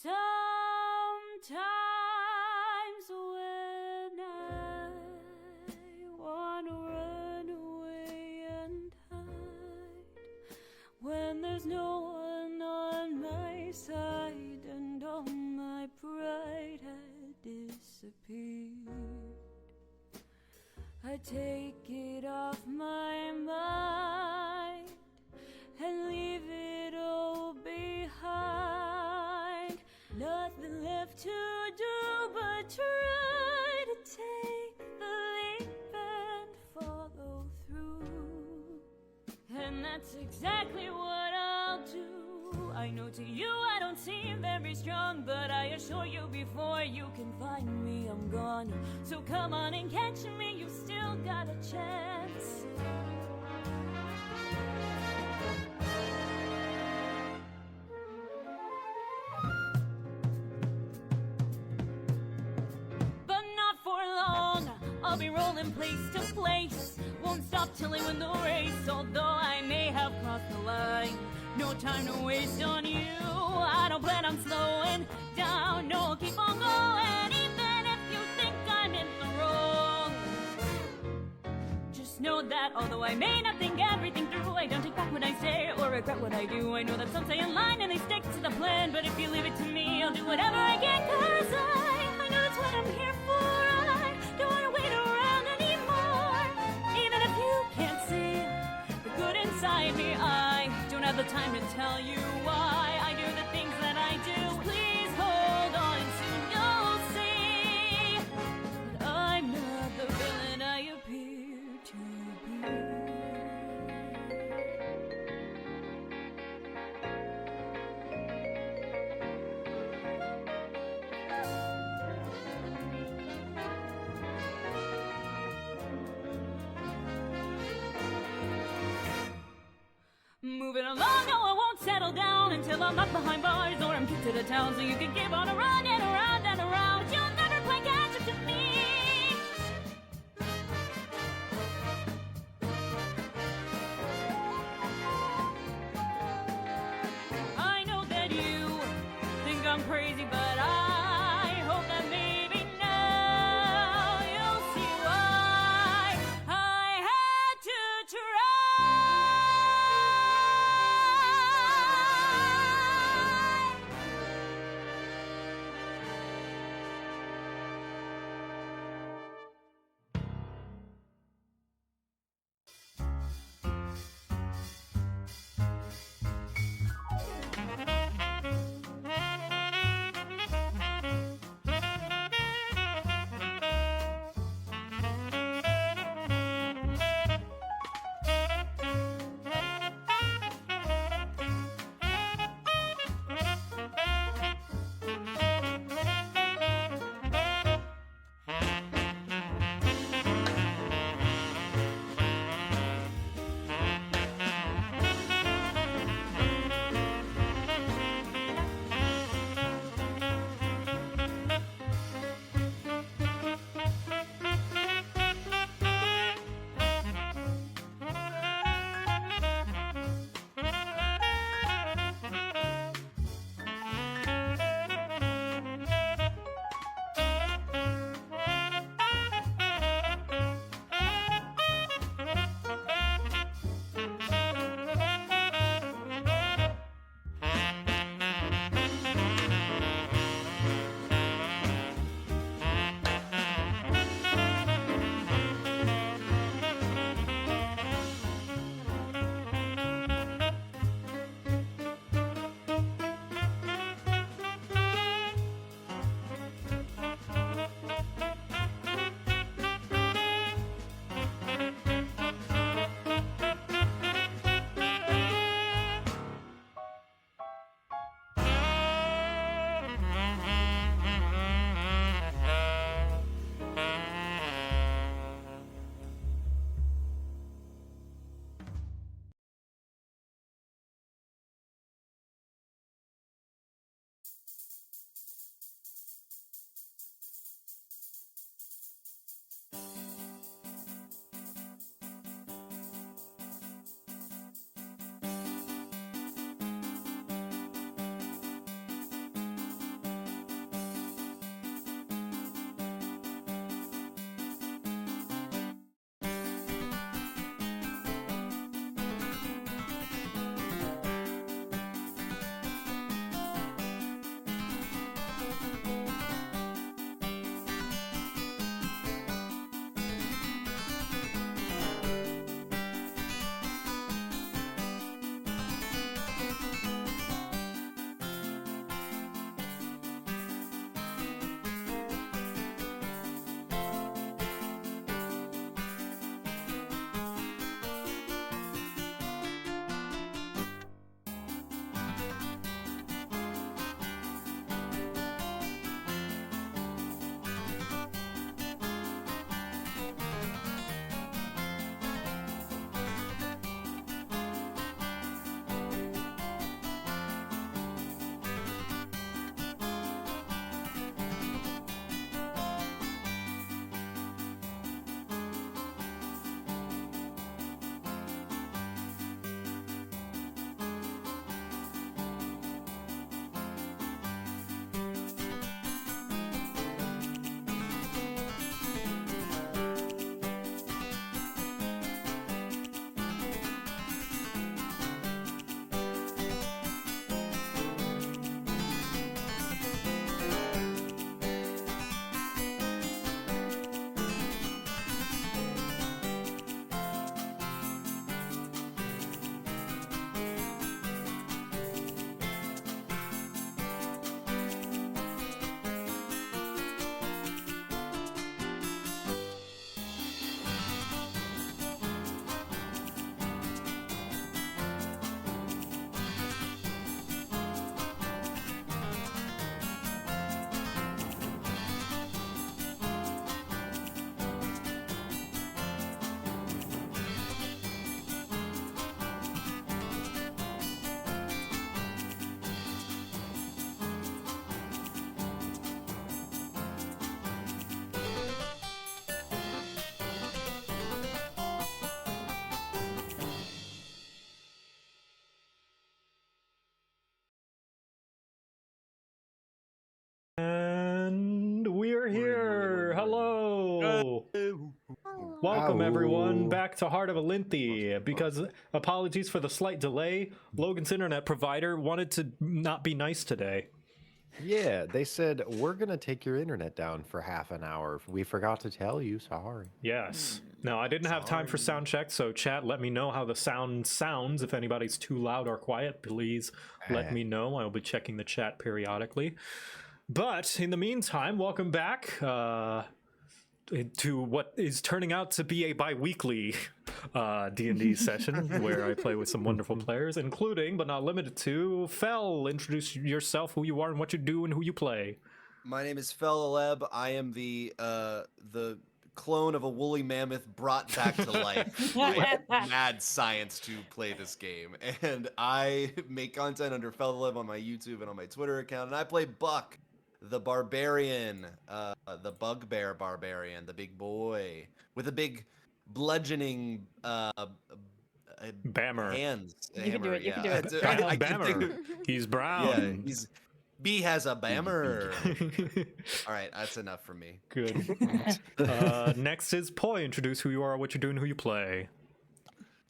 Sometimes when I wanna run away and hide, when there's no one on my side and all my pride had disappeared, I take it off my mind and leave it all behind. Nothing left to do but try to take the leap and follow through. And that's exactly what I'll do. I know to you I don't seem very strong, but I assure you before you can find me I'm gone. So come on and catch me, you still got a chance. I'll be rolling place to place, won't stop till I win the race. Although I may have crossed the line, no time to waste on you. I don't plan on slowing down, no, I'll keep on going. Even if you think I'm in the wrong, just know that although I may not think everything through, I don't take back what I say or regret what I do. I know that some stay in line and they stick to the plan, but if you leave it to me, I'll do whatever I can. Cause I know that's what I'm here for. I don't wanna wait around anymore. Even if you can't see the good inside me, I don't have the time to tell you why I do the things that I do. Please hold on soon, you'll see that I'm not the villain I appear to be. Moving along, no, I won't settle down until I'm locked behind bars or I'm kicked to the town. So you can keep on running around and around, you'll never quite catch up to me. I know that you think I'm crazy, but I hope that maybe now you'll see why I had to try. And we're here. Hello. Welcome everyone back to Heart of Elynthi. Because apologies for the slight delay, Logan's internet provider wanted to not be nice today. Yeah, they said, we're going to take your internet down for half an hour. We forgot to tell you, sorry. Yes. No, I didn't have time for sound check, so chat, let me know how the sound sounds. If anybody's too loud or quiet, please let me know. I'll be checking the chat periodically. But in the meantime, welcome back to what is turning out to be a bi-weekly D&D session where I play with some wonderful players, including, but not limited to, Fel. Introduce yourself, who you are, and what you do, and who you play. My name is Fel Aleb. I am the clone of a woolly mammoth brought back to life with mad science to play this game. And I make content under Fel Aleb on my YouTube and on my Twitter account. And I play Buck, the barbarian, the bugbear barbarian, the big boy with a big bludgeoning Bammer. hands. You can do it. You can do it. Bammer. He's brown. Yeah, B has a bammer. All right, that's enough for me. Good. Next is Poi. Introduce who you are, what you're doing, who you play.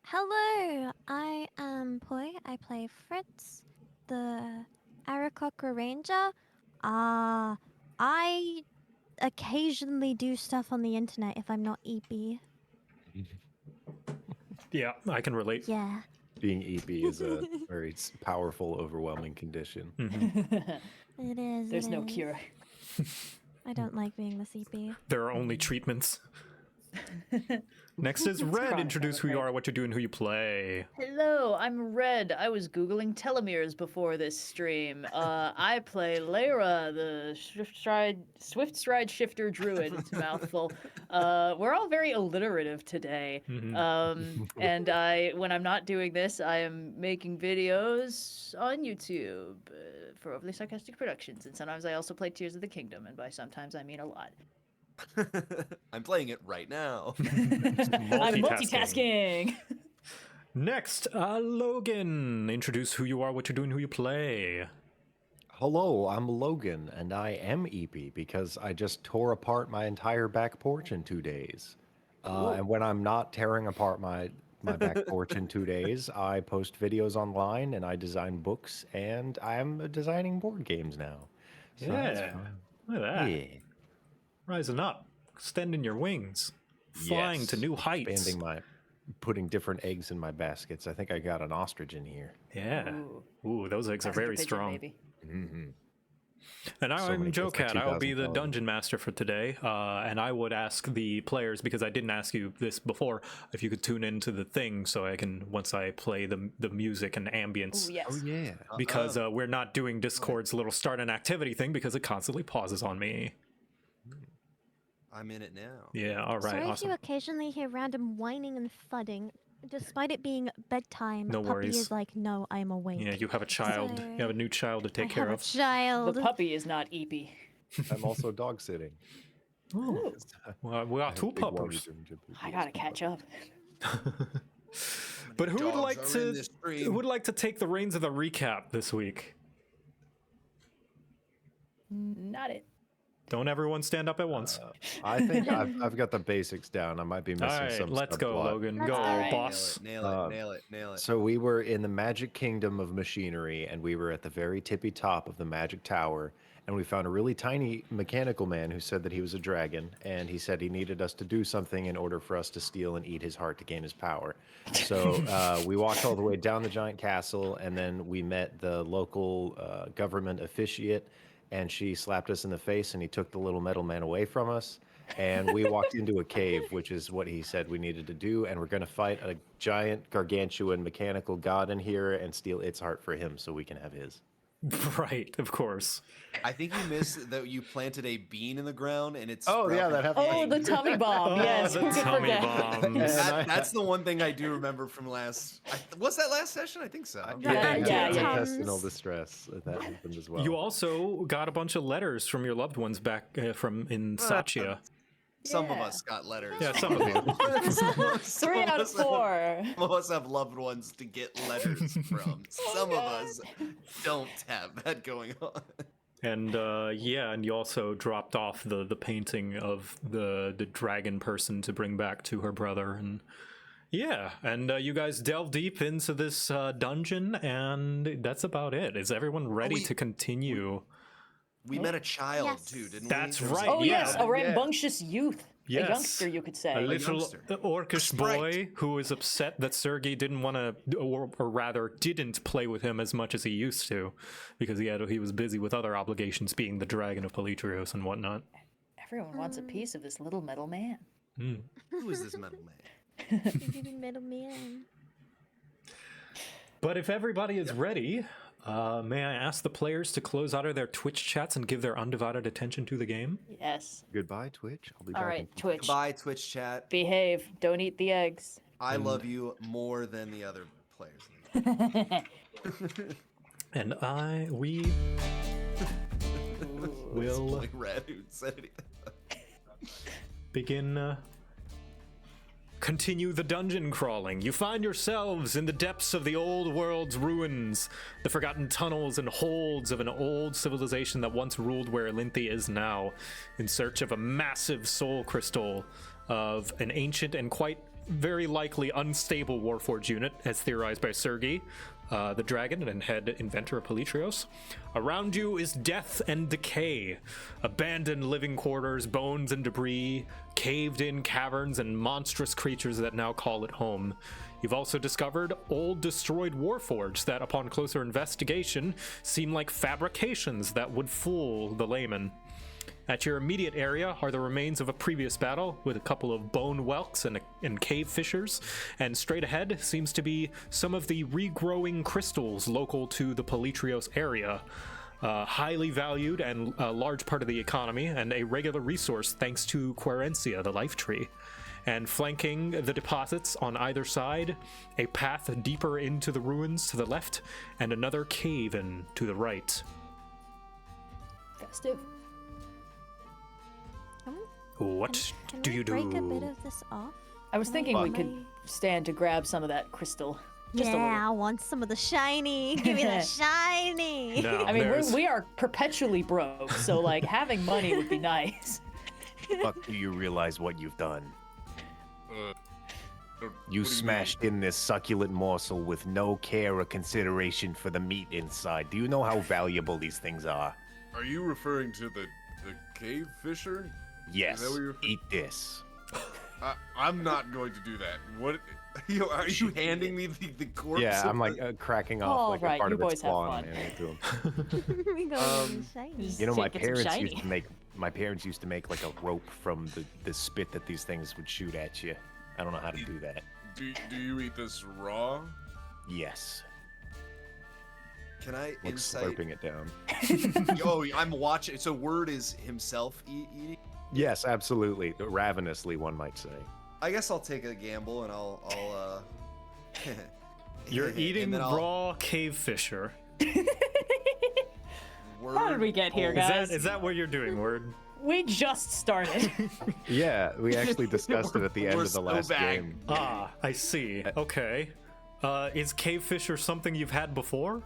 Hello, I am Poi. I play Fritz, the Arakocra Ranger. I occasionally do stuff on the internet if I'm not EP. Yeah, I can relate. Yeah. Being EP is a very powerful, overwhelming condition. It is. There's no cure. I don't like being the CP. There are only treatments. Next is Red. chronic, Introduce who you are, what you're doing, who you play. Hello, I'm Red. I was Googling telomeres before this stream. I play Lyra, the Swift Stride Shifter Druid. It's a mouthful. We're all very alliterative today. And when I'm not doing this, I am making videos on YouTube for Overly Sarcastic Productions. And sometimes I also play Tears of the Kingdom. And by sometimes, I mean a lot. I'm playing it right now. I'm multitasking. Next, Logan. Introduce who you are, what you're doing, who you play. Hello, I'm Logan, and I am EP because I just tore apart my entire back porch in 2 days. And when I'm not tearing apart my back porch in 2 days, I post videos online and I design books, and I'm designing board games now. So that's Yeah. fun. Look at that. Yeah. Rising up, extending your wings, flying to new heights. Putting different eggs in my baskets. I think I got an ostrich in here. Yeah. Ooh, those eggs are Ask the very pigeon, strong. maybe. And So I'm many Joe kids for Cat. I'll be the 2000 dungeon master for today. And I would ask the players, because I didn't ask you this before, if you could tune into the thing so I can, once I play the music and ambience. Ooh, yes. yeah. Because we're not doing Discord's little start an activity thing because it constantly pauses on me. I'm in it now. Yeah, all right, Sorry if awesome. you occasionally hear random whining and thudding. Despite it being bedtime, No Puppy worries. is like, no, I'm awake. Yeah, you have a child. So- You have a new child to take I care have of. a child. The puppy is not EP. I'm also dog sitting. Ooh, Well, we are two puppers. I gotta catch up. But who would Dogs like are in to this stream. who would like to take the reins of the recap this week? Not it. Don't everyone stand up at once. I think I've got the basics down. I might be missing All right, some. let's go, subplot. Logan. Let's Go, go. All right. boss. Nail it, nail it, nail it. So we were in the magic kingdom of machinery, and we were at the very tippy top of the magic tower, and we found a really tiny mechanical man who said that he was a dragon, and he said he needed us to do something in order for us to steal and eat his heart to gain his power. So we walked all the way down the giant castle, and then we met the local government officiate, and she slapped us in the face, and he took the little metal man away from us. And we walked into a cave, which is what he said we needed to do. And we're going to fight a giant, gargantuan mechanical god in here and steal its heart for him so we can have his. Right, of course. I think you missed that you planted a bean in the ground and it's. Oh, yeah, that happened. Oh, the tummy bomb. Yes, the who could tummy forget? bombs. That's the one thing I do remember from last. Was that last session? I think so. Yeah. Intestinal distress. That happened as well. You also got a bunch of letters from your loved ones back from in Satya. Some of us got letters. Yeah, some of you. Some 3 of out of us have- 4. Some of us have loved ones to get letters from. Some of us don't have that going on. And yeah, and you also dropped off the painting of the dragon person to bring back to her brother, and yeah, and you guys delve deep into this dungeon, and that's about it. Is everyone ready to continue? We met a child Yes. too, didn't we? That's There was a right, Oh yeah. yes, a rambunctious youth, Yes. a youngster, you could say. A little youngster. orcish Sprite. boy who was upset that Sergei didn't want to, or rather didn't play with him as much as he used to, because he was busy with other obligations, being the dragon of Politrios and whatnot. Everyone wants a piece of this little metal man. Who is this metal man? Middleman. But if everybody is ready, may I ask the players to close out of their Twitch chats and give their undivided attention to the game? Yes. Goodbye, Twitch. I'll be All back. right, Twitch. Goodbye, Twitch chat. Behave. Don't eat the eggs. I love you more than the other players. And we Will will Red who said anything. begin continue the dungeon crawling. You find yourselves in the depths of the old world's ruins, the forgotten tunnels and holds of an old civilization that once ruled where Elynthi is now, in search of a massive soul crystal of an ancient and quite very likely unstable Warforged unit, as theorized by Sergei, the dragon and head inventor of Politrios. Around you is death and decay, abandoned living quarters, bones and debris, caved-in caverns, and monstrous creatures that now call it home. You've also discovered old destroyed warforges that, upon closer investigation, seem like fabrications that would fool the layman. At your immediate area are the remains of a previous battle with a couple of bone whelks and cave fissures, and straight ahead seems to be some of the regrowing crystals local to the Politrios area. Highly valued and a large part of the economy, and a regular resource thanks to Querencia, the life tree. And flanking the deposits on either side, a path deeper into the ruins to the left, and another cave-in to the right. Festive. What Can do we you do? break a bit of this off? I was thinking we could Am stand to grab some of that crystal. Just a little. Yeah, I want some of the shiny. Give me the shiny. No, I mean, there's- we are perpetually broke, so like having money would be nice. Fuck, do you realize what you've done? What You do smashed in this succulent morsel with no care or consideration for the meat inside. Do you know how valuable these things are? Are you referring to the cave fisher? Yes. that what you're- Eat this. I'm not going to do that. What? Are you handing me the corpse? Yeah, of I'm like the- cracking off All like right, a part you of its boys have claw and fun. handing it to him. we go Um, shiny. Just You know, my get some parents shiny. used to make like a rope from the spit that these things would shoot at you. I don't know how to do that. Do you eat this raw? Yes. Can I Like insight? slurping it down. Oh, I'm watching. So Word is himself eating. Yes, absolutely. Ravenously, one might say. I guess I'll take a gamble and I'll You're and eating then I'll- raw cave fisher. Word How did we get here, holds- guys? Is that what you're doing, Word? We just started. Yeah, we actually discussed it at the end We're of the so last bad. game. Ah, I see. Okay. Is cave fisher something you've had before?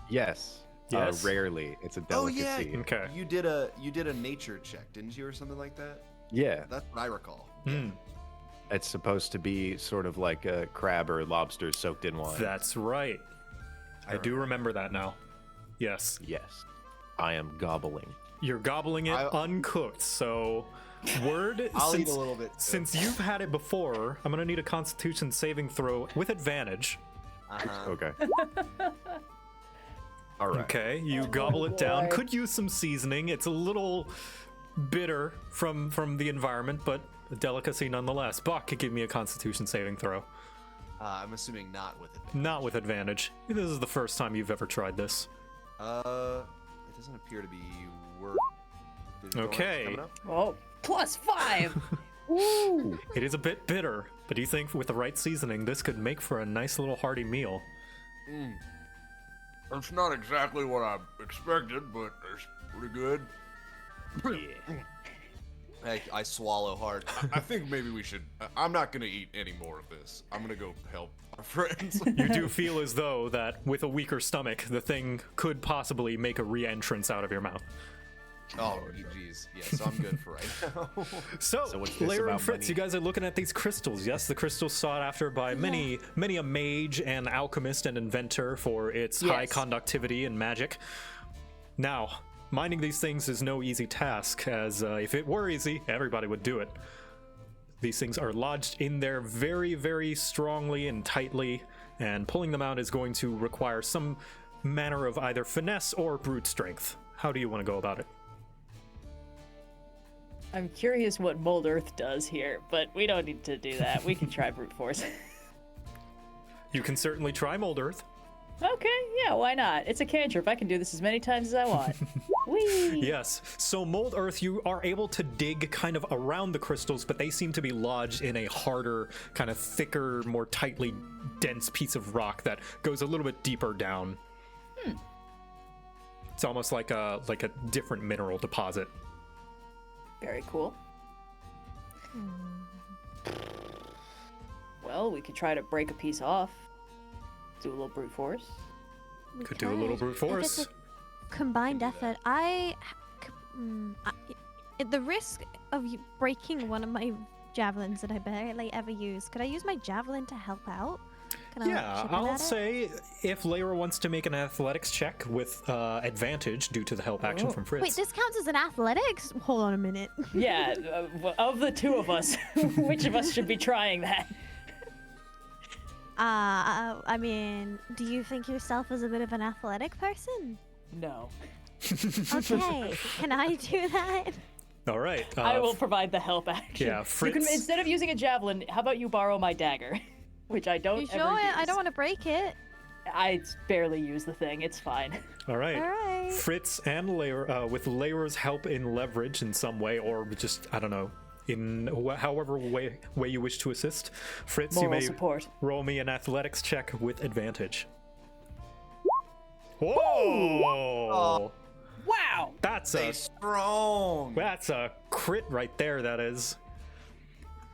Yes. Yes? Rarely. It's a Oh delicacy. yeah. Okay. You did a nature check, didn't you, or something like that? Yeah. That's what I recall. Hmm, It's supposed to be sort of like a crab or lobster soaked in wine. that's right. I do remember that now. Yes. Yes. I am gobbling. You're gobbling it I- uncooked, so Word, I'll eat since, a little bit. Too. since you've had it before, I'm gonna need a constitution saving throw with advantage. Uh-huh. Okay. All right. Okay, you gobble it down. boy. Could use some seasoning. It's a little bitter from the environment, but a delicacy nonetheless. Buck, give me a constitution saving throw. I'm assuming not with it. Not with advantage. This is the first time you've ever tried this. It doesn't appear to be work. Okay. Oh, +5. Woo! It is a bit bitter, but do you think with the right seasoning, this could make for a nice little hearty meal? That's not exactly what I expected, but it's pretty good. I swallow hard. I think maybe we should. I'm not gonna eat any more of this. I'm gonna go help our friends. You do feel as though that with a weaker stomach, the thing could possibly make a re-entrance out of your mouth. Oh, jeez. Yeah, so I'm good for right now. So what's this Layra and about Fritz, money? you guys are looking at these crystals. Yes, the crystals sought after by many a mage and alchemist and inventor for its high Yes. conductivity and magic. Now, mining these things is no easy task, as if it were easy, everybody would do it. These things are lodged in there very, very strongly and tightly, and pulling them out is going to require some manner of either finesse or brute strength. How do you want to go about it? I'm curious what Mold Earth does here, but we don't need to do that. We can try brute force. You can certainly try Mold Earth. Okay, yeah, why not? It's a cantrip. I can do this as many times as I want. Whee! Yes. So Mold Earth, you are able to dig kind of around the crystals, but they seem to be lodged in a harder, kind of thicker, more tightly dense piece of rock that goes a little bit deeper down. It's almost like a different mineral deposit. Very cool. Well, we could try to break a piece off. Do a little brute force. We Could do a little brute If force. it's a combined effort, the risk of you breaking one of my javelins that I barely ever use, could I use my javelin to help out? Can I, like, Yeah, chip in I'll at it? say if Layra wants to make an athletics check with advantage due to the help action from Fritz. Wait, this counts as an athletics? Hold on a minute. Yeah, of the two of us, which of us should be trying that? I mean, do you think yourself as a bit of an athletic person? No. Okay, can I do that? All right. I will provide the help action. yeah, You can, Fritz- instead of using a javelin, how about you borrow my dagger? Which I don't You ever sure? use. I don't want to break it. I barely use the thing. It's fine. All right. All right. Fritz and Layra, with Layra's help in leverage in some way, or just, I don't know, in however way you wish to assist. Fritz, you Moral may support. roll me an athletics check with advantage. Whoa! Wow! That's Stay a strong. That's a crit right there, that is.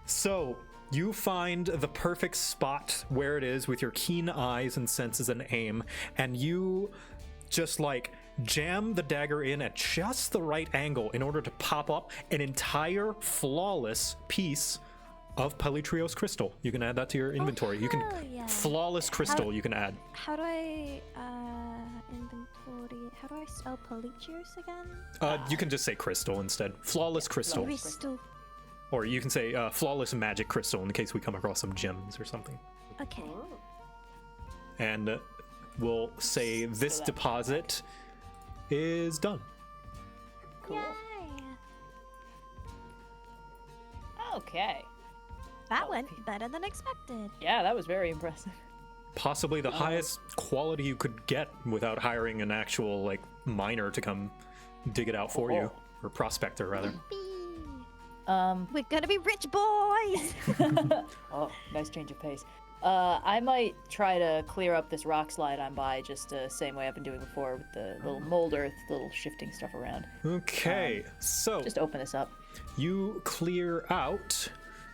So, you find the perfect spot where it is with your keen eyes and senses and aim, and you just like jam the dagger in at just the right angle in order to pop up an entire flawless piece of Pelytrios crystal. You can add that to your inventory. You can hell yeah. flawless crystal you can add. How do I inventory? How do I spell Pelytrios again? You can just say crystal instead. Flawless crystal. Crystal. Or you can say flawless magic crystal in case we come across some gems or something. Okay. And we'll say this that- deposit is done. Cool. Yay. Okay. That went better than expected. Yeah, that was very impressive. Possibly the highest quality you could get without hiring an actual like miner to come dig it out for you, or prospector rather. We're gonna be rich boys. Oh, nice change of pace. I might try to clear up this rock slide I'm by, just the same way I've been doing before with the little mold earth, little shifting stuff around. Okay, so Just open this up. you clear out,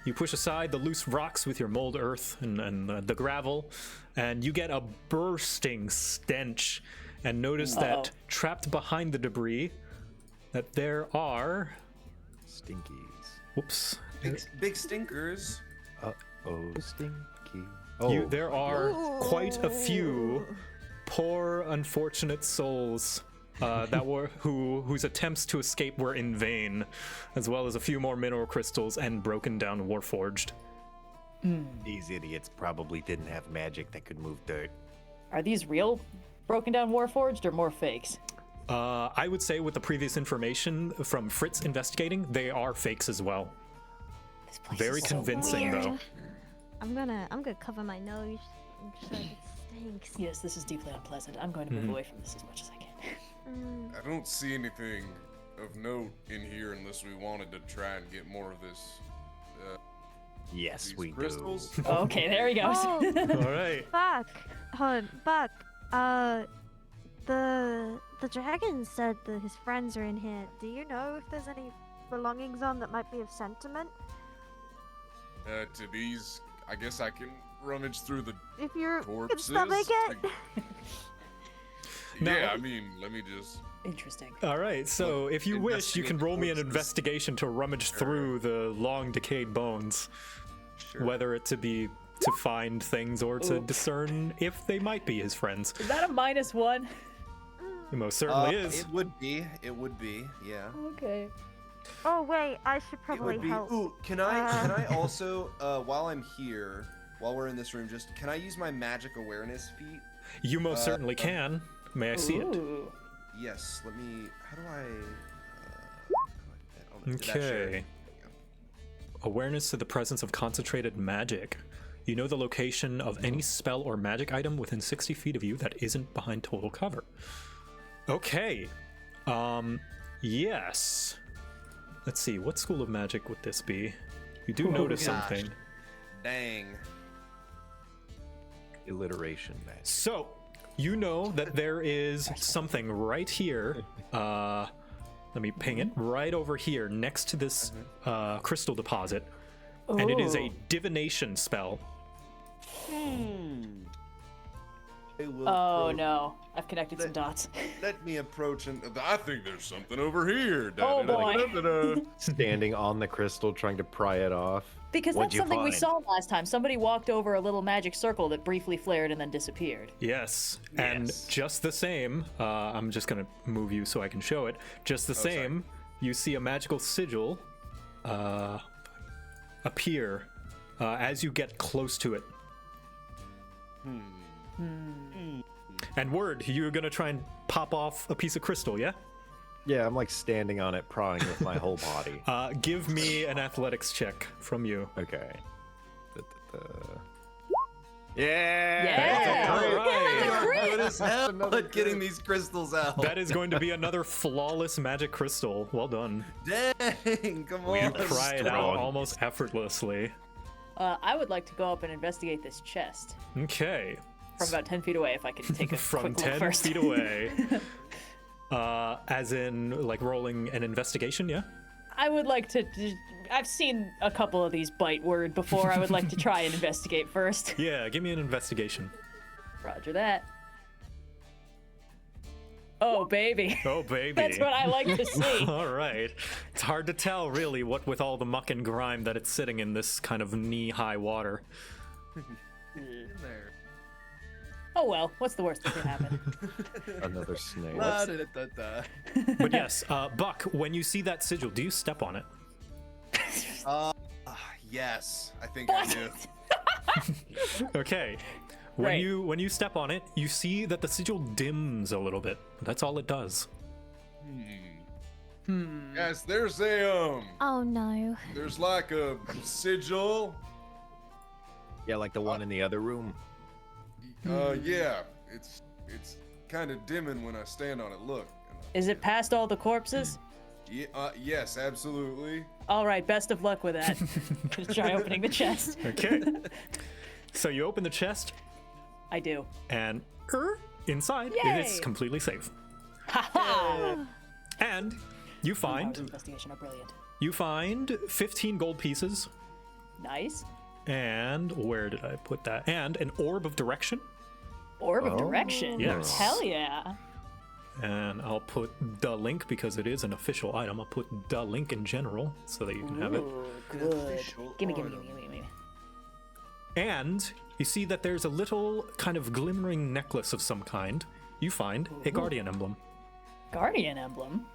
you push aside the loose rocks with your mold earth and the gravel, and you get a bursting stench, and notice that trapped behind the debris that there are, Stinkies. whoops, Big stinkers. Oh, stinky. there are quite a few poor unfortunate souls that were whose attempts to escape were in vain, as well as a few more mineral crystals and broken down warforged. These idiots probably didn't have magic that could move dirt. Are these real broken down warforged or more fakes? I would say with the previous information from Fritz investigating, they are fakes as well. This place Very is so convincing weird. though. I'm gonna cover my nose so it stinks. Yes, this is deeply unpleasant. I'm going to move away from this as much as I can. I don't see anything of note in here unless we wanted to try and get more of this. Yes, These we crystals. do. Okay, there he goes. Oh, All right. Buck. Hold on, Buck. The dragon said that his friends are in here. Do you know if there's any belongings on that might be of sentiment? To these, I guess I can rummage through the If you can corpses. stomach it. Yeah, I mean, let me just. Interesting. All right, so if you wish, you can roll me an corpses. investigation to rummage through the long decayed bones, Sure. whether it to be to find things or to discern if they might be his friends. Is that a -1? It most certainly is. It would be. It would be. Yeah. Okay. Oh wait, I should It probably would be. help. Ooh, can I also while I'm here, while we're in this room, just can I use my magic awareness feat? You most certainly can. May I see it? Ooh. Yes. Let me. How do I? Did that share? Okay. Awareness to the presence of concentrated magic. You know the location of any spell or magic item within 60 feet of you that isn't behind total cover. Okay. Yes. Let's see, what school of magic would this be? You do notice gosh. something. Dang. Alliteration, man. So, you know that there is something right here. Let me ping it right over here next to this crystal deposit. And it is a divination spell. I will Oh approach- no, I've connected some dots. Let me approach and I think there's something over here. Oh, boy. Da-da-da-da-da-da. Standing on the crystal, trying to pry it off. Because What'd that's you something we find? saw last time. Somebody walked over a little magic circle that briefly flared and then disappeared. Yes, and Yes. just the same, I'm just gonna move you so I can show it. Just the same, you see a magical sigil appear as you get close to it. And word, you're gonna try and pop off a piece of crystal, yeah? Yeah, I'm like standing on it, prying with my whole body. Give me an athletics check from you. Okay. Yeah. Yeah. All right. You're good as hell at getting these crystals out. That is going to be another flawless magic crystal. Well done. Dang, come on. You pry it out strong. almost effortlessly. I would like to go up and investigate this chest Okay. from about 10 feet away if I can take a From quick look 10 first. feet away. As in, like, rolling an investigation, yeah? I would like to. I've seen a couple of these bite word before. I would like to try and investigate first. Yeah, give me an investigation. Roger that. Oh, baby. Oh, baby. That's what I like to see. All right. It's hard to tell, really, what with all the muck and grime that it's sitting in this kind of knee-high water. Oh well, what's the worst that can happen? Another snake. But yes, Buck, when you see that sigil, do you step on it? Yes, I think I do. Okay. When Right. you step on it, you see that the sigil dims a little bit. That's all it does. Yes, there's Oh no. there's like a sigil. Yeah, like the one in the other room. Yeah, it's kind of dimming when I stand on it. Look. Is it past all the corpses? Yeah, yes, absolutely. All right, best of luck with that. Just try opening the chest. Okay. So you open the chest, I do. and inside it is Yay! completely safe. Ha And you ha! find Investigation are brilliant. 15 gold pieces, Nice. and where did I put that? And an orb of direction. Orb of direction. Yes. Hell yeah. And I'll put the link because it is an official item. I'll put the link in general so that you can have it. Ooh, good. Gimme. And you see that there's a little kind of glimmering necklace of some kind. You find a guardian emblem. Guardian emblem.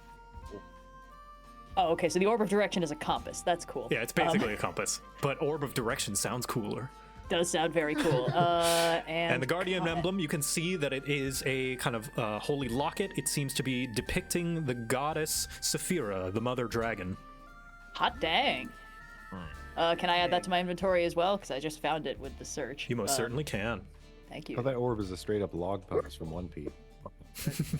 Oh, okay. So the orb of direction is a compass. That's cool. Yeah, it's basically a compass, but orb of direction sounds cooler. Does sound very cool. And the guardian emblem, you can see that it is a kind of holy locket. It seems to be depicting the goddess Saphira, the mother dragon. Hot dang. Can I add that to my inventory as well? Because I just found it with the search. You most certainly can. Thank Oh, you. that orb is a straight up log post from One Piece.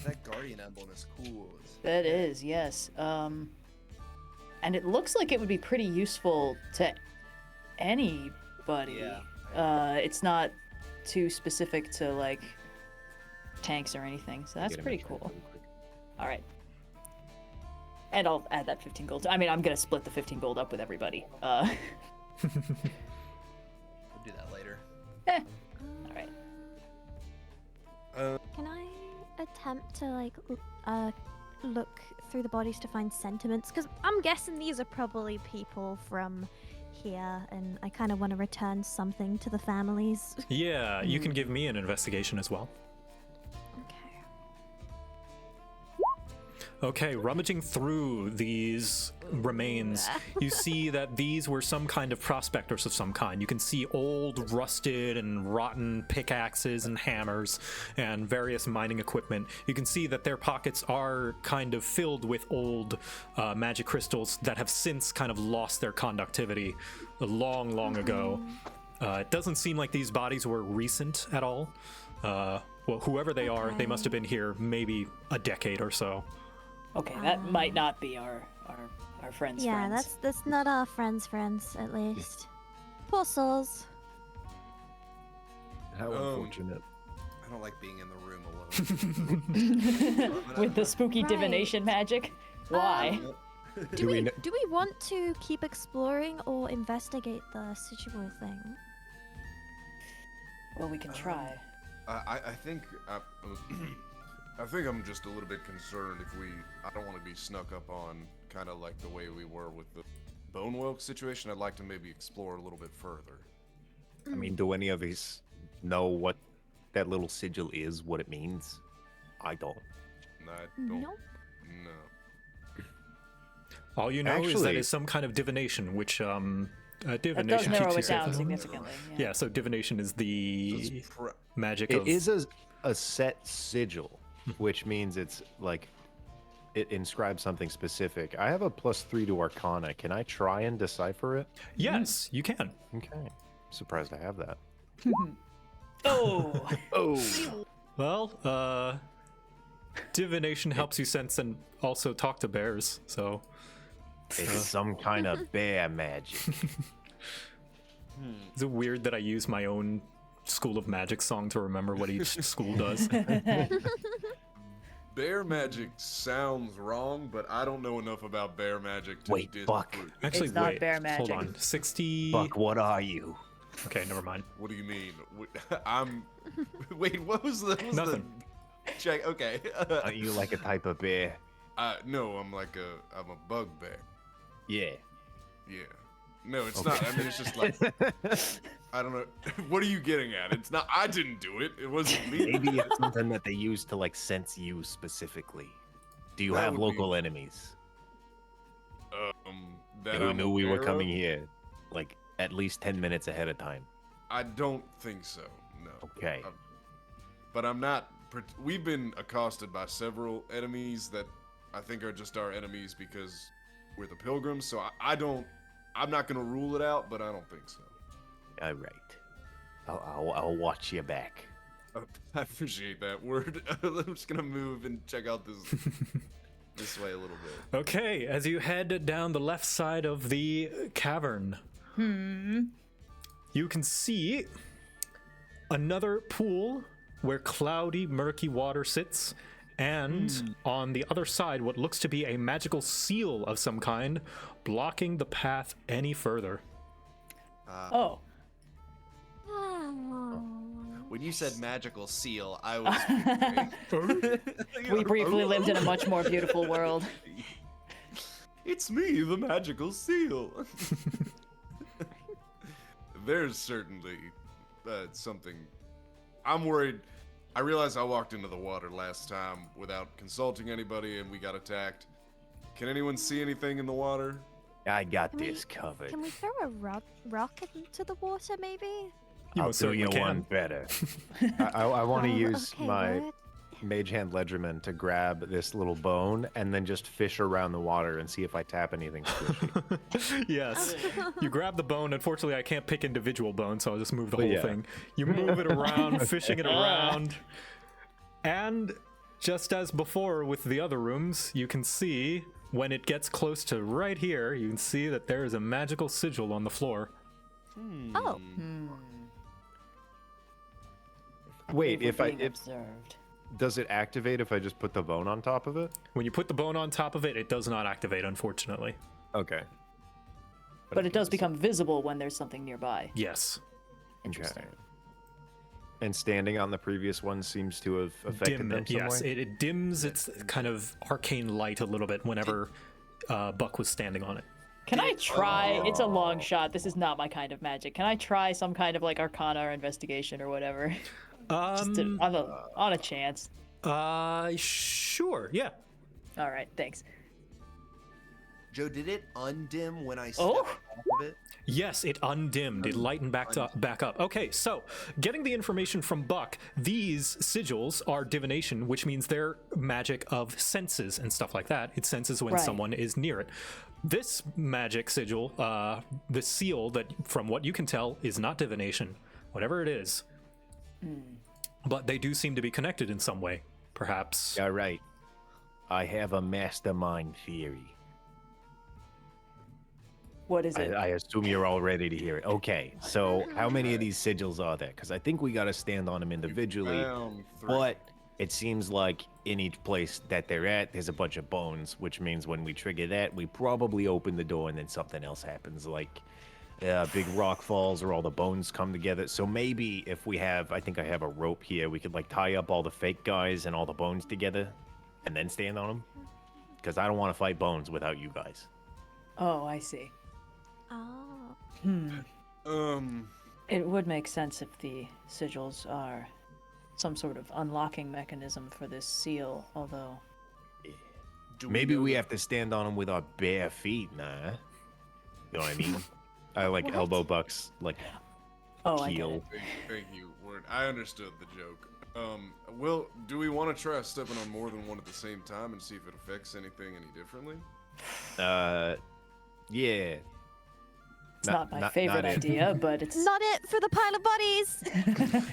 That guardian emblem is cool. That is, yes. And it looks like it would be pretty useful to anybody. Yeah. It's not too specific to like tanks or anything, so that's Get a pretty mention cool. really quick. All right. And I'll add that 15 gold. I mean, I'm gonna split the 15 gold up with everybody. We'll do that later. All right. Can I attempt to like look through the bodies to find sentiments? Because I'm guessing these are probably people from here, and I kind of want to return something to the families. Yeah, you can give me an investigation as well. Okay, rummaging through these remains, you see that these were some kind of prospectors of some kind. You can see old, rusted, and rotten pickaxes and hammers and various mining equipment. You can see that their pockets are kind of filled with old magic crystals that have since kind of lost their conductivity long ago. It doesn't seem like these bodies were recent at all. Well, whoever they are, they must have been here maybe a decade or so. Okay, that might not be our friends' Yeah, friends. that's not our friends' at least. Poor souls. How unfortunate. I don't like being in the room alone. With the spooky Right. divination magic. Why? Do we want to keep exploring or investigate the sigil thing? Well, we can try. I think I think I'm just a little bit concerned if I don't want to be snuck up on, kind of like the way we were with the bone whelk situation. I'd like to maybe explore a little bit further. I mean, do any of us know what that little sigil is, what it means? I don't. I don't. Nope. No. All you know is that Actually- it's some kind of divination, which That divination does narrow keeps you it down safe. significantly. Yeah, so divination is the magic It of... is a set sigil, which means it's like it inscribes something specific. I have a +3 to Arcana. Can I try and decipher it? Yes, you can. Okay. Surprised I have that. Oh. Oh. Well, divination helps you sense and also talk to bears, so... It's some kind of bear magic. Is it weird that I use my own School of Magic song to remember what each school does? Bear magic sounds wrong, but I don't know enough about bear magic to Wait, Buck. disprove. Actually, It's not wait, bear hold magic. on. 60... Buck, what are you? Okay, never mind. What do you mean? I'm. Wait, what was the? Nothing. Check. Okay. Are you like a type of bear? No, I'm a bugbear. Yeah. Yeah. No, it's not. I mean, it's just like I don't know. What are you getting at? It's not. I didn't do it. It wasn't me. Maybe it's something that they use to like sense you specifically. Do you That have would be- local enemies That who I'm knew we were aware coming of? here like at least 10 minutes ahead of time? I don't think so. No. Okay. But I'm not. We've been accosted by several enemies that I think are just our enemies because we're the pilgrims. So I don't. I'm not gonna rule it out, but I don't think so. All right. I'll watch you back. I appreciate that word. I'm just gonna move and check out this way a little bit. Okay, as you head down the left side of the cavern, you can see another pool where cloudy, murky water sits, and on the other side, what looks to be a magical seal of some kind, blocking the path any further. Oh. When you said magical seal, I was. We briefly lived in a much more beautiful world. It's me, the magical seal. There's certainly something. I'm worried. I realized I walked into the water last time without consulting anybody and we got attacked. Can anyone see anything in the water? I got Can we- this covered. Can we throw a rock into the water, maybe? You I'll most do you certainly one can. better. I want to Oh, use okay, my word. mage hand ledgerman to grab this little bone and then just fish around the water and see if I tap anything squishy. Yes. You grab the bone. Unfortunately, I can't pick individual bones, so I'll just move the whole Yeah. thing. You move it around, fishing it around. And just as before with the other rooms, you can see when it gets close to right here, you can see that there is a magical sigil on the floor. Oh, Wait, We're if I being observed. Does it activate if I just put the bone on top of it? When you put the bone on top of it, it does not activate, unfortunately. Okay. But it does become visible when there's something nearby. Yes. Interesting. Okay. And standing on the previous one seems to have affected Dim them it, some yes. way? It dims its kind of arcane light a little bit whenever Buck was standing on it. Can I try? It's a long shot. This is not my kind of magic. Can I try some kind of like arcana or investigation or whatever? Just on a chance. Sure, yeah. All right, thanks. Joe, did it undim when I stepped Oh. off of it? Yes, it undimmed. It lightened back up. Okay, so getting the information from Buck, these sigils are divination, which means they're magic of senses and stuff like that. It senses when Right. someone is near it. This magic sigil, the seal, that from what you can tell is not divination, whatever it is. But they do seem to be connected in some way, perhaps. All right. I have a mastermind theory. What is it? I assume you're all ready to hear it. Okay, so how many of these sigils are there? Because I think we got to stand on them individually, Found 3. but it seems like in each place that they're at, there's a bunch of bones, which means when we trigger that, we probably open the door and then something else happens, like big rock falls or all the bones come together. So maybe if we have, I think I have a rope here, we could like tie up all the fake guys and all the bones together and then stand on them. Because I don't want to fight bones without you guys. Oh, I see. Oh. It would make sense if the sigils are some sort of unlocking mechanism for this seal, although... Maybe we have to stand on them with our bare feet, nah. You know what I mean? I like elbow bucks, like Oh, I get heel. it. Thank you, Word. I understood the joke. Do we want to try stepping on more than one at the same time and see if it affects anything any differently? Yeah. It's not my favorite it. idea, but it's... Not it for the pile of bodies.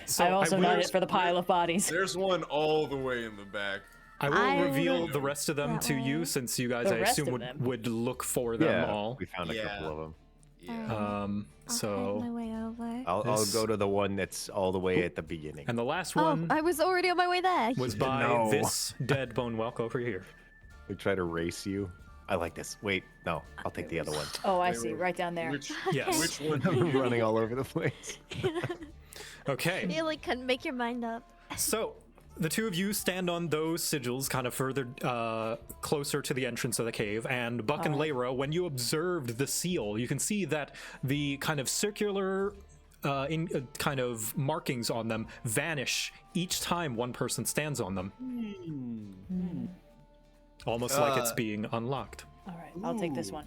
So I'm also I not will, it for the pile of bodies. There's one all the way in the back. I will I reveal will the rest of them that to you, way. since you guys, The I rest assume, of them? would look for them Yeah, all. we found a couple of them. Yeah. I'll head So, my way over. I'll This- go to the one that's all the way at the beginning. and the last Oh, one I was already on my way there. was by No. this dead bone whelk over here. We try to race you. I like this. Wait, no, I'll take the other one. Oh, I see. Right down there. Yes. Which one? I'm running all over the place. Okay. You like couldn't make your mind up. So, the two of you stand on those sigils kind of further closer to the entrance of the cave, and Buck and Lyra, when you observed the seal, you can see that the kind of circular kind of markings on them vanish each time one person stands on them. Almost like it's being unlocked. All right, I'll take this one.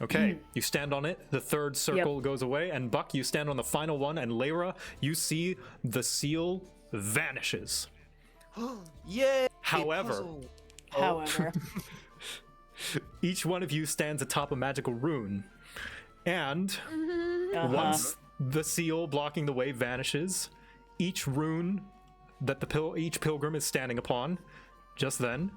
Okay, you stand on it, the third circle goes away, and Buck, you stand on the final one, and Lyra, you see the seal vanishes. Yay! However, puzzle. However, each one of you stands atop a magical rune, and once the seal blocking the way vanishes, each rune that each pilgrim is standing upon, just then,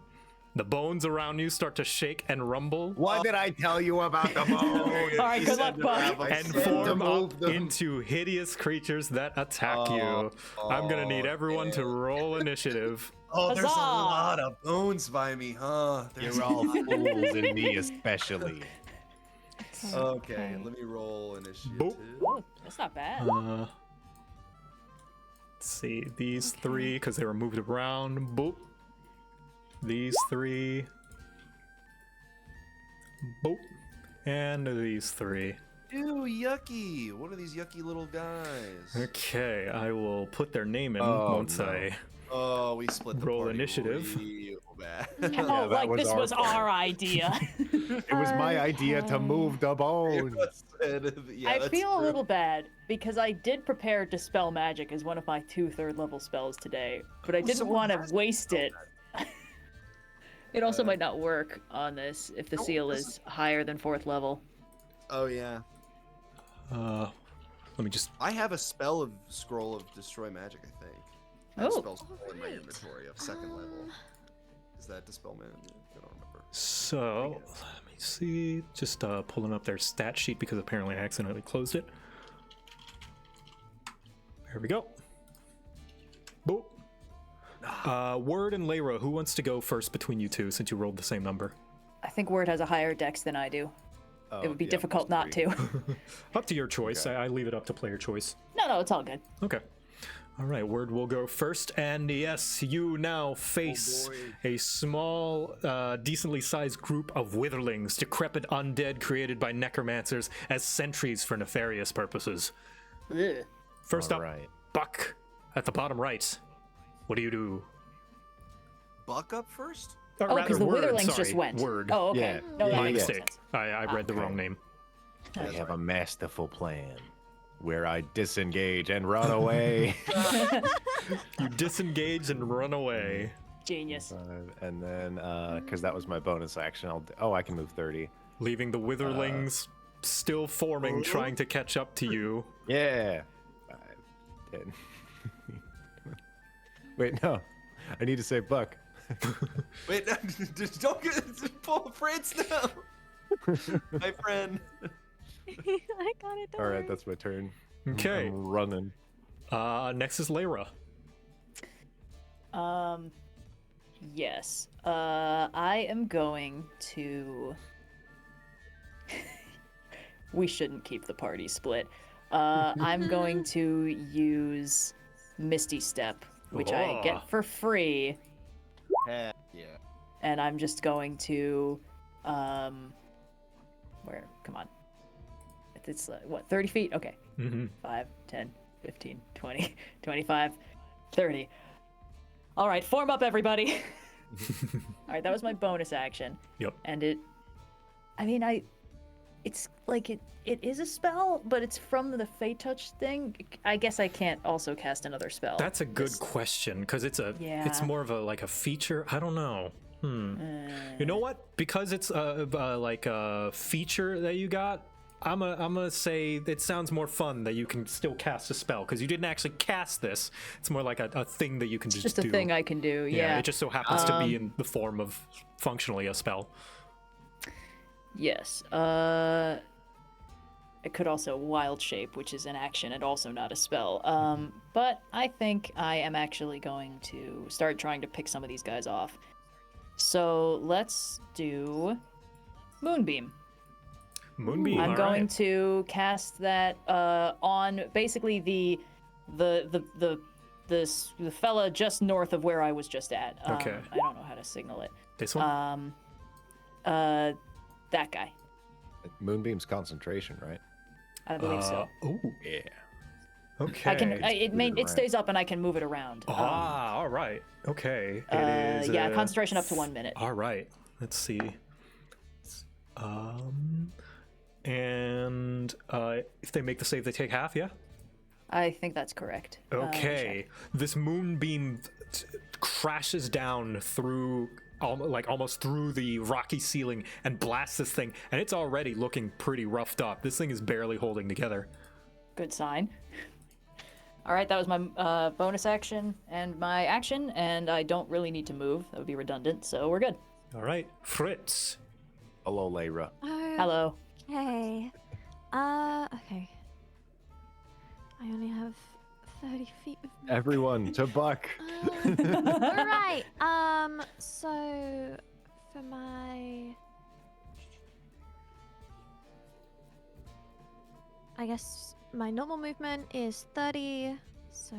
the bones around you start to shake and rumble What did I tell you about the bone? all right, good luck, Buck. and form up into hideous creatures that attack you. I'm gonna need everyone to roll initiative. Oh, there's a Huzzah! lot of bones by me, huh? There's You're all fools, and me especially. Okay, let me roll initiative. Boop. Oh, that's not bad. Let's see, these three, because they were moved around. Boop. These three. Boop. And these three. Ew, yucky. What are these yucky little guys? Okay, I will put their name in Oh, once no. I Oh, we split the Roll party initiative. real bad. Oh, that like was this our was fault. our idea. It was my idea to move the bone. Yeah, I that's feel a true. little bad because I did prepare Dispel Magic as one of my 2 third-level spells today, but I didn't someone want to has to waste dispel it. It also might not work on this if the No, seal this is higher than 4th level. Oh yeah. let me just I have a scroll of destroy magic, I think. I have a Oh. spell scroll in my inventory of 2nd level. Is that dispel magic? I don't remember. so let me see. Just pulling up their stat sheet because apparently I accidentally closed it. There we go. Boop. Word and Layra, who wants to go first between you two since you rolled the same number? I think Word has a higher dex than I do. It would be difficult not +3. to. Up to your choice. Okay. I leave it up to player choice. No, it's all good. Okay. All right, Word will go first. And yes, you now face a small, decently sized group of witherlings, decrepit undead created by necromancers as sentries for nefarious purposes. Ugh. First All up, right. Buck at the bottom right. What do you do? Buck up first? Or Oh, rather, because the Word, witherlings sorry, just went. Word. Oh, okay. Yeah. No, that My makes mistake. sense. I read the wrong name. I have a masterful plan where I disengage and run away. You disengage and run away. Genius. And then, because that was my bonus action, I can move 30. Leaving the witherlings still forming, trying to catch up to you. Yeah. 5, 10. Wait, no. I need to say Buck. Wait, don't pull Fritz now. My friend. I got it. All right, that's my turn. Okay. I'm running. Next is Layra. Yes. I am going to. We shouldn't keep the party split. I'm going to use Misty Step, which I Oh. get for free, Yeah. and I'm just going to, where? Come on. It's what, 30 feet? Okay. Mm-hmm. 5, 10, 15, 20, 25, 30. All right, form up, everybody. All right, that was my bonus action. Yep. And it's like it is a spell, but it's from the Fey Touch thing. I guess I can't also cast another spell. That's a good question because it's Yeah. more of a feature. I don't know. You know what? Because it's like a feature that you got, I'm gonna say it sounds more fun that you can still cast a spell because you didn't actually cast this. It's more like a thing that you can just just do. a thing I can do. Yeah. It just so happens to be in the form of functionally a spell. Yes. It could also wild shape, which is an action and also not a spell. But I think I am actually going to start trying to pick some of these guys off. So let's do Moonbeam. Moonbeam. I'm all going right. to cast that on basically the fella just north of where I was just at. Okay. I don't know how to signal it. This one. That guy. Moonbeam's concentration, right? I believe so. Oh. Yeah. Okay. I can. move it It around. stays up and I can move it around. all right. Okay. It is. Yeah, concentration up to 1 minute. All right. Let's see. And if they make the save, they take half. Yeah. I think that's correct. Okay. This moonbeam crashes down through, almost through the rocky ceiling and blasts this thing, and it's already looking pretty roughed up. This thing is barely holding together. Good sign. All right, that was my bonus action and my action, and I don't really need to move. That would be redundant, so we're good. All right, Fritz. Hello, Layra. Hello. Okay. Okay. I only have 30 feet of Everyone to Buck. all right. So for my, I guess my normal movement is 30. So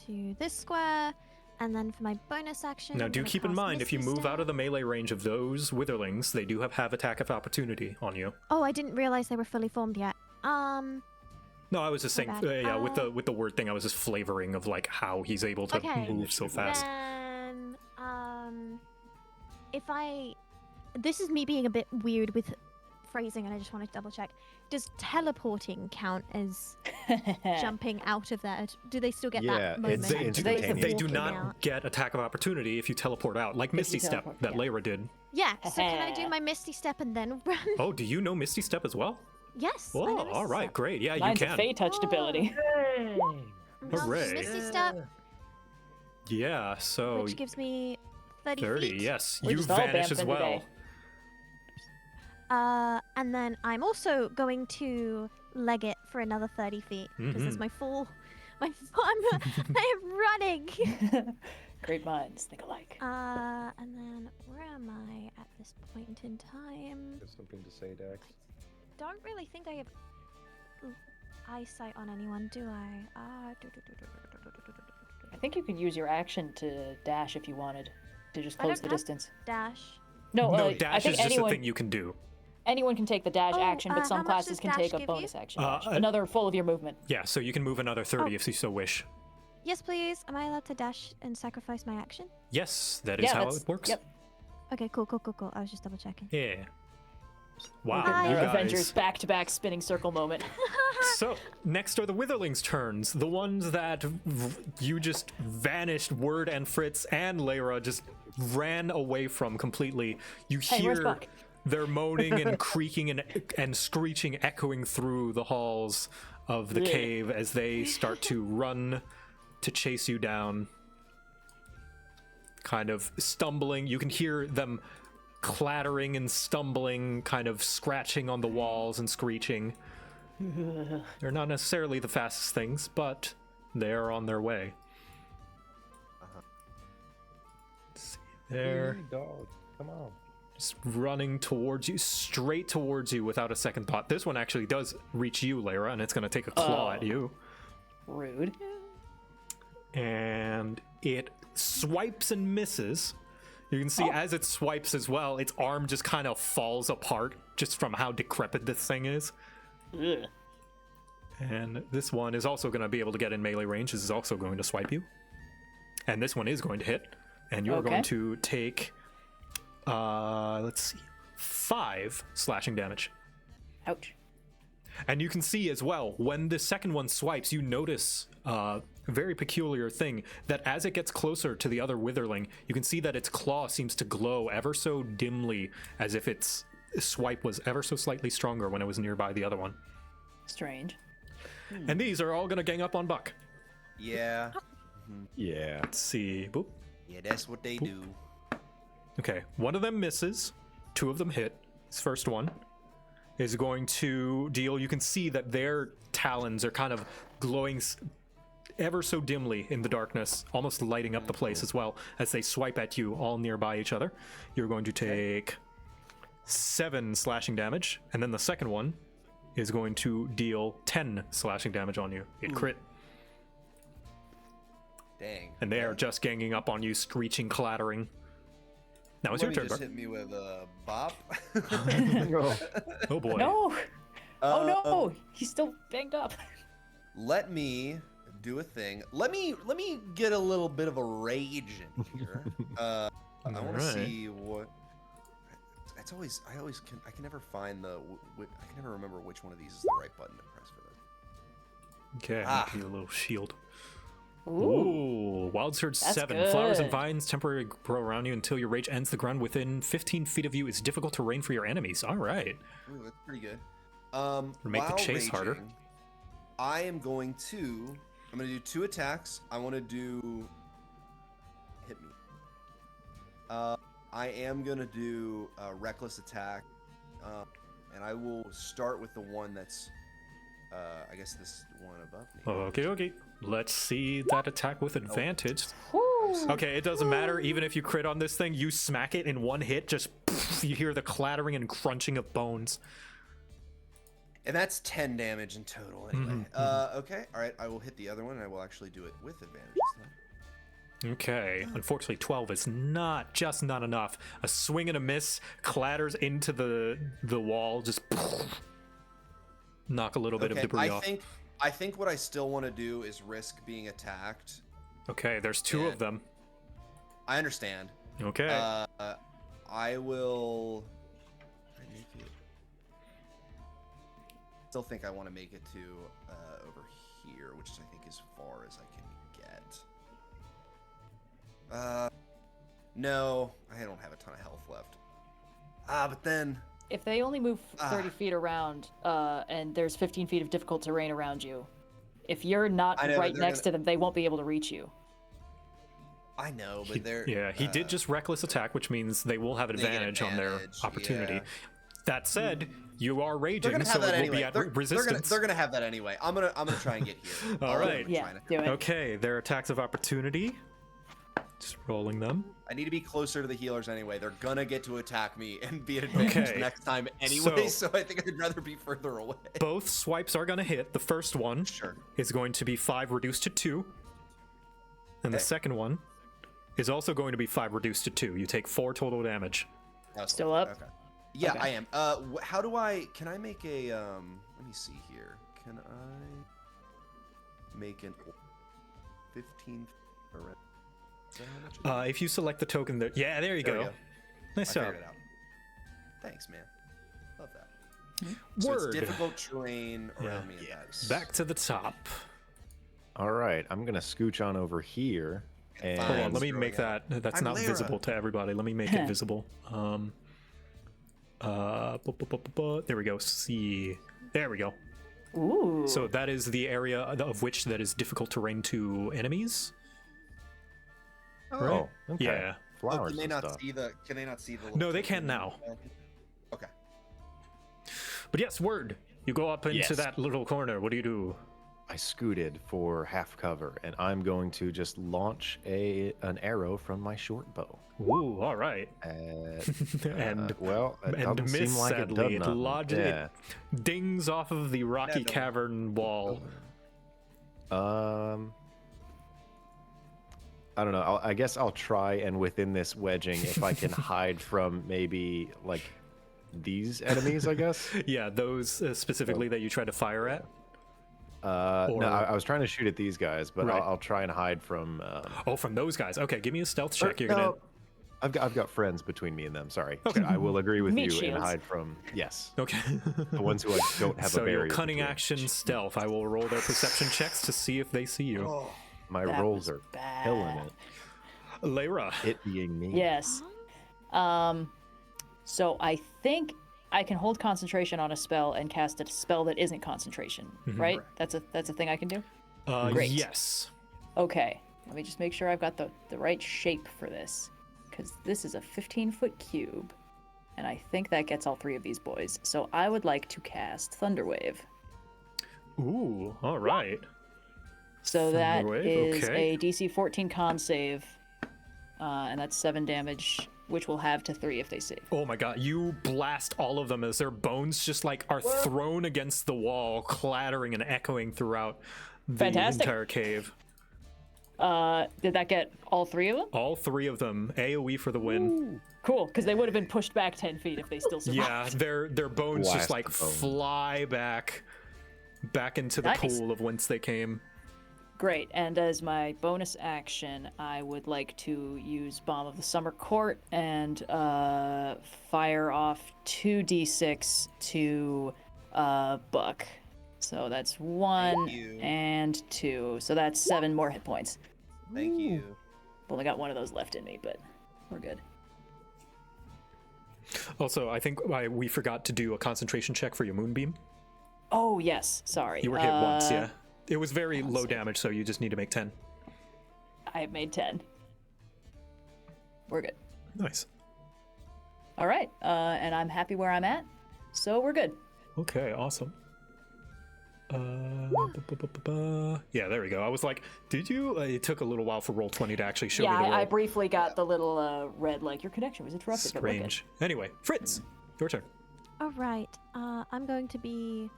to this square, and then for my bonus action. Now, I'm do gonna keep in cast mind, if you Misty move out Step. of the melee range of those witherlings, they do have attack of opportunity on you. Oh, I didn't realize they were fully formed yet. No, I was just saying, bad. with the word thing, I was just flavoring of like how he's able to Okay. move so fast. Then, this is me being a bit weird with phrasing, and I just want to double check. Does teleporting count as jumping out of there? Do they still get Yeah, that moment? it's of instantaneous. They do walking not out? get attack of opportunity if you teleport out, like Misty Step teleport, that yeah. Layra did. Yeah. So can I do my Misty Step and then run? Oh, do you know Misty Step as well? Yes. I Oh, know Misty all right, Step. great. Yeah, Mine's you a can. Fey touched ability. Hooray. Misty Step, Yeah, so which gives me 30 30. feet. Yes, We're you just all vanish as bamfing well. today. And then I'm also going to leg it for another 30 feet because it's my full. I am running. Great minds think alike. And then where am I at this point in time? Got something to say, Dax? Don't really think I have eyesight on anyone, do I? I think you could use your action to dash if you wanted to just I close don't the have distance. Dash. No, No, I dash think is just anyone, a thing you can do. anyone can take the dash Oh, action, but how some much classes does can dash take a give you? bonus action. dash. Uh, Another full of your movement. Yeah, so you can move another 30 if you so wish. Yes, please. Am I allowed to dash and sacrifice my action? Yes, that is Yeah, how that's- it works. Yep. Okay, cool. I was just double checking. Yeah. Wow, Hi. you Avengers guys. back-to-back spinning circle moment. So, next are the Witherlings' turns. The ones that you just vanished, Word and Fritz and Lyra just ran away from completely. You Hey, where's hear Buck? their moaning and creaking and screeching echoing through the halls of the Yeah. cave as they start to run to chase you down. Kind of stumbling. You can hear them clattering and stumbling, kind of scratching on the walls and screeching. They're not necessarily the fastest things, but they are on their way. Let's see there. Dog, come on. Just running towards you, straight towards you without a second thought. This one actually does reach you, Lyra, and it's going to take a claw at you. Rude. And it swipes and misses. You can see as it swipes as well, its arm just kind of falls apart just from how decrepit this thing is. Ugh. And this one is also going to be able to get in melee range. This is also going to swipe you. And this one is going to hit. And you're Okay. going to take, let's see, 5 slashing damage. Ouch. And you can see as well, when the second one swipes, you notice a very peculiar thing, that as it gets closer to the other witherling, you can see that its claw seems to glow ever so dimly, as if its swipe was ever so slightly stronger when it was nearby the other one. Strange. And these are all going to gang up on Buck. Yeah. Yeah. Let's see. Boop. Yeah, that's what they do. Okay, one of them misses, 2 of them hit. This first one is going to deal. You can see that their talons are kind of glowing ever so dimly in the darkness, almost lighting up the place as well as they swipe at you all nearby each other. You're going to take 7 slashing damage, and then the second one is going to deal 10 slashing damage on you. It crit, Dang. and they are just ganging up on you, screeching, clattering. Now it's your turn, just Buck. hit me with a bop. Oh boy. No! Oh no! Um, He's still banged up. Let me do a thing. Let me get a little bit of a rage in here. I want to Alright. see what. It's always I can never find the I can never remember which one of these is the right button to press for this. Okay, Ah. give you a little shield. Ooh. Ooh, Wild Surge That's 7. Flowers and good. vines temporarily grow around you until your rage ends. The ground within 15 feet of you is difficult terrain for your enemies. All right. Ooh, that's pretty good. Make the While chase harder. raging, I'm going to do 2 attacks. I want to do hit me. I am gonna do a reckless attack, and I will start with the one that's, I guess this one above me. Okay. Let's see that attack with advantage. Woo. Okay, it doesn't matter. Even if you crit on this thing, you smack it in one hit, just you hear the clattering and crunching of bones. And that's 10 damage in total. Anyway, okay, all right. I will hit the other one, and I will actually do it with advantage this time. Okay, unfortunately 12 is not enough. A swing and a miss clatters into the wall, just knock a little bit of debris off. I think what I still want to do is risk being attacked. Okay, there's 2 of them. I understand. Okay. I will. I make it. Still think I want to make it to over here, which is, I think, as far as I can get. No, I don't have a ton of health left. But then. If they only move 30 feet around, and there's 15 feet of difficult terrain around you, if you're not I know, but right they're next to them, they won't be able to reach you. I know, but they're. He did just reckless attack, which means they will have get advantage on their advantage, opportunity. yeah. That said, you are They're raging, gonna so have it that will anyway. be at They're resistance. gonna have that anyway. I'm gonna try and get here. All right. Yeah, do it. Okay, their attacks of opportunity. Just rolling them. I need to be closer to the healers anyway. They're gonna get to attack me and be at advantage Okay. next time anyway, So- so I think I'd rather be further away. Both swipes are going to hit. The first one Sure. is going to be 5 reduced to 2. And the Okay. second one is also going to be 5 reduced to 2. You take 4 total damage. Still up? Okay. Yeah, Okay. I am. How do can I make a, let me see here. Can I make an 15 around? Is that how much it is? If you select the token that... Yeah, there you There we go. go. Nice I job. figured it out. Thanks, man. Love that. So Word. it's difficult terrain around me. Yes. Back to the top. All right, I'm gonna scooch on over here. And Hold on, Fine. let me Throwing make out. that. That's I'm not Lyra. visible to everybody. Let me make it visible. There we go. See. There we go. Ooh. So that is the area of which that is difficult terrain to enemies. Oh, okay. Yeah. Flowers Can they and not stuff. see the? Can they not see the? No, little they can token? now. Okay. But yes, word. You go up into Yes. that little corner. What do you do? I scooted for half cover, and I'm going to just launch an arrow from my short bow. Ooh, all right. And well, it and doesn't miss seem like it sadly. does It nothing. lodges. Yeah. It dings off of the rocky no. cavern wall. I don't know. I guess I'll try, and within this wedging, if I can hide from maybe like these enemies, I guess. Yeah, those specifically that you tried to fire at. No, I was trying to shoot at these guys, but Right. I'll try and hide from. Oh, from those guys. Okay, give me a stealth check. You're no, gonna. I've got friends between me and them. Sorry. Okay. So I will agree with Meat you and shields. hide from. Yes, Okay. the ones who I don't have So a barrier. your cunning between. action stealth. I will roll their perception checks to see if they see you. Oh, My That rolls was are bad. killing it. Lyra. It being me. Yes. So I think I can hold concentration on a spell and cast a spell that isn't concentration, right? That's a thing I can do. Great. Yes. Okay. Let me just make sure I've got the right shape for this, because this is a 15-foot cube, and I think that gets all 3 of these boys. So I would like to cast Thunderwave. Ooh. All right. So that Thunderwave, is okay. a DC 14 con save, and that's 7 damage, which will have to 3 if they save. Oh my god, you blast all of them as their bones just like are thrown against the wall, clattering and echoing throughout the Fantastic. entire cave. Did that get all 3 of them? All 3 of them, AoE for the win. Cool, because they would have been pushed back 10 feet if they still survived. Yeah, their bones just Blast like the bone. fly back into the Nice. pool of whence they came. Great, and as my bonus action, I would like to use Bomb of the Summer Court and fire off 2d6 to Buck. So that's 1 you. and 2. So that's 7 more hit points. thank you. I've only got 1 of those left in me, but we're good. Also, I think we forgot to do a concentration check for your moonbeam. Oh, yes, sorry. You were hit once, yeah. It was very low damage, so you just need to make 10. I made 10. We're good. Nice. All right, and I'm happy where I'm at, so we're good. Okay, awesome. Yeah, there we go. I was like, did you? It took a little while for Roll20 to actually show Yeah, me the roll. I briefly got the little red, like, your connection was interrupted, but we're good. Strange. Anyway, Fritz, your turn. All right. I'm going to be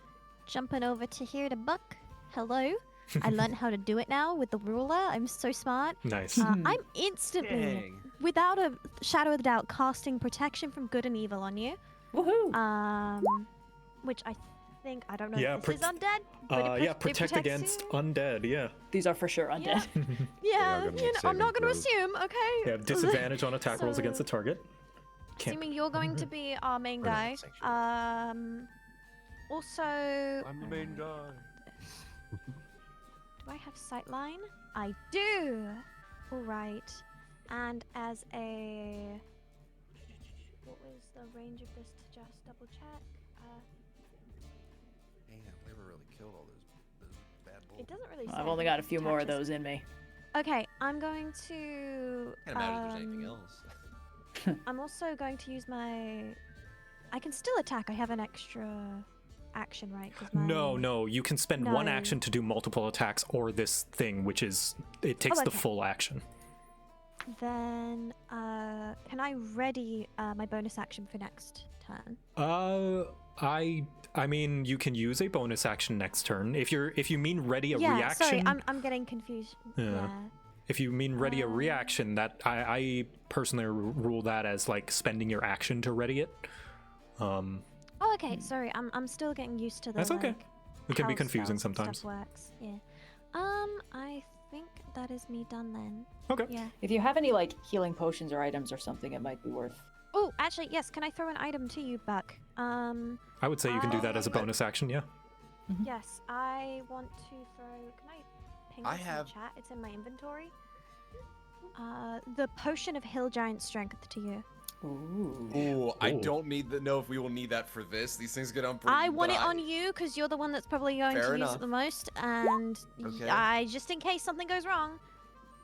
jumping over to here to Buck. Hello. I learned how to do it now with the ruler. I'm so smart. Nice. I'm instantly, Dang. without a shadow of a doubt, casting protection from good and evil on you. Woohoo! Which I think, I don't know Yeah, if this is undead. But it protect protects against you. undead, yeah. These are for sure undead. Yeah, gonna make you know, I'm not saving going to throws. assume, okay? You have disadvantage on attack rolls So- against the target. Can't. Assuming you're going to be our main Or not, guy. sanctuary. Also, I'm the main guy. do I have sightline? I do. All right. And as a, what was the range of this to just double check? Damn, we were really killed all those bad bullets. It doesn't really. I've say only how got a many few more of touches. those in me. Okay, I'm going to. Can't imagine there's anything else. I'm also going to use my. I can still attack. I have an extra action, right? 'Cause my... No, you can spend one No. action to do multiple attacks or this thing, which is, it takes the okay. full action. Then, can I ready my bonus action for next turn? I mean, you can use a bonus action next turn. If you mean ready a Yeah, reaction. sorry, I'm getting confused. Yeah. If you mean ready a reaction, that I personally rule that as like spending your action to ready it. Oh, okay. Sorry, I'm still getting used to the. That's okay. Like, It can be how confusing spells and sometimes. Stuff works. Yeah. I think that is me done then. Okay. Yeah. If you have any like healing potions or items or something, it might be worth. Oh, actually, yes. Can I throw an item to you, Buck? I would say you can do that as a bonus action. Yeah. Yes, I want to throw. Can I ping I this in have- the chat? It's in my inventory. The potion of hill giant strength to you. Ooh. Ooh, I Ooh. don't know if we will need that for this. These things get on pretty. I want but it on you because you're the one that's probably going Fair to use enough. it the most, and Okay. I just in case something goes wrong.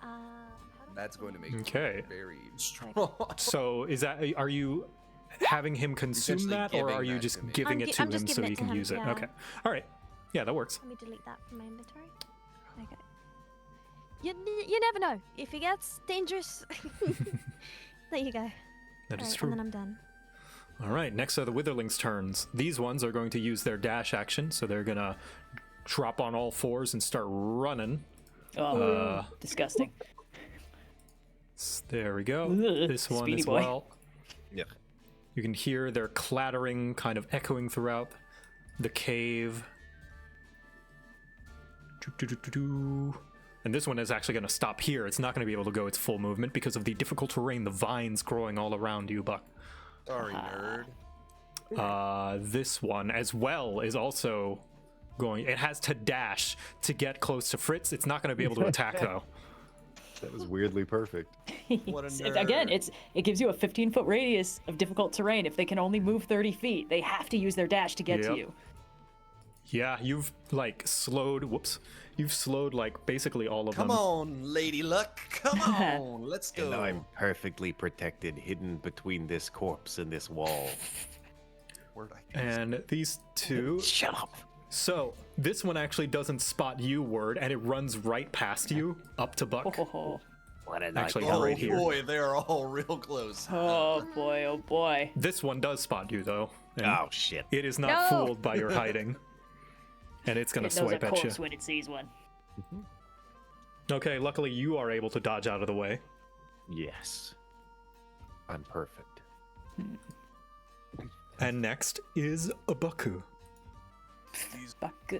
How do I That's going to make Okay. me very strong. So are you having him consume Essentially that, or giving are you that just to me. giving it to I'm just him so giving he it to can him, use it? yeah. Okay. All right. Yeah, that works. Let me delete that from my inventory. Okay. You never know if it gets dangerous. There you go. That is Alright, true. And then I'm done. All right, next are the witherlings' turns. These ones are going to use their dash action, so they're gonna drop on all fours and start running. Oh, disgusting. There we go. Ugh, This one speedy as boy. well. Yeah. You can hear their clattering kind of echoing throughout the cave. Doo-doo-doo-doo-doo. And this one is actually going to stop here. It's not going to be able to go its full movement because of the difficult terrain, the vines growing all around you, Buck. Sorry, nerd. This one as well is also going. It has to dash to get close to Fritz. It's not going to be able to attack though. That was weirdly perfect. What a Again, nerd. it gives you a 15-foot radius of difficult terrain. If they can only move 30 feet, they have to use their dash to get Yep. to you. Yeah, you've like slowed. Whoops, you've slowed like basically all of Come them. on, Lady Luck. Come on, let's go. And I'm perfectly protected, hidden between this corpse and this wall. Word I can And these two. Shut up. So this one actually doesn't spot you, Word, and it runs right past you up to Buck. Oh, What did Actually, I Oh right here. boy, they are all real close. oh boy, oh boy. This one does spot you though. And Oh shit. it is not No! fooled by your hiding. And it's gonna It knows a swipe at you. corpse when it sees one. Okay, luckily you are able to dodge out of the way. Yes. I'm perfect. And next is Abaku. Fuck.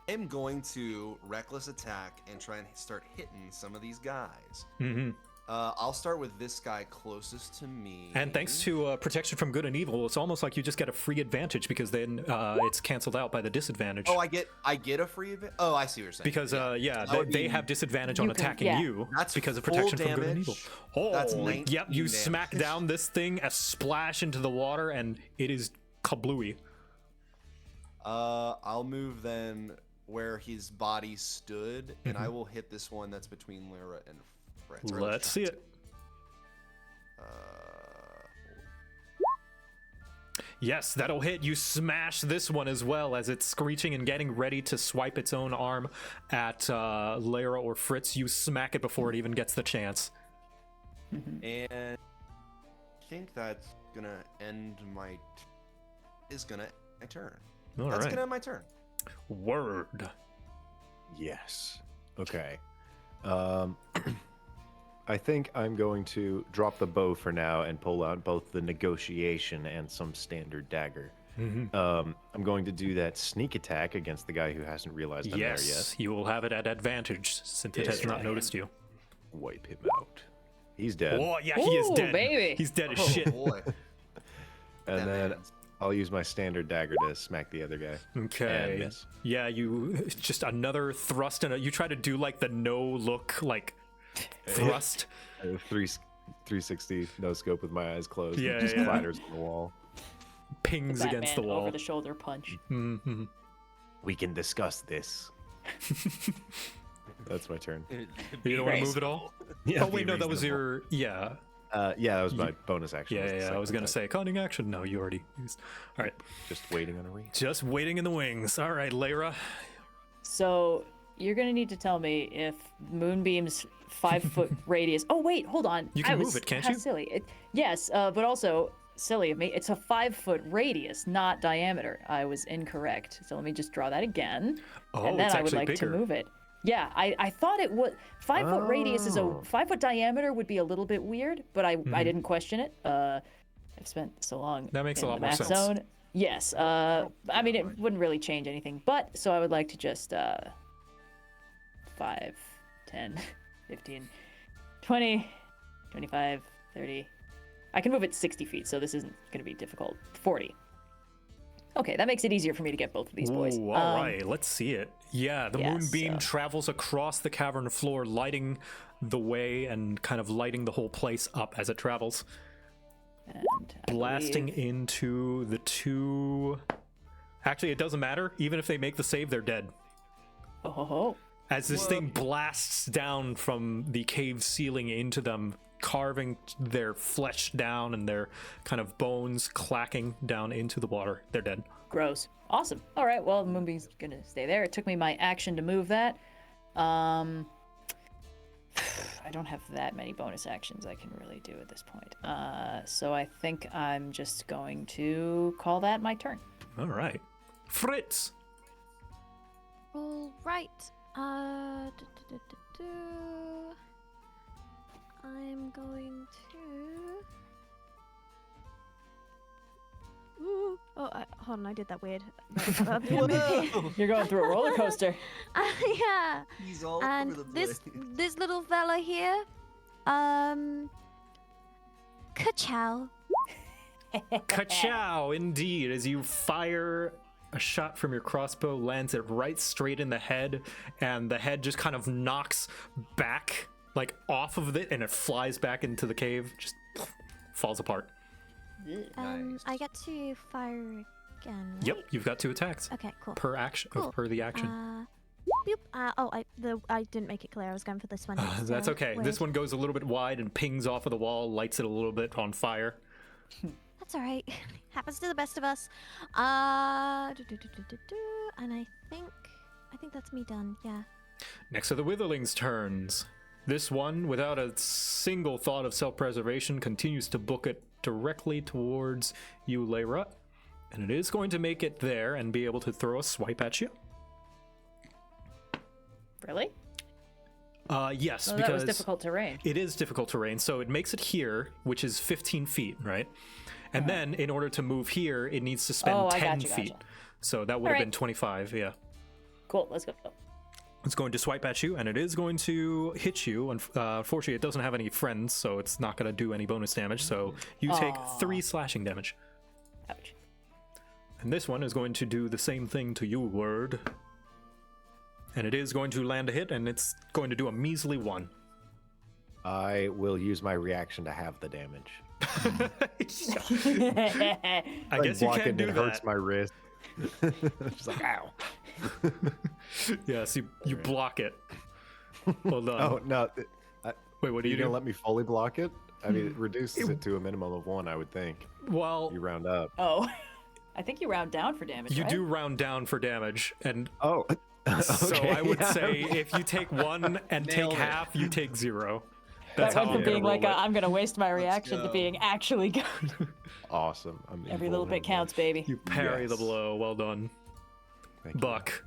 I'm going to reckless attack and try and start hitting some of these guys. Mm-hmm. I'll start with this guy closest to me. And thanks to protection from good and evil, it's almost like you just get a free advantage because then it's canceled out by the disadvantage. Oh, I get a free advantage. Oh, I see what you're saying. Because That they, would they be- have disadvantage You on can- attacking yeah. you That's because of full protection from good and evil. damage. Oh, That's yep! 19 You smack damage. down this thing, a splash into the water, and it is kablooey. I'll move then where his body stood, and Mm-hmm. I will hit this one that's between Lyra and Fritz. Or Let's see it. Yes, that'll hit. You smash this one as well as it's screeching and getting ready to swipe its own arm at Lyra or Fritz. You smack it before it even gets the chance. And I think that's gonna end my. Is gonna end my turn. All That's right. gonna end my turn. Word. Yes. Okay. I think I'm going to drop the bow for now and pull out both the negotiation and some standard dagger. I'm going to do that sneak attack against the guy who hasn't realized I'm there yet. Yes, you will have it at advantage since it has not noticed you. Wipe him out. He's dead. Oh, yeah, he is Ooh, dead. baby. He's dead as Oh shit. boy. And That then man's- I'll use my standard dagger to smack the other guy. Okay. And miss. Yeah, you just another thrust and you try to do like the no look like thrust. I have 360 no scope with my eyes closed. Yeah, It just yeah. clatters on the wall. Pings against the Batman wall. over the shoulder punch. Mhm. We can discuss this. That's my turn. You don't want to Nice. move at all? Yeah, Oh wait, be no, that was reasonable. your yeah. Yeah, that was my bonus action. Yeah, was the yeah, I was second gonna attack. say cunning action. No, you already used. All right, Just waiting on a read. just waiting in the wings. All right, Lyra. So you're gonna need to tell me if moonbeams 5-foot radius. Oh wait, hold on. You can I was move it, can't how you? Silly. Yes, but also silly of me. It's a 5-foot radius, not diameter. I was incorrect. So let me just draw that again. Oh, and then it's I would actually like bigger. to move it. Yeah, I thought it would. 5-foot radius is a Oh. 5-foot diameter would be a little bit weird, but I didn't question it. I've spent so long. That makes a in lot the more math sense. Zone. Yes. I mean, it wouldn't really change anything, but so I would like to just 5, 10, 15, 20, 25, 30. I can move it 60 feet, so this isn't going to be difficult. 40. Okay, that makes it easier for me to get both of these boys. Ooh, all right, let's see it. Yeah, the yeah, moonbeam so- travels across the cavern floor, lighting the way and kind of lighting the whole place up as it travels, And I blasting believe- into the two. Actually, it doesn't matter. Even if they make the save, they're dead. Oh, ho, ho. As this thing blasts down from the cave ceiling into them, carving their flesh down and their kind of bones clacking down into the water. They're dead. Gross. Awesome. All right, well, the moonbeam's gonna stay there. It took me my action to move that. I don't have that many bonus actions I can really do at this point. So I think I'm just going to call that my turn. All right. Fritz! All right. I'm going to. Ooh. Oh, hold on. I did that weird. You're going through a roller coaster. Yeah. He's all And over the place. this little fella here, ka-chow. Ka-chow, indeed, as you fire a shot from your crossbow, lands it right straight in the head, and the head just kind of knocks back, like off of it, and it flies back into the cave, just falls apart. I get to fire again, right? Yep, you've got 2 attacks Okay, cool. per action, Cool. per the action. Boop. I didn't make it clear. I was going for this one. That's okay. This one goes a little bit wide and pings off of the wall, lights it a little bit on fire. That's all right. Happens to the best of us. And I think that's me done. Yeah. Next are the witherlings' turns. This one, without a single thought of self-preservation, continues to book it directly towards you, Lyra. And it is going to make it there and be able to throw a swipe at you. Really? Yes, Well, because that was difficult terrain. it is difficult terrain. So it makes it here, which is 15 feet, right? And then in order to move here, it needs to spend Oh, I 10 gotcha, feet. gotcha. So that would have Alright. been 25, yeah. Cool, let's go. It's going to swipe at you, and it is going to hit you. Unfortunately, it doesn't have any friends, so it's not going to do any bonus damage. So you take 3 slashing damage. Ouch. And this one is going to do the same thing to you, Word. And it is going to land a hit, and it's going to do a measly 1. I will use my reaction to have the damage. I guess you block can it, do and it hurts that. my wrist. Just like, ow. Yes, you block it. Well done. Oh, no. Wait, what do you You gonna do? let me fully block it? I mean, it reduces it to a minimum of 1, I would think. Well, You round up. Oh, I think you round down for damage, you right? do round down for damage, and Oh. so okay, I would yeah. say if you take 1 and take Nailed it. half, you take 0. That That's how went I'm from gonna being roll like, it. I'm going to waste my reaction to go. being actually good. Awesome. I'm Every little bit invulnerable. counts, baby. You parry the Yes. blow. Well done, Thank you. Buck.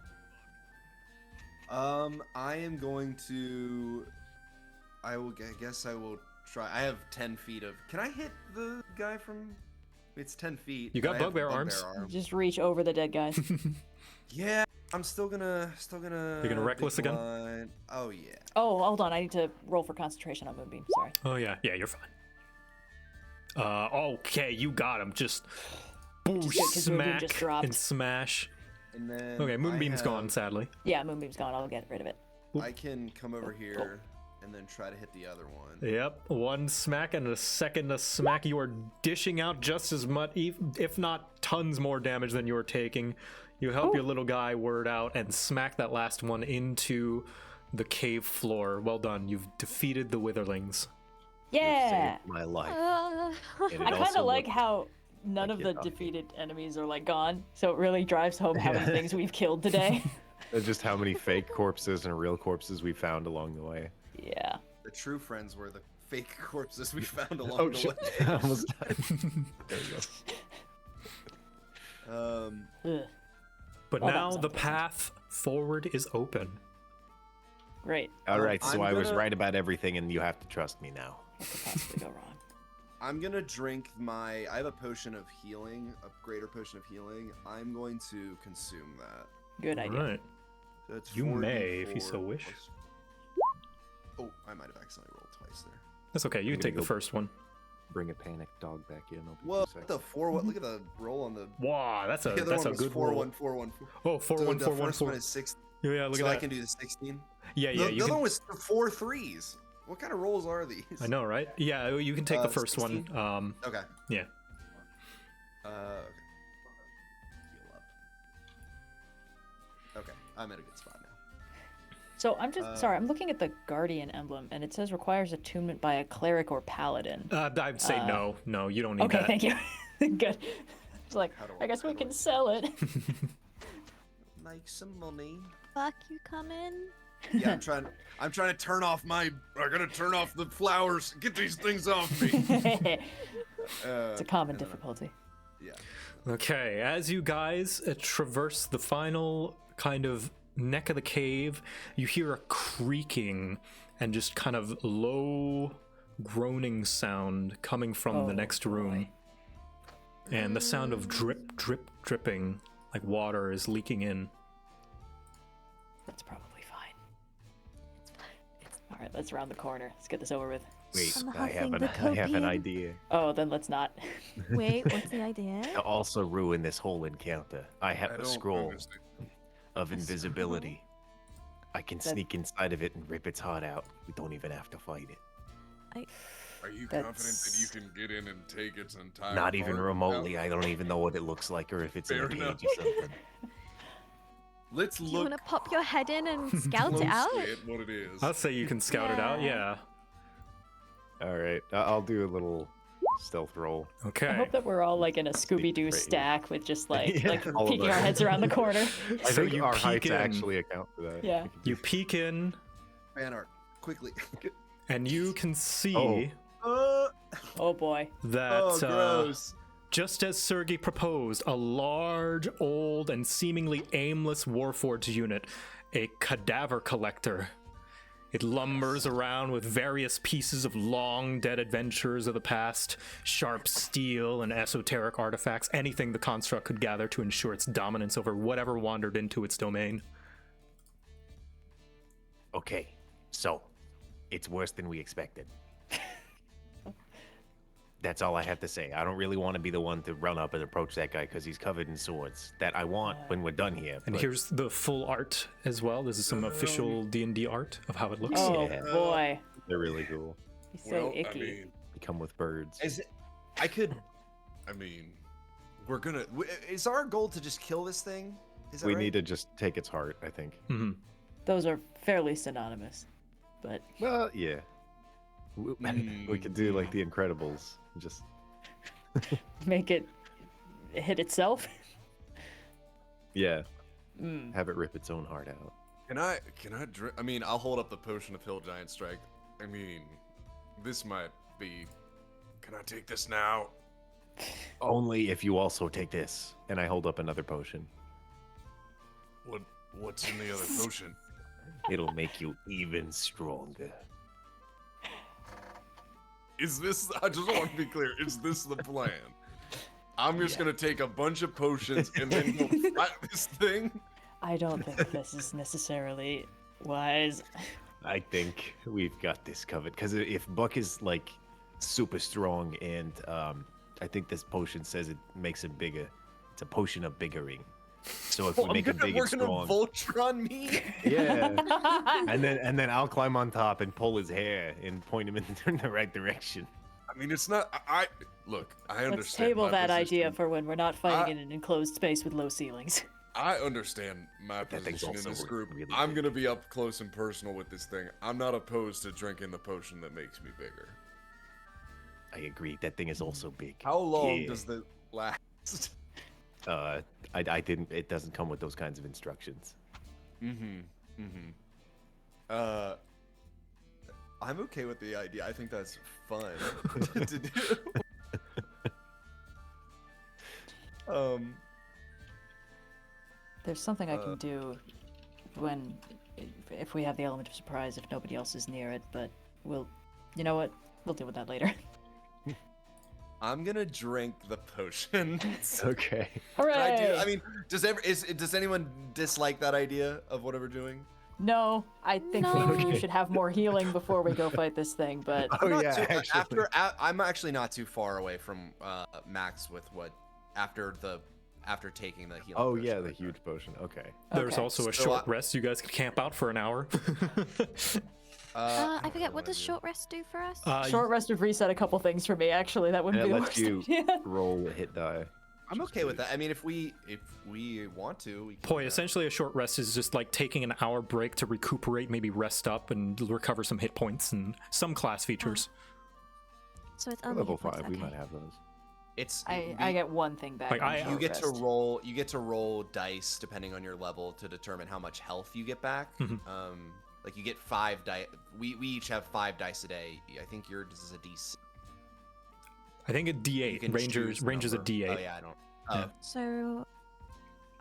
I am going to. I guess I will try. I have 10 feet of. Can I hit the guy from? It's 10 feet. You got but I have bugbear arms. Just reach over the dead guys. Yeah, I'm still gonna. You're gonna reckless again? decline. Oh yeah. Oh, hold on. I need to roll for concentration on Moonbeam. Sorry. Oh yeah, you're fine. Okay, you got him. Just boosh, Just good, 'cause Moonbeam smack, just dropped. and smash. And then. Okay, Moonbeam's I gone, have- sadly. Yeah, Moonbeam's gone. I'll get rid of it. I can come over here and then try to hit the other one. Yep, 1 smack and a second a smack. You are dishing out just as much, if not tons more damage than you're taking. You help your little guy Word out and smack that last one into the cave floor. Well done. You've defeated the witherlings. You Yeah. saved my life. Uh, And it I kind also of like looked- how none like of the it- defeated enemies are like gone. So it really drives home how many things we've killed today. just how many fake corpses and real corpses we found along the way. Yeah. true friends were the fake corpses we found along Oh the shit! way. I almost died. There we go. Ugh. But Well, that now was the unpleasant. path forward is open. Great. All right, so I'm I was gonna- right about everything, and you have to trust me now. What could possibly go wrong? I'm gonna drink I have a potion of healing, a greater potion of healing. I'm going to consume that. Good idea. Right. So it's You may, if you 4d4 so wish. plus- Oh, I might have accidentally rolled twice there. That's okay. You I'm can gonna take the go- first one. Bring a panic dog back in. I'll be Well, 2 seconds. the 4 what? Look at the roll on the. Wow, that's The other that's one a was good 4 roll. 1 4 1 4. Oh, 4 So 1 the 4 1 first 4. one is 6. Yeah, look So at I that. can do the 16. Yeah, yeah. The You other can. one was 4 3s. What kind of rolls are these? I know, right? Yeah, you can take the first 16? one. Okay. Yeah. Okay. Heal up. Okay, I'm at a good spot now. So I'm just sorry. I'm looking at the Guardian emblem, and it says requires attunement by a cleric or paladin. I'd say no. No, you don't need Okay, that. thank you. Good. It's like How do I guess how we do can sell it. Make some money. Fuck, you coming? Yeah, I'm trying to turn off my. I gotta turn off the flowers. Get these things off me. It's a common difficulty. Yeah. Okay, as you guys traverse the final kind of neck of the cave, you hear a creaking and just kind of low groaning sound coming from the Oh, next room. boy. And the sound of drip, drip, dripping, like water is leaking in. That's probably fine. All right, let's round the corner. Let's get this over with. Wait, I'm I have huffing an the I have an copium. idea. Oh, then let's not. Wait, what's the idea? To also ruin this whole encounter, I have I a don't scroll understand. of invisibility. I can That- sneak inside of it and rip its heart out. We don't even have to fight it. Are you That's- confident that you can get in and take its entire Not even heart remotely. out? I don't even know what it looks like or if it's in a Fair cage enough. or something. Let's Do you look want to pop your head in and scout it closely out? at what it is. I'll say you can scout it out, yeah. All right, I'll do a little stealth roll. I Okay. hope that we're all like in a Scooby Doo right here. stack with just like Yeah, like all of peeking us. our heads around the corner. I So think you our peek heights in. actually account for that. Yeah. You peek in, fan art quickly. and you can see Oh. Oh boy. that Oh, gross. just as Sergei proposed, a large, old, and seemingly aimless Warforged unit, a Cadaver collector. It lumbers around with various pieces of long dead adventures of the past, sharp steel and esoteric artifacts, anything the construct could gather to ensure its dominance over whatever wandered into its domain. Okay, so it's worse than we expected. That's all I have to say. I don't really want to be the one to run up and approach that guy because he's covered in swords. That I want when we're done here. And but here's the full art as well. This is some official D&D art of how it looks. Oh Yeah. boy. they're really cool. He's so icky. They come with birds. Is it? I could. I mean, We're gonna. Is our goal to just kill this thing? Is that We right? need to just take its heart, I think. Mhm. Those are fairly synonymous. But Well, yeah. We could do like the Incredibles. Just make it hit itself. yeah, Mm. have it rip its own heart out. can I drink? I mean, I'll hold up the potion of Hill Giant Strike. I mean, this might be. Can I take this now? Only if you also take this. And I hold up another potion. What's in the other potion? It'll make you even stronger. Is this? I just want to be clear. Is this the plan? I'm just gonna take a bunch of potions and then go fight this thing. I don't think this is necessarily wise. I think we've got this covered. Because if Buck is like super strong and I think this potion says it makes him bigger. It's a potion of biggering. So if we make him big we're and gonna strong. Voltron me. Yeah. and then I'll climb on top and pull his hair and point him in the right direction. I mean, it's not. I look. I understand. Let's table my that idea position. for when we're not fighting in an enclosed space with low ceilings. I understand my That thing's position in also this group. really I'm big. gonna be up close and personal with this thing. I'm not opposed to drinking the potion that makes me bigger. I agree. That thing is also big. How long Yeah. does the last? I didn't. It doesn't come with those kinds of instructions. I'm okay with the idea. I think that's fun to do. There's something I can do when, if we have the element of surprise, if nobody else is near it, but you know what? We'll deal with that later. I'm gonna drink the potion. Okay. Hooray! I mean, does anyone dislike that idea of what we're doing? No, I think No. we should have more healing before we go fight this thing, but Oh Not yeah, too- actually. I'm actually not too far away from Max with what after taking the healing. Oh potion. yeah, the huge potion. Okay. There's Okay. also a So short I- rest. You guys can camp out for an hour. I forget, what does short rest do for us? short rest would reset a couple things for me, actually. That wouldn't And it be the lets worst you idea. roll a hit die. I'm okay with that. I mean, if we want to, we can. Poi, essentially a short rest is just like taking an hour break to recuperate, maybe rest up and recover some hit points and some class features. So it's For only level hit points, 5, we okay. might have those. It's I get one thing back. Like, on I- short you get to rest. roll. You get to roll dice depending on your level to determine how much health you get back. Mhm. Like you get 5 dice. We each have 5 dice a day. I think yours is a D6. I think a You D8. can Rangers choose the a number. D8. Oh yeah, I don't. Yeah. So.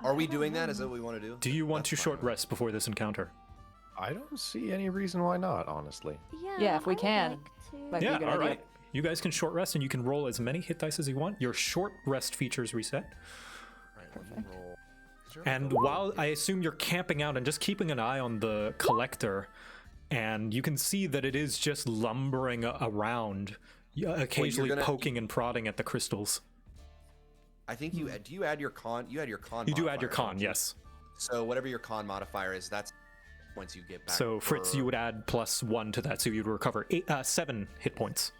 Are we I don't doing that? Is that know. what we want to do? Do you want That's to fine short with me. rest before this encounter? I don't see any reason why not, honestly. Yeah, if we I would can. like to- Might be a Yeah, good all idea. right. You guys can short rest and you can roll as many hit dice as you want. Your short rest features reset. Right, let me roll. Is there And like a- while I assume you're camping out and just keeping an eye on the collector, and you can see that it is just lumbering around, occasionally gonna- poking and prodding at the crystals. I think you do. You add your con. You add your con. You do add your modifier, con, don't you? yes. So whatever your con modifier is, that's once you get back. So Fritz, per- you would add +1 to that, so you'd recover 7 hit points.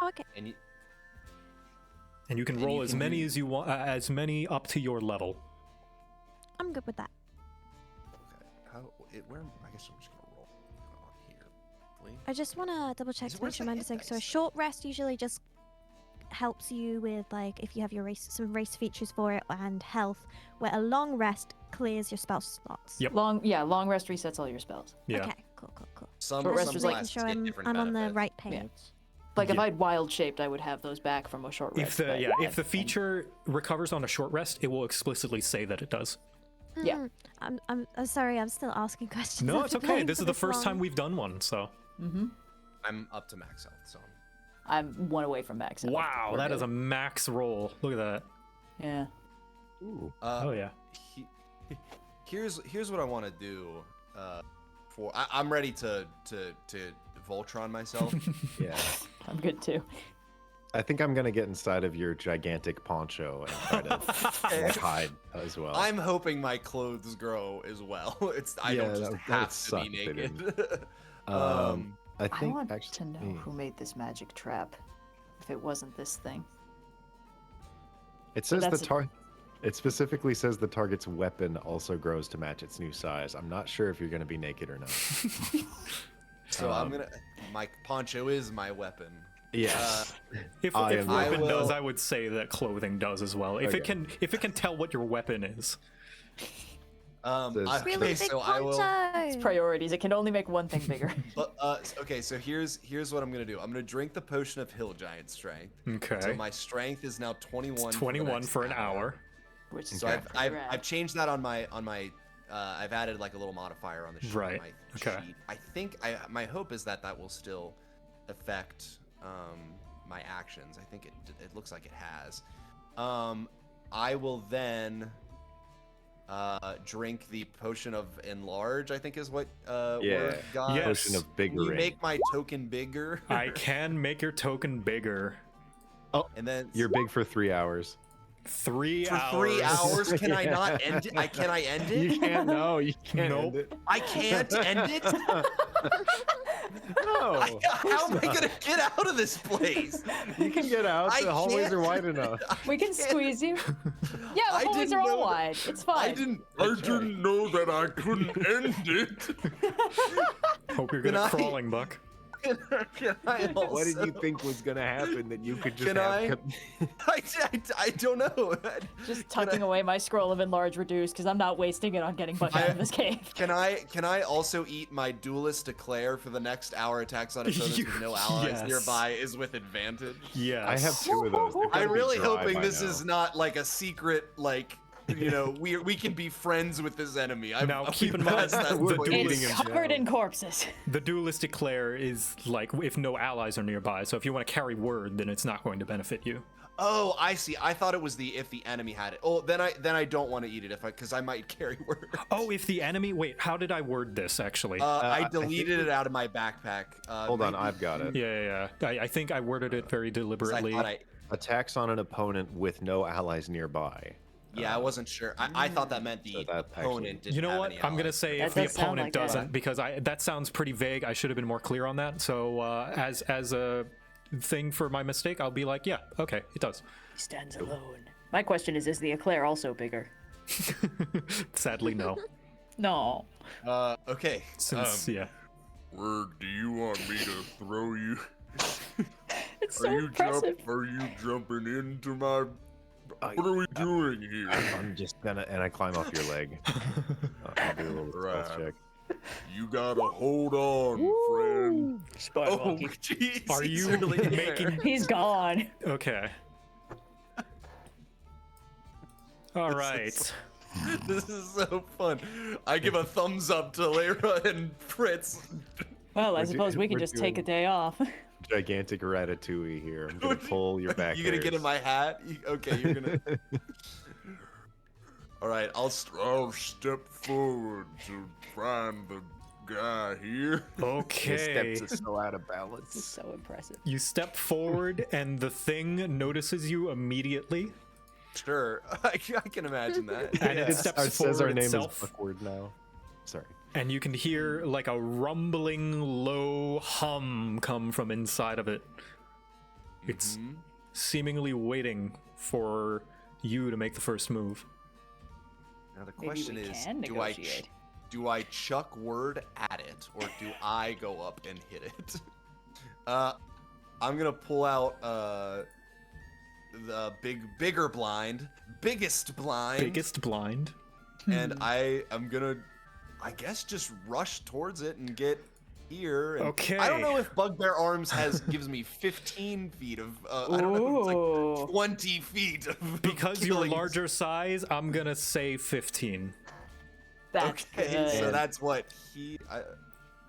Oh, okay. and you, And you can And roll you as can many do- as you want, as many up to your level. I'm good with that. okay. Where? I guess I'm just gonna roll on here. Hopefully. I just want to double check Is it- to make where's sure the I'm hit understanding. So a dice? short rest usually just helps you with, like, if you have your some race features for it and health, where a long rest clears your spell slots. Yep. Long rest resets all your spells. Yeah. Okay, cool. Some Short rest some is Just like- making classes sure get I'm different on the benefits. right page. Yeah. Like if Yeah. I had wild shaped, I would have those back from a short rest. If but if the feature recovers on a short rest, it will explicitly say that it does. Yeah. I'm sorry, I'm still asking questions. No, after it's okay. playing This for is the first time long. we've done one, so. I'm up to max health, so I'm one away from max health. Wow, We're that is good. a max roll. Look at that. Yeah. Ooh. Oh yeah. Here's what I want to do. I'm ready to Voltron myself. Yeah. I'm good too. I think I'm gonna get inside of your gigantic poncho and try to like, hide as well. I'm hoping my clothes grow as well. I Yeah, don't just that would have to suck be if they naked. I I think want actually to know who made this magic trap. If it wasn't this thing. it says the that's- target. It specifically says the target's weapon also grows to match its new size. I'm not sure if you're gonna be naked or not. So my poncho is my weapon. Yes. If I weapon am- does, will- I would say that clothing does as well. If it Okay. can tell what your weapon is. Says- Really Okay, big so I will. poncho! Priorities. It can only make one thing bigger. But, okay, so here's what I'm gonna do. I'm gonna drink the potion of Hill Giant Strength. Okay. So my strength is now 21. It's for the 21 next for an hour. Which is So Okay. I've changed that on my I've added like a little modifier on the sheet. Right, on my okay. sheet. I think my hope is that will still affect my actions. I think it looks like it has. I will then drink the potion of enlarge. I think is what Yeah. word got. Yes. Potion of Can you biggering. make my token bigger? I can make your token bigger. and then You're big for 3 hours. 3 for hours. 3 hours. Can I Yeah. not end it? Can I end it? You can't. No, you can't. Nope. End it. I can't end it. No. How am I gonna get out of this place? You can get out. I The hallways can't. are wide enough. We can squeeze you. Yeah, the I hallways didn't are all know- wide. It's fine. I didn't know that I couldn't end it. Hope you're good Can at I- crawling, Buck. Can I also, What did you think was gonna happen that you could just Can have? I don't know. Just tucking away my scroll of enlarge reduce because I'm not wasting it on getting Buck out of this cave. Can I also eat my duelist declare for the next hour attacks on opponents with no allies Yes. nearby is with advantage? Yes. I have 2 of those. They've gotta I'm be really dry hoping by this now. is not like a secret, like, you know, we can be friends with this enemy. Now, keep in mind, that the point. dueling It's in covered in corpses. The duelistic Claire is like if no allies are nearby. So if you want to carry word, then it's not going to benefit you. Oh, I see. I thought it was if the enemy had it. Oh, then I don't want to eat it because I might carry word. Oh, if the enemy. Wait, how did I word this actually? I deleted it out of my backpack. Hold on, I've got it. yeah. I think I worded it very 'cause deliberately. Attacks on an opponent with no allies nearby. I wasn't sure. I thought that meant the So that actually- opponent didn't You know have what? any I'm gonna allies. say That if the does sound opponent like that. doesn't, because that sounds pretty vague. I should have been more clear on that. So as a thing for my mistake, I'll be like, yeah, okay, it does. He stands alone. My question is the eclair also bigger? Sadly, no. No. Okay. Since yeah. Word, do you want me to throw you? It's so impressive. Are you jumping into my? What are we doing here? I'm just gonna, and I climb off your leg. I'll do a little stealth Right. check. You gotta hold on, friend. Spider Oh, monkey. jeez. Are he's you really there. making? He's gone. Okay. All right. This is so fun. I give a thumbs up to Lyra and Fritz. Well, I We're suppose we can we're just take a doing- day off. Gigantic ratatouille here. I'm gonna pull your back. You gonna get in hairs. my hat? Okay, you're gonna. All right, I'll step forward to find the guy here. His Okay. steps are so out of This is balance. so impressive. You step forward, and the thing notices you immediately, Sure, I can imagine that. and it It steps says our forward name itself. is Buckward now. Sorry. And you can hear like a rumbling, low hum come from inside of it. It's seemingly waiting for you to make the first move. Now the Maybe question we is, can negotiate. do I chuck word at it, or do I go up and hit it? I'm gonna pull out the bigger blind, biggest blind, Biggest blind. and I'm gonna, I guess, just rush towards it and get here. And Okay. I don't know if Bugbear Arms gives me 15 feet of. I don't know. If it's like 20 feet of. Because you're killing. larger size, I'm gonna say 15. That's Okay, good. so that's what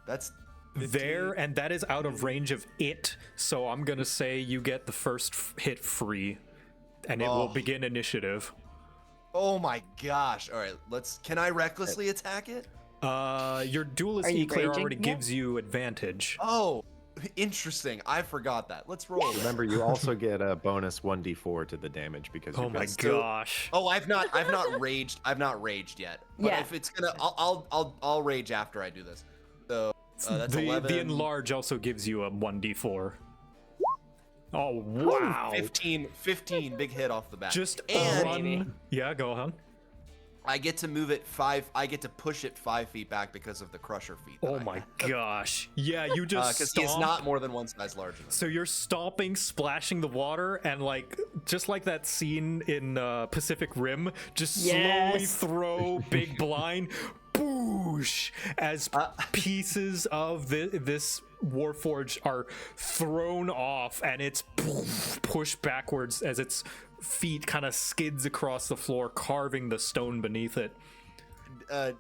that's 15. There, and that is out of range of it, so I'm gonna say you get the first hit free, and it will Oh. begin initiative. Oh my gosh! All right, can I recklessly attack it? Your duelist Are you eclair raging already yet? gives you advantage. Oh, interesting. I forgot that. Let's roll. Remember, you also get a bonus 1d4 to the damage because Oh you've my got gosh. Oh, I've not raged. I've not raged yet. But Yeah. if it's gonna, I'll rage after I do this. So that's the 11. enlarge also gives you a 1d4. Oh wow. 15, big hit off the bat. Just And- run. Yeah, go on. I get to move it 5. I get to push it 5 feet back because of the crusher feet. that Oh I my have. gosh. Yeah, you just Because he's stomp. not more than one size larger. So you're stomping, splashing the water, and like just like that scene in Pacific Rim, just slowly Yes. throw big blind, boosh, as pieces of this Warforged are thrown off, and it's pushed backwards as its feet kind of skids across the floor, carving the stone beneath it.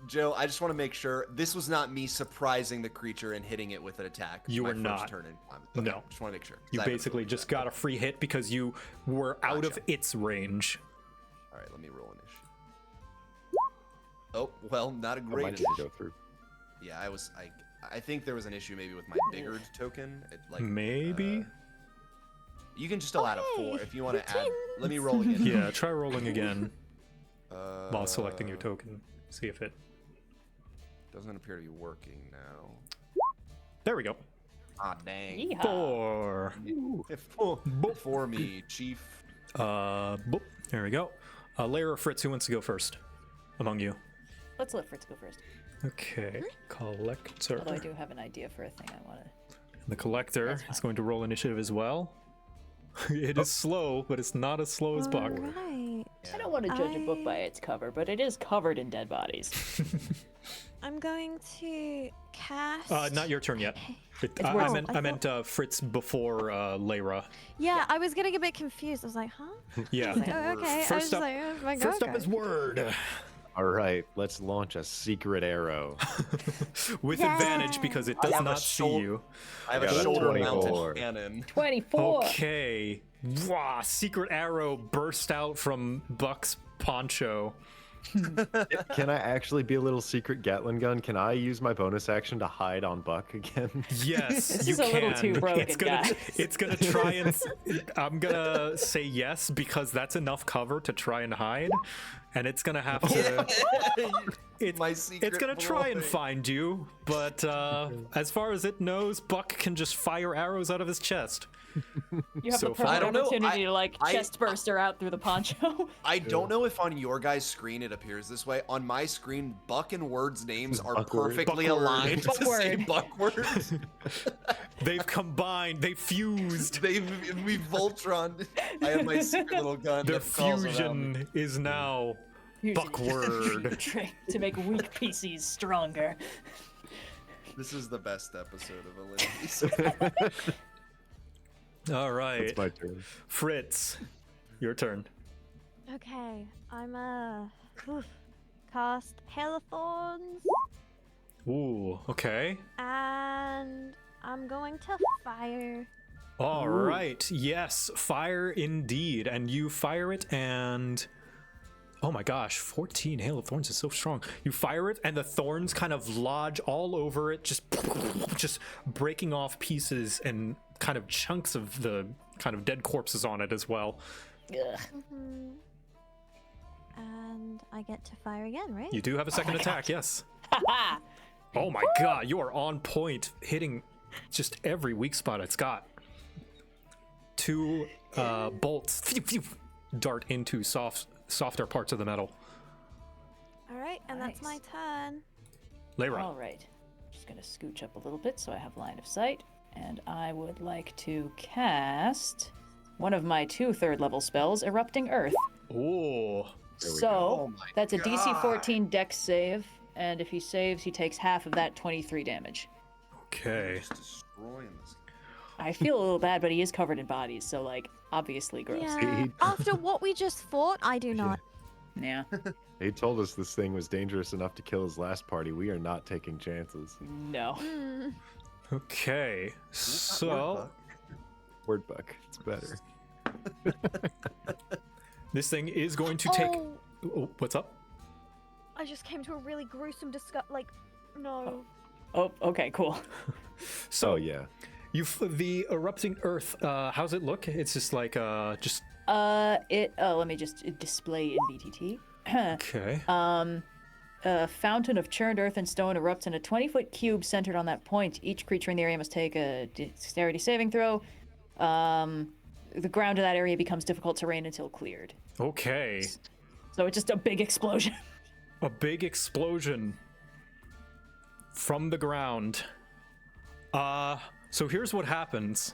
Joe, I just want to make sure this was not me surprising the creature and hitting it with an attack. You my were first not. Turn in time. Okay, No. just want to make sure. 'cause You I haven't basically rolled just that. got a free hit because you were out of Gotcha. its range. All right, let me roll initiative. Oh well, not a I great might need to initiative. go through. Yeah, I think there was an issue maybe with my biggered token. It, like Maybe. you can just still add a 4 Hey, if you want to add. routines. Let me roll again. Yeah, try rolling again while selecting your Uh, token. See if it. Doesn't appear to be working now. There we go. Ah dang. Yeehaw. 4. For me, chief. Boop. There we go. Lyra, Fritz, who wants to go first among you? Let's let Fritz go first. Okay. Collector. Although I do have an idea for a thing I want to. The collector is going to roll initiative as well. It is slow, but it's not as slow as Buck. Alright. I don't want to judge a book by its cover, but it is covered in dead bodies. I'm going to cast. Not your turn yet. Oh, I meant Fritz before Lyra. Yeah, I was getting a bit confused. I was like, huh? Yeah. Oh, okay. I was First up, like, oh my God. first up is word. All right, let's launch a secret arrow. With Yeah. advantage because it I does have a not see short- you. I have a got a shoulder 24. mounted cannon. 24. Okay. Wow, secret arrow burst out from Buck's poncho. Can I actually be a little secret Gatling gun? Can I use my bonus action to hide on Buck again? Yes, This you is a little can. too broken, it's gonna, guys. it's gonna try and. I'm gonna say yes because that's enough cover to try and hide, and it's gonna have to. My secret It's gonna try and ploy. find you, but as far as it knows, Buck can just fire arrows out of his chest. You have So the far- perfect I don't know, opportunity to like I- chest burster out through the poncho. I don't know if on your guys' screen it appears this way. On my screen, Buck and Word's names are Buckword. perfectly Buckword. aligned to say Buckword. Buckword. They've combined. They fused. we Voltron. I have my secret little gun. Their that calls around me. fusion is now Using Buckword. trick to make weak PCs stronger. This is the best episode of Elynthi. All right, It's my turn. Fritz, your turn. Okay, I'm cast Hail of Thorns, Ooh, okay. and I'm going to fire. All right, yes, fire indeed. And you fire it and... Oh my gosh, 14 Hail of Thorns is so strong. You fire it and the thorns kind of lodge all over it, just breaking off pieces and kind of chunks of the kind of dead corpses on it as well. Ugh. And I get to fire again, right? You do have a second attack, yes. Oh my god, you are on point, hitting just every weak spot it's got. Two bolts dart into softer parts of the metal. All right, and that's my Nice. turn. Lyra. All right. Just gonna scooch up a little bit so I have line of sight, and I would like to cast one of my 2 third-level spells, Erupting Earth. Oh, So Oh my that's a God. DC 14 Dex save, and if he saves, he takes half of that 23 damage. okay. Just destroying this. I feel a little bad, but he is covered in bodies, so like obviously gross. Yeah. After what we just fought, I do not. Yeah. He told us this thing was dangerous enough to kill his last party. We are not taking chances. No. Mm. Okay, so Word Buck, it's better. this thing is going to take. Oh, Oh, what's up? I just came to a really gruesome no. Oh, okay, cool. So Oh yeah. the erupting earth. How's it look? It's just like just Let me just display in BTT. okay. A fountain of churned earth and stone erupts in a 20-foot cube centered on that point. Each creature in the area must take a dexterity saving throw. The ground in that area becomes difficult terrain until cleared. Okay. So it's just a big explosion. A big explosion from the ground. So here's what happens.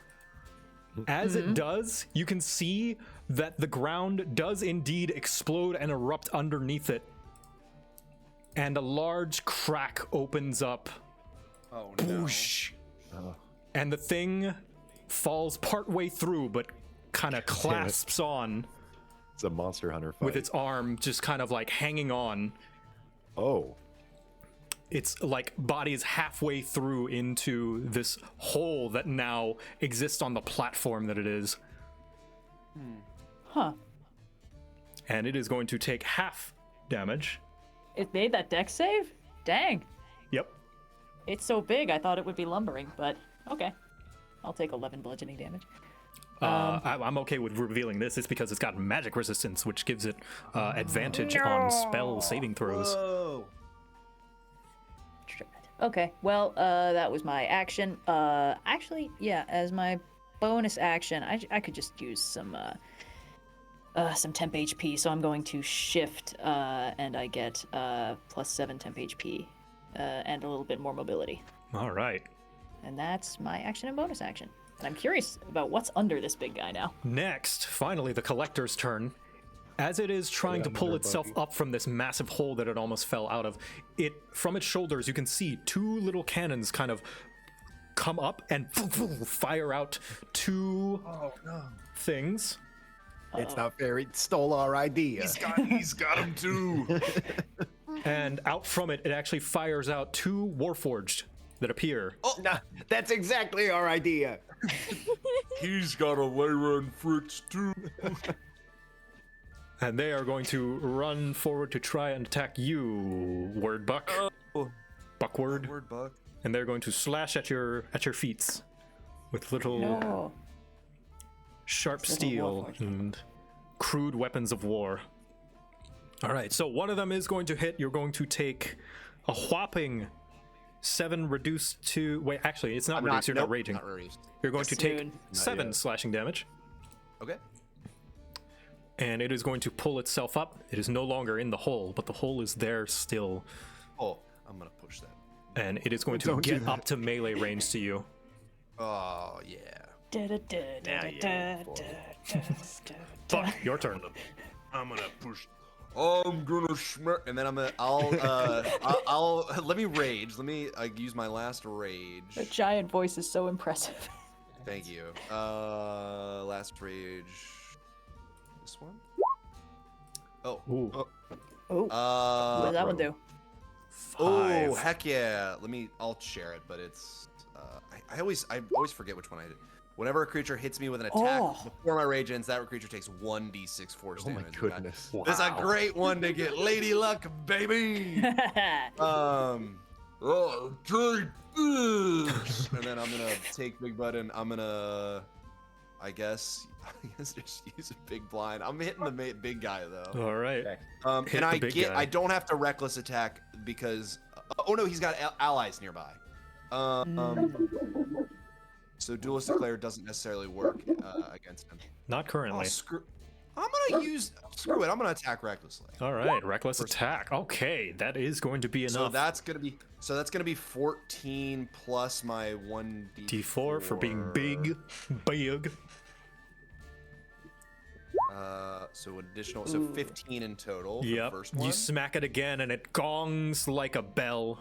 As it does, you can see that the ground does indeed explode and erupt underneath it. And a large crack opens up. Oh no. Boosh. And the thing falls partway through, but kind of clasps on It's a Monster Hunter fight. with its arm, just kind of like hanging on. Oh. Its like body is halfway through into this hole that now exists on the platform that it is. Huh. And it is going to take half damage. It made that dex save? Dang. Yep. It's so big, I thought it would be lumbering, but okay. I'll take 11 bludgeoning damage. I'm okay with revealing this. It's because it's got magic resistance, which gives it advantage on spell saving throws. Whoa. Okay, well, that was my action. Actually, yeah, as my bonus action, I could just use some temp HP, so I'm going to shift, and I get +7 temp HP, and a little bit more mobility. All right. And that's my action and bonus action. And I'm curious about what's under this big guy now. Next, finally, the collector's turn. As it is trying to pull itself up from this massive hole that it almost fell out of, from its shoulders, you can see two little cannons kind of come up and fire out two things. It's not fair. It stole our idea. He's got him too. And out from it, it actually fires out two Warforged that appear. Oh, no, that's exactly our idea. He's got a Lyra and Fritz too. And they are going to run forward to try and attack you, Word Buck. Buckward. Word Buck. And they're going to slash at your feet with little No. sharp Little steel Warforged. and crude weapons of war. All right, so one of them is going to hit. You're going to take a whopping 7 reduced to... Wait, actually, it's not reduced. You're not raging. Not reduced. You're going to take Soon. 7 slashing damage. Okay. And it is going to pull itself up. It is no longer in the hole, but the hole is there still. Oh, I'm gonna push that. And it is going to get up to melee range to you. Oh yeah. Buck, your turn. I'm gonna push. I'm gonna smack, and then I'll let me rage. Let me use my last rage. The giant voice is so impressive. Thank you. Last rage. This one. Oh. Ooh. Oh, what does that one do? Oh, heck yeah. I'll share it, but it's I always forget which one I did. Whenever a creature hits me with an attack before my rage ends, that creature takes 1d6 force damage. Oh my goodness. This is a great one to get. Lady Luck, baby. Oh, take this. And then I'm gonna take Big Bud and I'm gonna, I guess just use a big blind. I'm hitting the big guy though. All right. Hit And the big guy. I don't have to reckless attack because oh no, he's got allies nearby. So Duelist Declare doesn't necessarily work against him. Not Oh, currently. screw it. I'm gonna attack recklessly. All right, reckless attack. Okay, that is going to be enough. So that's gonna be 14 plus my 1d4 D4 for being big. So additional, so 15 in total. For Yep. the first one. You smack it again, and it gongs like a bell.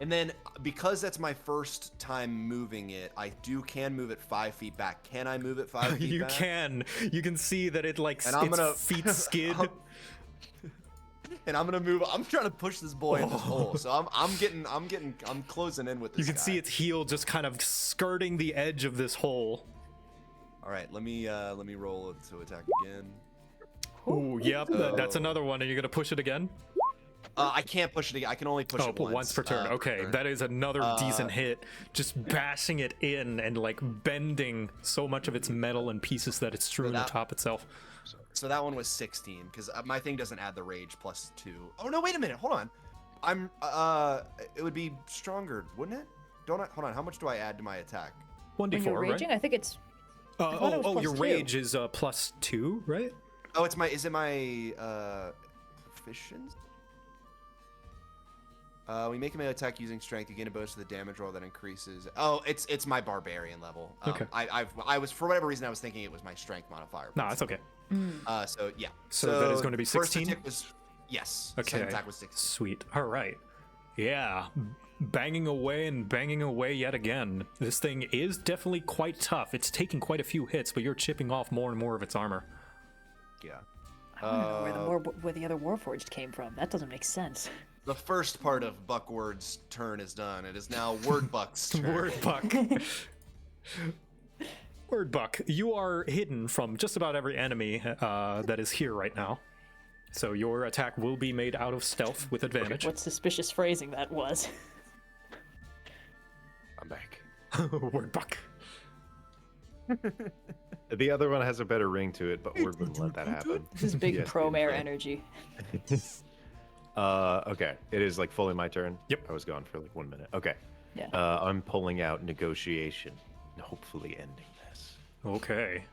And then because that's my first time moving it, I can move it 5 feet back. Can I move it 5 feet You back? can. You can see that it like And I'm its gonna- feet skid. And I'm gonna move. I'm trying to push this boy in this hole. So I'm closing in with this. You can guy. see its heel just kind of skirting the edge of this hole. All right, let me roll it to attack again. Ooh, yep. That's another one. Are you gonna push it again? I can't push it again. I can only push it once per turn. Okay, that is another decent hit. Just bashing it in and like bending so much of its metal and pieces that it's strewn atop itself. So that one was 16 because my thing doesn't add the rage plus 2. Oh no, wait a minute. Hold on. I'm it would be stronger, wouldn't it? Hold on. How much do I add to my attack? 1d4, When you're raging, right? I think it's. thought it was Your +2. rage is +2, right? Oh, is it my proficiency? We make a melee attack using strength. You gain a bonus to the damage roll that increases. Oh, it's my barbarian level. Okay. I was for whatever reason I was thinking it was my strength modifier. No, it's okay. So yeah. So that is going to be first 16? attack was yes. Okay. Second attack was 16. Sweet. All right. Yeah. Banging away yet again. This thing is definitely quite tough. It's taking quite a few hits, but you're chipping off more and more of its armor. Yeah. I don't know where the other Warforged came from. That doesn't make sense. The first part of Buckword's turn is done. It is now Word Buck's turn. Word Buck. Word Buck, you are hidden from just about every enemy that is here right now. So your attack will be made out of stealth with advantage. What suspicious phrasing that was. I'm back. Word Buck. The other one has a better ring to it, but we're going to let that happen. This is big Yes, pro-mare indeed. energy. Okay, it is like fully my turn. Yep. I was gone for like 1 minute. Okay. Yeah. I'm pulling out negotiation, and hopefully ending this. Okay.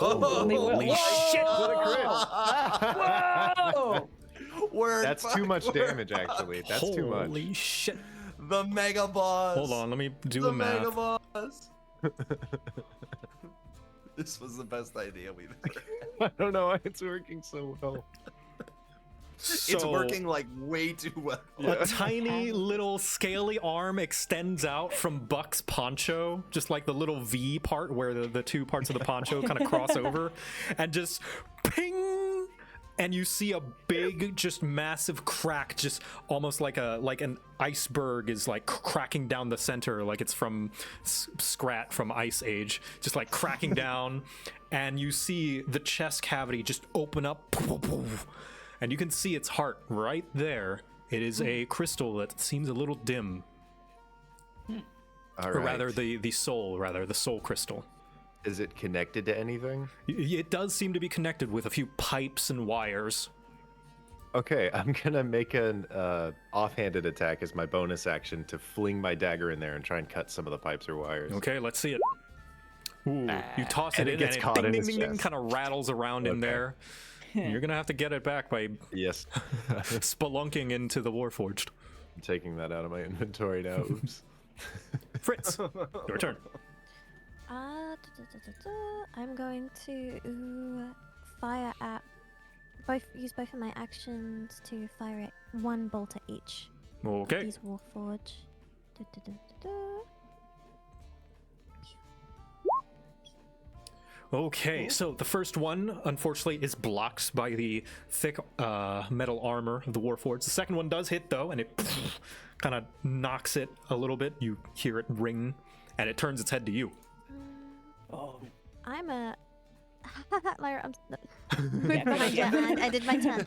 Only Holy will. shit! What a crit! Whoa! Word That's Buck, too much Word damage, Buck. actually. That's too much. Holy shit! The mega boss. Hold on, let me do The the math. mega boss. This was the best idea we've ever. I don't know why it's working so well. It's So, working like way too well. a tiny little scaly arm extends out from Buck's poncho, just like the little V part where the two parts of the poncho kind of cross over, and just ping, and you see a big, just massive crack, just almost like an iceberg is like cracking down the center, like it's from Scrat from Ice Age, just like cracking down, and you see the chest cavity just open up. And you can see its heart right there. It is a crystal that seems a little dim. All Or right. rather, the soul crystal. Is it connected to anything? It does seem to be connected with a few pipes and wires. Okay, I'm gonna make an offhanded attack as my bonus action to fling my dagger in there and try and cut some of the pipes or wires. Okay, let's see it. Ooh, you toss it And it in, gets and caught it in ding, his ding, ding, chest. kind of rattles around in Okay. there. You're gonna have to get it back by Yes. spelunking into the Warforged. I'm taking that out of my inventory now. Oops. Fritz, your turn. I'm going to fire at use both of my actions to fire at one bolt at each. Okay. These Warforge. Da, da, da, da, da. Okay, so the first one, unfortunately, is blocked by the thick metal armor of the Warforged. The second one does hit, though, and it kind of knocks it a little bit. You hear it ring, and it turns its head to you. Oh, I'm a. Lyra, I did my turn.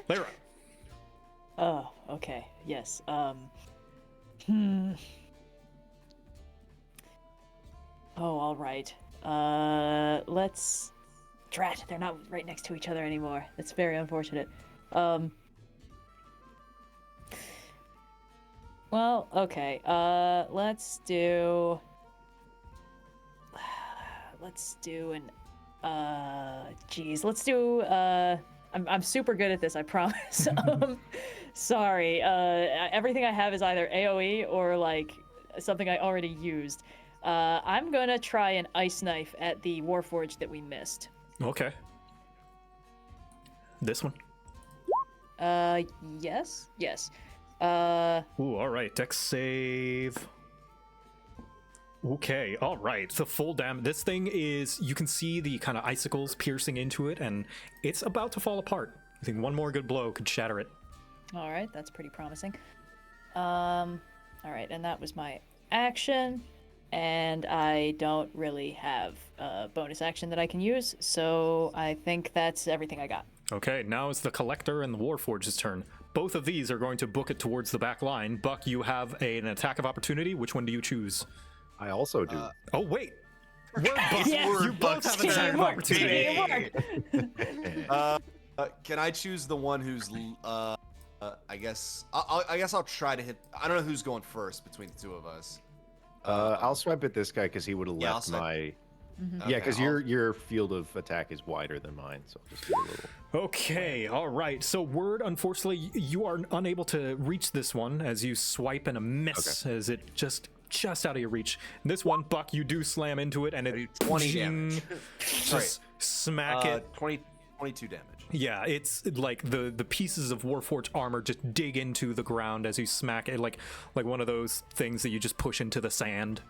Lyra. oh, okay. Yes. Oh, all right. Let's. Drat, they're not right next to each other anymore. That's very unfortunate. Well, okay. Let's do an. Geez, let's do. I'm super good at this, I promise. Sorry. Everything I have is either AoE or like something I already used. I'm gonna try an ice knife at the Warforged that we missed. Okay. This one. Yes. Ooh, all right. Dex save. Okay, all right. So full damage. This thing is, you can see the kind of icicles piercing into it, and it's about to fall apart. I think one more good blow could shatter it. All right, that's pretty promising. All right, and that was my action, and I don't really have a bonus action that I can use, so I think that's everything I got. Okay, now it's the Collector and the Warforged's turn. Both of these are going to book it towards the back line. Buck, you have an attack of opportunity. Which one do you choose? I also do. Oh, wait. Word Buck. Yes. You both have an attack of Teamwork, opportunity. teamwork. Can I choose the one who's? I guess I'll try to hit. I don't know who's going first between the two of us. I'll swipe at this guy because he would have Yeah, I'll left swipe. my. Okay, Yeah, because I'll- your field of attack is wider than mine, so I'll just do a little. Okay, all right. So, Word, unfortunately, you are unable to reach this one as you swipe and a miss as it just out of your reach. And this one, Buck, you do slam into it and it 20 damage. just smack it. 22 damage. Yeah, it's like the pieces of Warforged armor just dig into the ground as you smack it, like one of those things that you just push into the sand.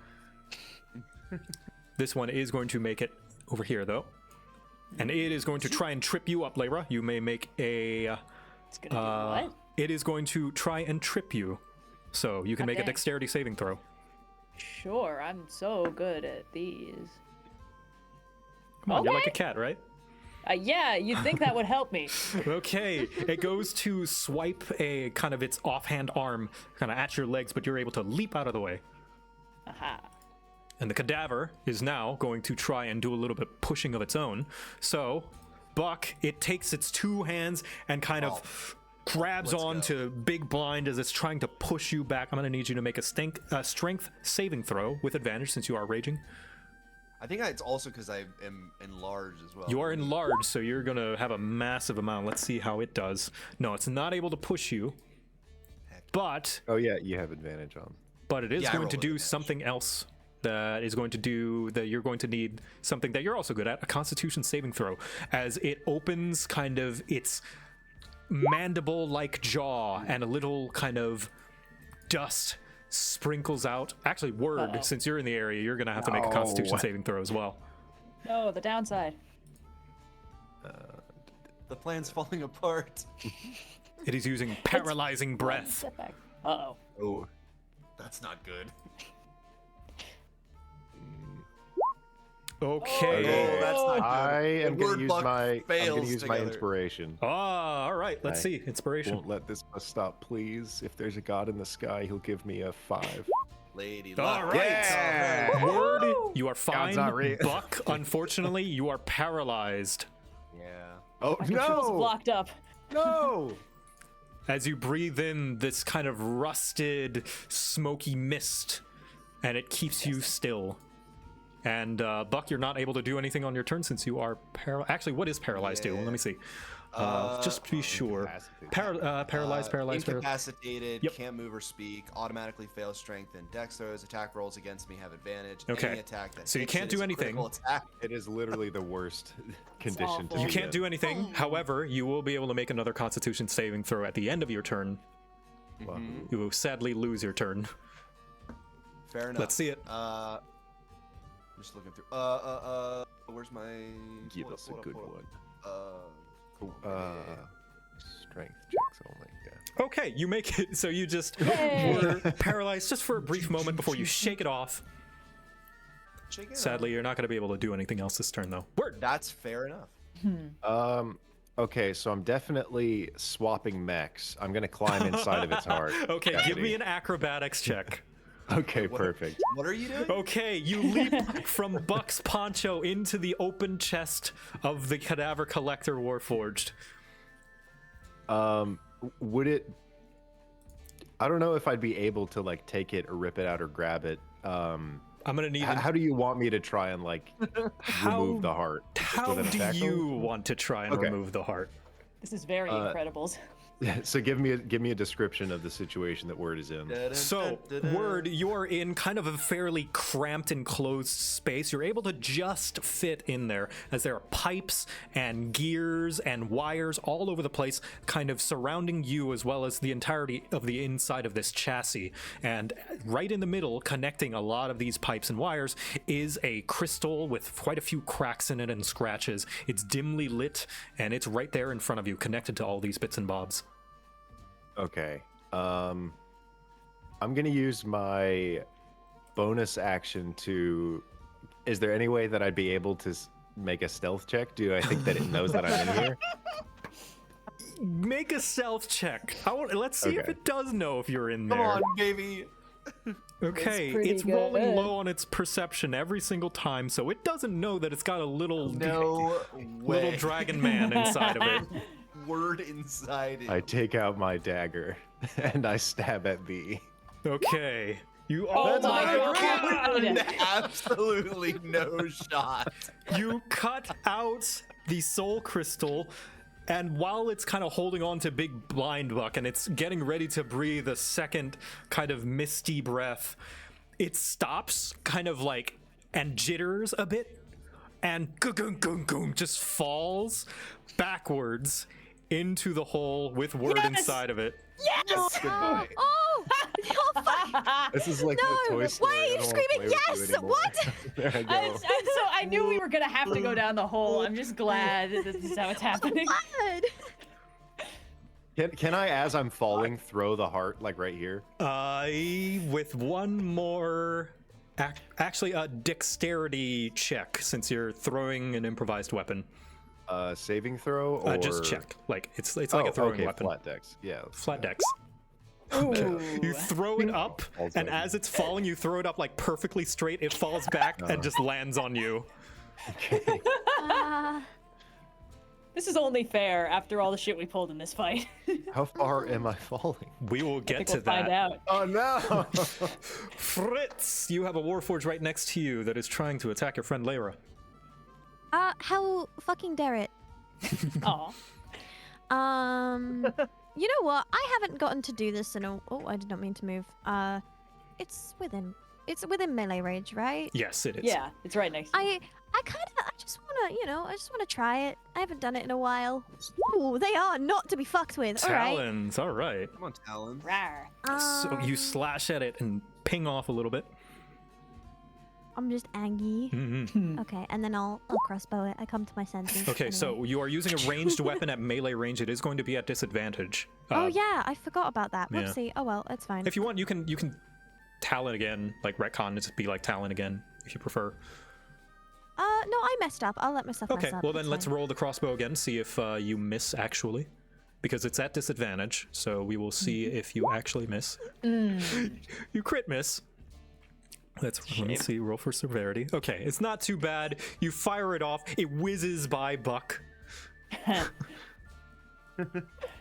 This one is going to make it over here, though. And it is going to try and trip you up, Lyra. You may make a... It's gonna do what? It is going to try and trip you. So you can make a Okay. dexterity saving throw. Sure, I'm so good at these. Come on, you're like a Okay. cat, right? Yeah, you'd think that would help me. Okay, it goes to swipe a kind of its offhand arm kind of at your legs, but you're able to leap out of the way. Aha. And the cadaver is now going to try and do a little bit pushing of its own. So, Buck, it takes its two hands and kind of grabs Let's on go. to Big Blind as it's trying to push you back. I'm going to need you to make a strength saving throw with advantage since you are raging. I think it's also because I am enlarged as well. You are enlarged, so you're going to have a massive amount. Let's see how it does. No, it's not able to push you. Heck But Oh yeah, you have advantage on. but it is Yeah, I going roll to with do advantage. something else that is going to do that you're going to need something that you're also good at, a constitution saving throw, as it opens kind of its mandible like jaw and a little kind of dust sprinkles out. Actually, Word, Uh-oh. since you're in the area, you're gonna have to make a constitution No. saving throw as well. No, the downside. The plan's falling apart. It is using paralyzing One breath. step back. Uh-oh. Oh. That's not good. Okay. Oh, that's not good. I am The gonna word use buck my I'm fails gonna use my together. inspiration. All right, let's I see. Inspiration. Won't let this bus stop, please. If there's a god in the sky, he'll give me a 5. Lady All luck. right. Yeah. Word, you are fine. not real. Buck, unfortunately, you are paralyzed. Yeah. Oh My controls no! blocked up. No! As you breathe in this kind of rusted, smoky mist, and it keeps you still. And Buck, you're not able to do anything on your turn since you are Actually, what is paralyzed do? Let me see. Just to be sure. Paralyzed. Incapacitated, Yep. can't move or speak, automatically fails strength and dex throws, attack rolls against me have advantage. Okay. Any attack that So you hits can't it do is a anything. critical attack. It is literally the worst condition to awful. You be can't in. do anything. However, you will be able to make another Constitution saving throw at the end of your turn. Wahoo. You will sadly lose your turn. Fair enough. Let's see it. I'm just looking through. Where's my? Give hold up, us a hold up, good hold up. one. Cool. Strength checks only. Yeah. Okay, you make it. So you just were paralyzed just for a brief moment before you shake it off. Check it out. Sadly, you're not going to be able to do anything else this turn, though. Word. That's fair enough. Okay, so I'm definitely swapping mechs. I'm gonna climb inside of its heart. Okay, give Cavity. me an acrobatics check. Okay, perfect. What are you doing? Okay, you leap from Buck's poncho into the open chest of the Cadaver Collector Warforged. Would it? I don't know if I'd be able to like take it or rip it out or grab it. I'm gonna need. How do you want me to try and like remove the heart? Just How with an do attack roll? you want to try and Okay. remove the heart? This is very Incredibles. So give me a description of the situation that Word is in. So, Word, you're in kind of a fairly cramped, enclosed space. You're able to just fit in there, as there are pipes and gears and wires all over the place, kind of surrounding you, as well as the entirety of the inside of this chassis. And right in the middle, connecting a lot of these pipes and wires, is a crystal with quite a few cracks in it and scratches. It's dimly lit, and it's right there in front of you, connected to all these bits and bobs. Okay. I'm gonna use my bonus action to. Is there any way that I'd be able to make a stealth check? Do I think that it knows that I'm in here? Make a stealth check. Let's see if Okay. it does know if you're in there. Come on, baby. Okay, pretty it's rolling good. low on its perception every single time, so it doesn't know that it's got a little No little way. dragon man inside of it. Word inside it. I take out my dagger and I stab at thee. Okay. You Oh all my God. Absolutely no shot. you cut out the soul crystal, and while it's kind of holding on to Big Blind Buck and it's getting ready to breathe a second kind of misty breath, it stops kind of like and jitters a bit and just falls backwards into the hole with Word Yes! inside of it. Yes! Goodbye. Oh! Oh, fuck! This is like No! the Toy Story. Why are I you don't wanna play screaming with you yes? anymore. What? There I go. I knew we were gonna have to go down the hole. I'm just glad that this is how it's happening. Blood! Can I, as I'm falling, throw the heart like right here? With one more, actually a dexterity check, since you're throwing an improvised weapon. Saving throw or Just check, like it's like a throwing okay, weapon. Flat dex. Yeah. Flat dex. Ooh. You throw it up, Falls and over. as it's falling, you throw it up like perfectly straight. It falls back and just lands on you. This is only fair after all the shit we pulled in this fight. How far am I falling? We will I get think to we'll find that. out. Oh no! Fritz, you have a Warforged right next to you that is trying to attack your friend Lyra. How fucking dare it? Aw. You know what? I haven't gotten to do this in a. Oh, I did not mean to move. It's within melee range, right? Yes, it is. Yeah, it's right next to you. I just wanna try it. I haven't done it in a while. Ooh, they are not to be fucked with. All right. Talons. All right. Come on, Talon. Rawr. So you slash at it and ping off a little bit. I'm just angry. Mm-hmm. Okay, and then I'll crossbow it. I come to my senses. Okay, anyway. so you are using a ranged weapon at melee range. It is going to be at disadvantage. Oh yeah, I forgot about that. yeah. Whoopsie. Oh well, it's fine. If you want, you can Talon again, like retcon it to be like Talon again, if you prefer. No, I messed up. I'll let myself Okay, mess up. well then It's let's fine. roll the crossbow again, see if you miss actually. Because it's at disadvantage, so we will see if you actually miss. You crit miss. Let's see, roll for severity. Okay, it's not too bad. You fire it off, it whizzes by Buck.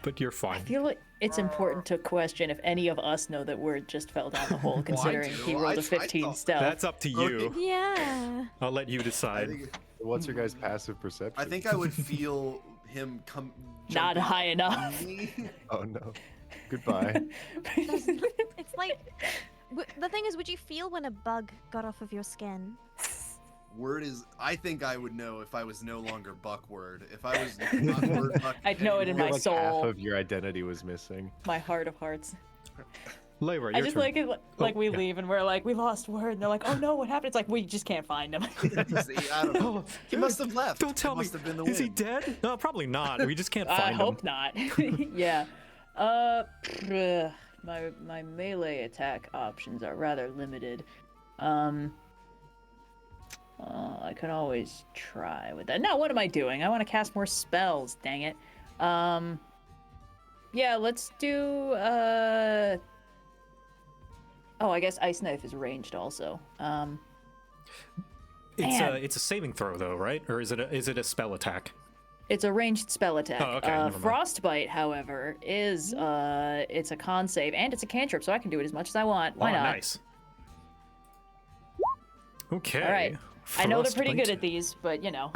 But you're fine. I feel like it's important to question if any of us know that we're just fell down the hole, considering do. he rolled I a 15 thought- stealth. That's up to you. Yeah. I'll let you I decide. think, What's your guys' passive perception? I think I would feel him come. Not jumping high enough. on me. Oh no. Goodbye. It's like the thing is, would you feel when a bug got off of your skin? Word is, I think I would know if I was no longer Buckword. If I was not Word Buck, I'd know it in I feel my like soul. half of your identity was missing. My heart of hearts. Layra, I your just turn. like it, like we yeah. leave and we're like, we lost word. And they're like, oh no, what happened? It's like, we just can't find him. I don't know. He must have left. Don't tell it me. must have been the Is he wind. dead? No, probably not. We just can't I find him. hope not. Yeah. My melee attack options are rather limited. I can always try with that. Now, what am I doing? I want to cast more spells, dang it. Yeah, let's do, Oh, I guess Ice Knife is ranged also. Man. It's a saving throw though, right? Or is it a spell attack? It's a ranged spell attack. Oh, okay, never mind. Frostbite, however, is, it's a con save, and it's a cantrip, so I can do it as much as I want. Why not? Nice. Okay. All right. I know they're pretty good Frostbite. at these, but you know.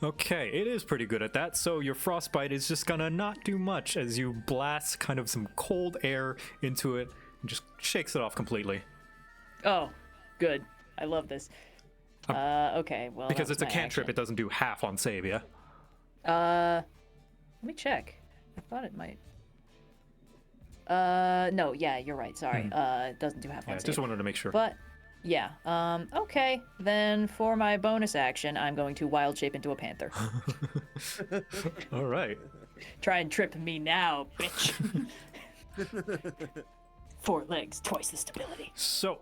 Okay, it is pretty good at that. So your frostbite is just gonna not do much as you blast kind of some cold air into it and just shakes it off completely. Oh, good. I love this. Okay, well. Because that it's a was my cantrip, it action. doesn't do half on save, yeah? Let me check. I thought it might. No, yeah, you're right. Sorry. It doesn't do half Yeah, on just save. wanted to make sure. But yeah. Okay. Then for my bonus action, I'm going to wild shape into a panther. All right. Try and trip me now, bitch. 4 legs, twice the stability. So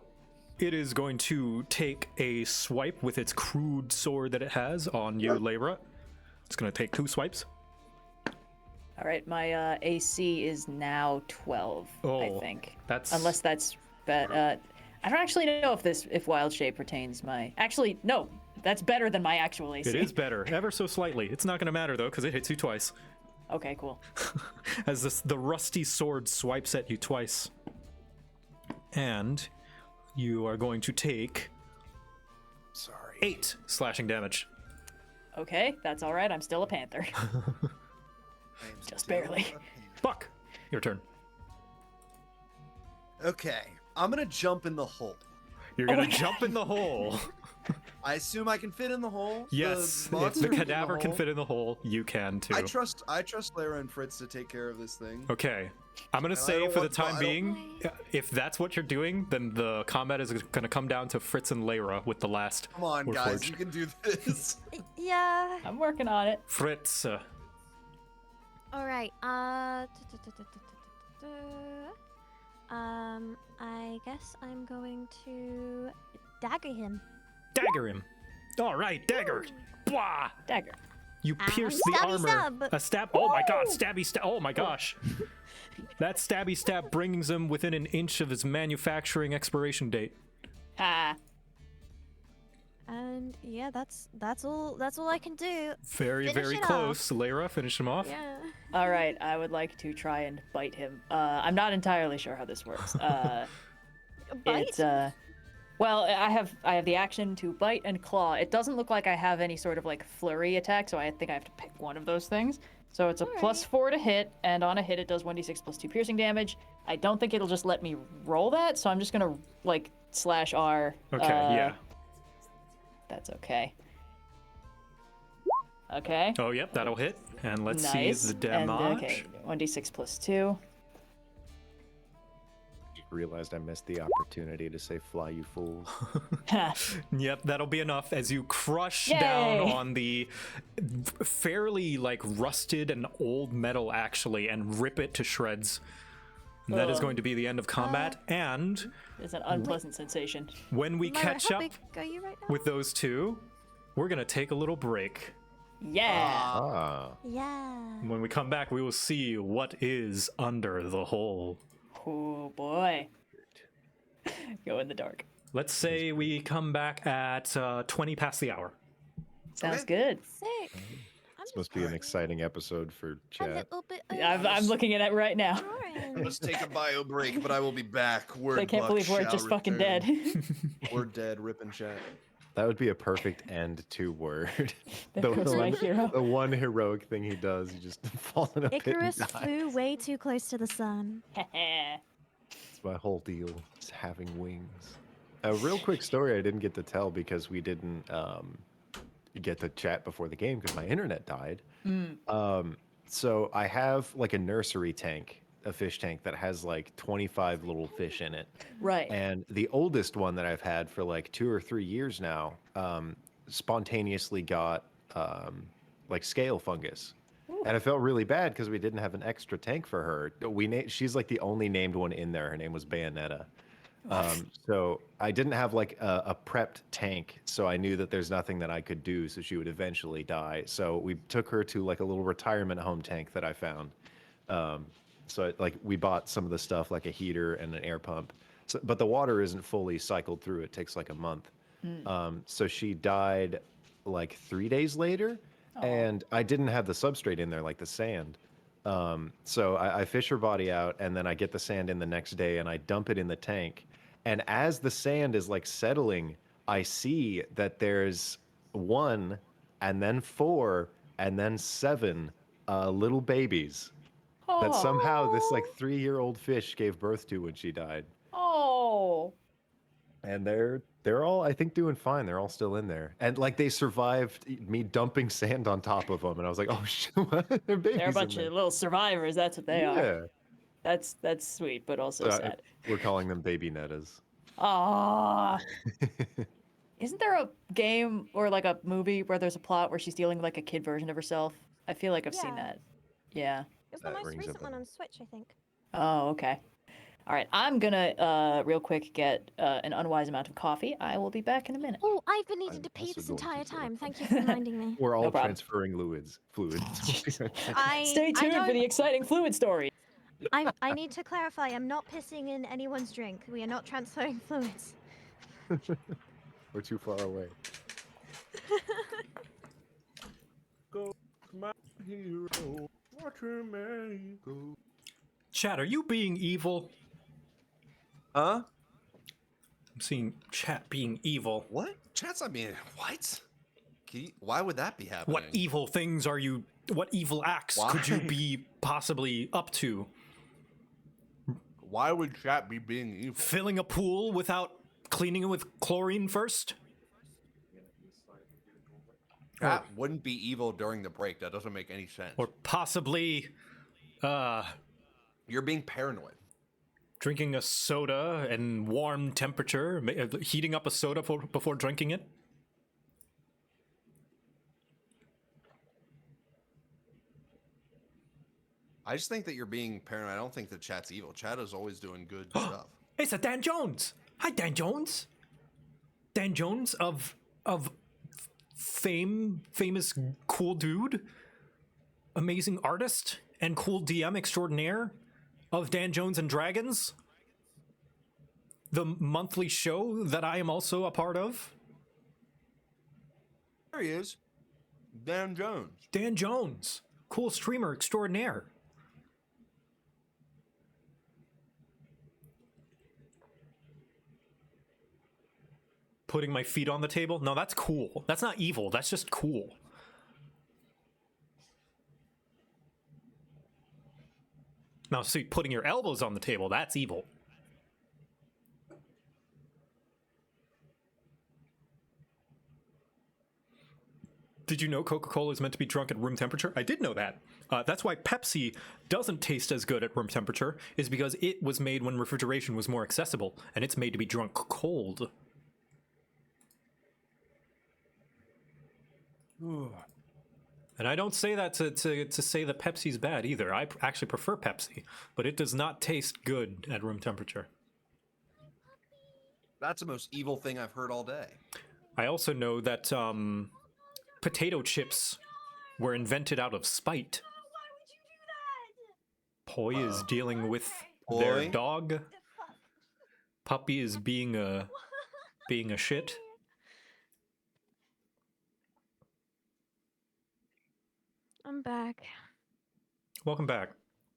it is going to take a swipe with its crude sword that it has on you, Layra. It's going to take 2 swipes. All right, my AC is now 12. I Oh, think. that's- Unless that's I don't actually know if wild shape retains my. Actually, no. That's better than my actual AC. It is better, ever so slightly. It's not going to matter though, because it hits you twice. Okay, cool. As the rusty sword swipes at you twice. And you are going to take Sorry. 8 slashing damage. Okay, that's all right. I'm still a panther. I am Just still barely. a pain. Buck, your turn. Okay, I'm gonna jump in the hole. You're going my to jump in the hole. I assume I can fit in the hole. Yes, the, if monster the can fit in cadaver can hole? fit in the hole, you can too. I trust Lara and Fritz to take care of this thing. Okay. I'm going to I say don't for the want- time I don't- being, if that's what you're doing, then the combat is going to come down to Fritz and Layra with the last Come on, guys, Warforged. you can do this. Yeah. I'm working on it. Fritz, All right. I guess I'm going to dagger him. dagger him. All right, dagger. Blah. Dagger. You Ah, pierce the stabby armor. stab. A stab. Oh my god, stabby stab. Oh my gosh. That stabby stab brings him within an inch of his manufacturing expiration date. Ha. And yeah, that's all I can do. Very, Finish very it close. Layra, finish him off. Yeah. All right, I would like to try and bite him. I'm not entirely sure how this works. Bite? It's well, I have the action to bite and claw. It doesn't look like I have any sort of like flurry attack, so I think I have to pick one of those things. So it's a +4 to hit, and on a hit it does 1d6 plus 2 piercing damage. I don't think it'll just let me roll that, so I'm just gonna like /R. Okay, yeah. That's okay. Okay. Oh, yep, that'll hit. And let's Nice. see the And, damage. okay, 1d6 plus 2. Realized I missed the opportunity to say "fly, you fools." Yep, that'll be enough as you crush Yay! down on the fairly like rusted and old metal actually and rip it to shreds. And that is Ugh. going to be the end of combat. And It's an unpleasant sensation. when we Myra, catch how up big are you right now? with those two, we're going to take a little break. Yeah. Ah, Yeah. When we come back, we will see what is under the hole. Oh boy. Go in the dark. Let's say we come back at 20 past the hour. Sounds good. Sick. this must be an exciting episode for A chat. little bit I'm looking at it right now. boring. Let's take a bio break, but I will be back. Word I can't Buck believe we're shall just fucking return. dead. We're dead, ripping chat. That would be a perfect end to Word. There goes my hero. The one heroic thing he does, he just falls in a pit and Icarus dies. flew way too close to the sun. It's my whole deal. Is having wings. A real quick story I didn't get to tell because we didn't get to chat before the game because my internet died. So I have like a nursery tank, a fish tank that has like 25 little fish in it. Right. And the oldest one that I've had for like 2 or 3 years now spontaneously got like scale fungus. And I felt really bad because we didn't have an extra tank for her. She's like the only named one in there. Her name was Bayonetta. So I didn't have like a prepped tank, so I knew that there's nothing that I could do, so she would eventually die. So we took her to like a little retirement home tank that I found. So like we bought some of the stuff like a heater and an air pump. So, but the water isn't fully cycled through. It takes like a month. So she died like 3 days later, and I didn't have the substrate in there like the sand. So I fish her body out, and then I get the sand in the next day, and I dump it in the tank. And as the sand is like settling, I see that there's 1, and then 4, and then 7 little babies that somehow this like 3-year-old fish gave birth to when she died. Oh. And they're all, I think, doing fine. They're all still in there, and like they survived me dumping sand on top of them. And I was like, oh shit, what? They're babies. They're a bunch in of there. little survivors. That's what they are. Yeah. That's sweet, but also sad. We're calling them baby nettas. Ah. Isn't there a game or like a movie where there's a plot where she's dealing with like a kid version of herself? I feel like I've seen Yeah. that. Yeah. It was the That most rings a recent one bell. on Switch, I think. Oh, okay. All right. I'm gonna real quick get an unwise amount of coffee. I will be back in a minute. Oh, I've been needing I'm to pee also this going to entire do that. time. Thank you for reminding me. We're all No problem. transferring fluids. Stay tuned for the exciting fluid story. I need to clarify. I'm not pissing in anyone's drink. We are not transferring fluids. We're too far away. Go, my hero, watch him go. Chat, are you being evil? Huh? I'm seeing chat being evil. What? Chat's not being what? Why would that be happening? What evil things are you? What evil acts could you Why? be possibly up to? Why would chat be being evil? Filling a pool without cleaning it with chlorine first? Chat wouldn't be evil during the break. That doesn't make any sense. Or possibly You're being paranoid. drinking a soda in warm temperature, heating up a soda before drinking it? I just think that you're being paranoid. I don't think that chat's evil. Chat is always doing good stuff. It's a Dan Jones. Hi, Dan Jones. Dan Jones of famous cool dude, amazing artist, and cool DM extraordinaire of Dan Jones and Dragons, the monthly show that I am also a part of. There he is. Dan Jones. Dan Jones, cool streamer extraordinaire. Putting my feet on the table? No, that's cool. That's not evil. That's just cool. Now, see, putting your elbows on the table, that's evil. Did you know Coca-Cola is meant to be drunk at room temperature? I did know that. That's why Pepsi doesn't taste as good at room temperature, is because it was made when refrigeration was more accessible, and it's made to be drunk cold. And I don't say that to say that Pepsi's bad either. I actually prefer Pepsi, but it does not taste good at room temperature. That's the most evil thing I've heard all day. I also know that potato chips were invented out of spite. Poi is dealing with their Poi? dog. Puppy is being a shit. I'm back. Welcome back.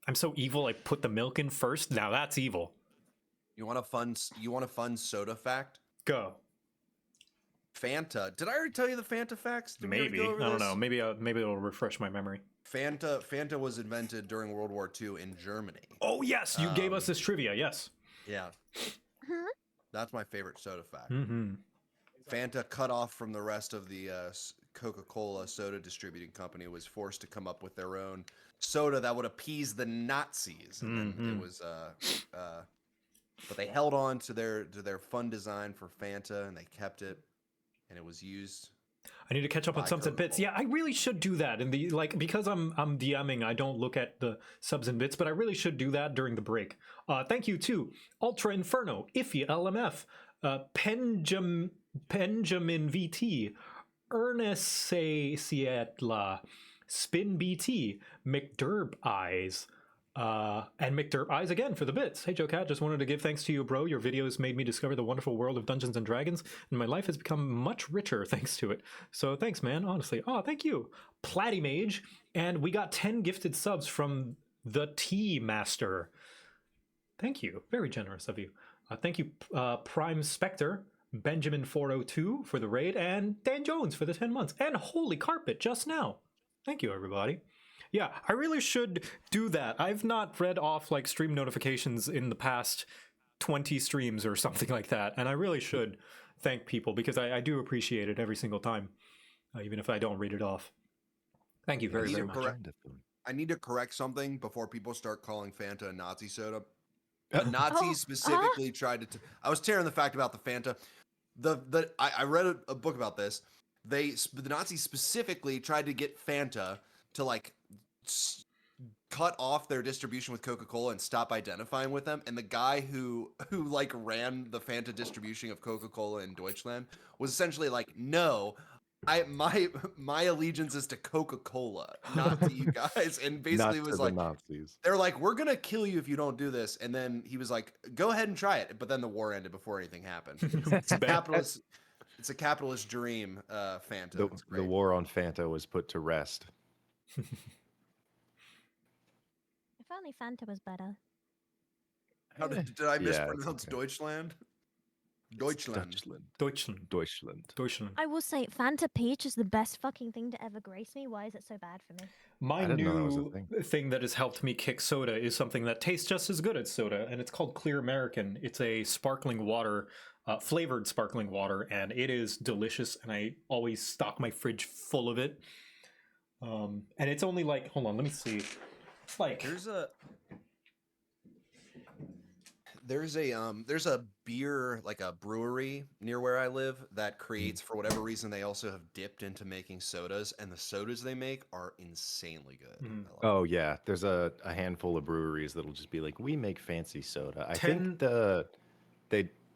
I'm so evil I put the milk in first. Now that's evil. You want a fun soda fact? Go. Fanta. Did I already tell you the Fanta facts? Did we already Maybe. go over I don't this? know. Maybe it'll refresh my memory. Fanta was invented during World War II in Germany. Oh yes, you gave us this trivia. Yes. Yeah. That's my favorite soda fact. Mm-hmm. Fanta, cut off from the rest of the Coca-Cola soda distributing company, was forced to come up with their own soda that would appease the Nazis. And then it was, but they held on to their fun design for Fanta, and they kept it, and it was used. I need to catch up on by subs and bits. Yeah, I really should do that. And because I'm DMing, I don't look at the subs and bits, but I really should do that during the break. Thank you to Ultra Inferno, Iffy LMF, Benjamin VT, Ernest Sietla, Spin BT, McDurb Eyes, and McDurb Eyes again for the bits. Hey Joe Cat, just wanted to give thanks to you, bro. Your videos made me discover the wonderful world of Dungeons and Dragons, and my life has become much richer thanks to it. So thanks, man, honestly. Oh, thank you. Platty Mage, and we got 10 gifted subs from the Tea Master. Thank you. Very generous of you. Thank you, Prime Spectre, Benjamin402 for the raid, and Dan Jones for the 10 months, and Holy Carpet just now. Thank you, everybody. Yeah, I really should do that. I've not read off like stream notifications in the past 20 streams or something like that, and I really should thank people because I do appreciate it every single time, even if I don't read it off. Thank you very, very much. I need to correct something before people start calling Fanta a Nazi soda. The Nazis specifically tried to. I was tearing the fact about the Fanta. I read a book about this. The Nazis specifically tried to get Fanta to like cut off their distribution with Coca-Cola and stop identifying with them. And the guy who like ran the Fanta distribution of Coca-Cola in Deutschland was essentially like, no, my allegiance is to Coca-Cola, not to you guys. And basically it was like, Nazis. They're like, we're gonna kill you if you don't do this. And then he was like, go ahead and try it. But then the war ended before anything happened. It's a capitalist dream, Fanta. The war on Fanta was put to rest. If only Fanta was better. How did I mispronounce okay. Deutschland? Deutschland. I will say, Fanta Peach is the best fucking thing to ever grace me. Why is it so bad for me? My new thing that has helped me kick soda is something that tastes just as good as soda, and it's called Clear American. It's a sparkling water, flavored sparkling water, and it is delicious, and I always stock my fridge full of it. And it's only like, hold on, let me see. It's like... There's a beer, like a brewery near where I live that creates, for whatever reason, they also have dipped into making sodas, and the sodas they make are insanely good. Oh yeah, there's a handful of breweries that'll just be like, we make fancy soda. I think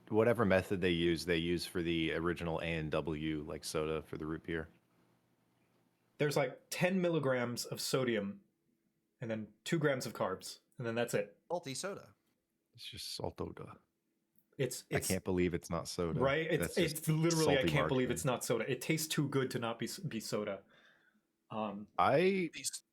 whatever method they use for the original A&W like soda for the root beer. There's like 10 milligrams of sodium, and then 2 grams of carbs, and then that's it. Salty soda. It's just salt soda. It's I can't believe it's not soda. Right? It's literally, I can't believe it's not soda. It tastes too good to not be soda. I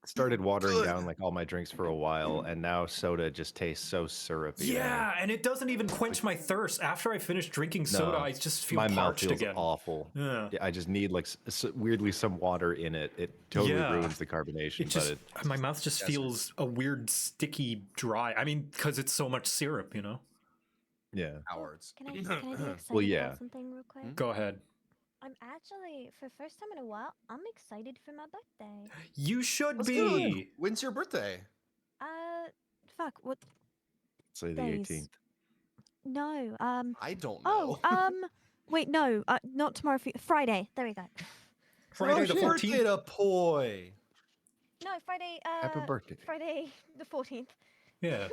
started watering good. down like all my drinks for a while, and now soda just tastes so syrupy. now. Yeah, and it doesn't even quench my thirst. After I finish drinking soda, No, I just feel my mouth parched feels again. awful. Yeah. I just need like weirdly some water in it. It totally Yeah. ruins the carbonation. It just but my mouth just feels a weird sticky dry. I mean, because it's so much syrup, you know. yeah. Cowards. Can I be excited Well, yeah. about something real quick? Go ahead. I'm actually, for the first time in a while, I'm excited for my birthday. You should That's be. good. When's your birthday? Fuck, what Say the days? 18th. No, I don't know. wait, no, not tomorrow, Friday, there we go. Friday the Happy 14th. birthday to Poi. No, Friday, Happy birthday. Friday the 14th. Yeah.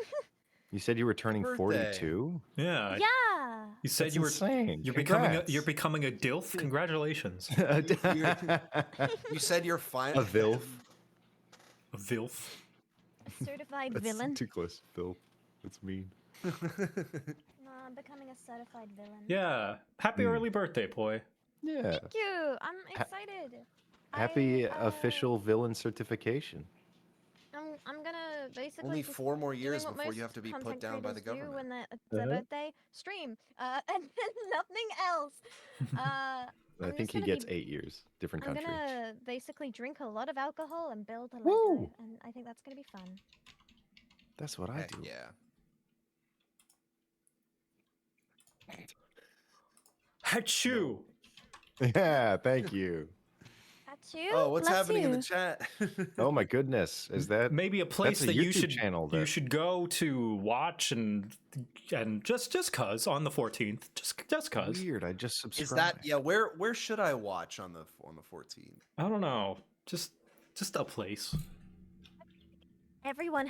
You said you were turning Birthday. 42? Yeah. Yeah! You said That's you were insane. you're Congrats. becoming a DILF. Congratulations. You said you're fine. A VILF. A VILF. A certified That's villain. too close. VILF. That's mean. No, I'm becoming a certified villain. Yeah. Happy early birthday, Poi. Yeah. Thank you! I'm excited. Happy I, official villain certification. I'm gonna basically Only just 4 more years doing what before you most have to be put content down by the creators do government. when their birthday stream, and nothing else. I I'm think just he gonna gets be, 8 years. Different I'm country. gonna basically drink a lot of alcohol and build a Lego, Woo! and I think that's gonna be fun. That's what I Heck do. yeah. Achoo. Yeah, thank you. That's you. Oh, what's Bless happening in you. the chat? Oh my goodness. Is that Maybe a place that's a that you YouTube should channel you that- should go to watch and just cause on the 14th. Just cause. weird? I just subscribed. Is that yeah? Where should I watch on the 14th? I don't know. Just a place. Everyone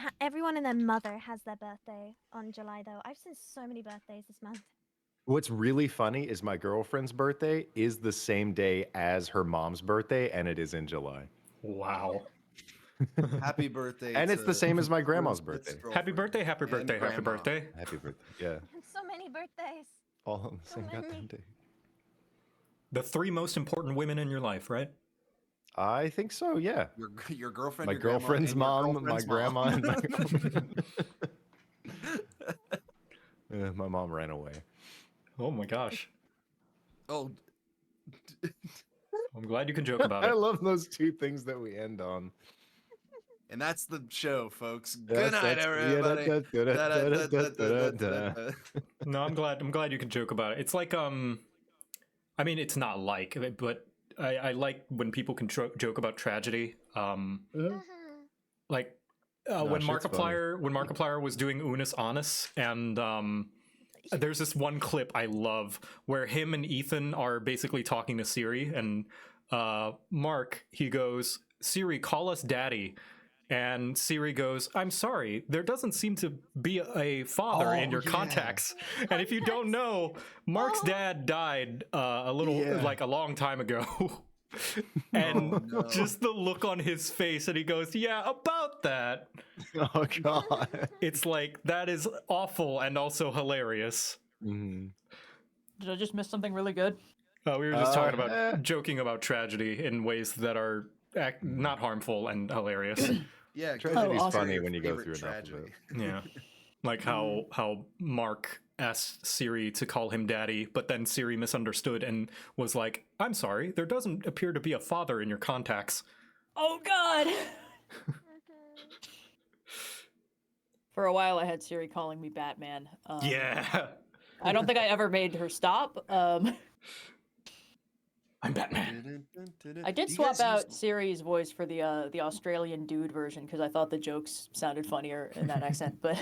and their mother has their birthday on July though. I've seen so many birthdays this month. What's really funny is my girlfriend's birthday is the same day as her mom's birthday, and it is in July. Wow. Happy birthday! And it's the to same as my grandma's Elizabeth's birthday. Happy girlfriend birthday, happy and birthday, happy grandma. birthday. Happy birthday. Yeah. So many birthdays. All on the So same many. goddamn day. The 3 most important women in your life, right? I think so, yeah. Your girlfriend, My your grandma, girlfriend's and your mom, my girlfriend's grandma, mom. and my girlfriend. My mom ran away. Oh my gosh. Oh, I'm glad you can joke about I it. love those two things that we end on. and that's the show, folks. Yes, Good night, that's- everybody. da-da-da-da-da-da-da-da. No, I'm glad you can joke about it. It's like I mean it's not like, but I like when people can joke about tragedy. Like when shit's Markiplier was doing Unus Annus, and there's this one clip I love where him and Ethan are basically talking to Siri, and Mark, he goes, "Siri, call us daddy." And Siri goes, "I'm sorry, there doesn't seem to be a father in your contacts." And if you don't know, Mark's dad died a long time ago. And just the look on his face, and he goes, "Yeah, about that." Oh, God. It's like, that is awful and also hilarious. Mhm. Did I just miss something really good? We were just talking about joking about tragedy in ways that are not harmful and hilarious. Yeah, Tragedy's awesome. funny Your when you go favorite through enough of tragedy. it. Yeah. Like how Mark asked Siri to call him daddy, but then Siri misunderstood and was like, "I'm sorry, there doesn't appear to be a father in your contacts." Oh God! For a while, I had Siri calling me Batman. Yeah. I don't think I ever made her stop. I'm Batman. I did You swap guys out used- Siri's voice for the Australian dude version because I thought the jokes sounded funnier in that accent. But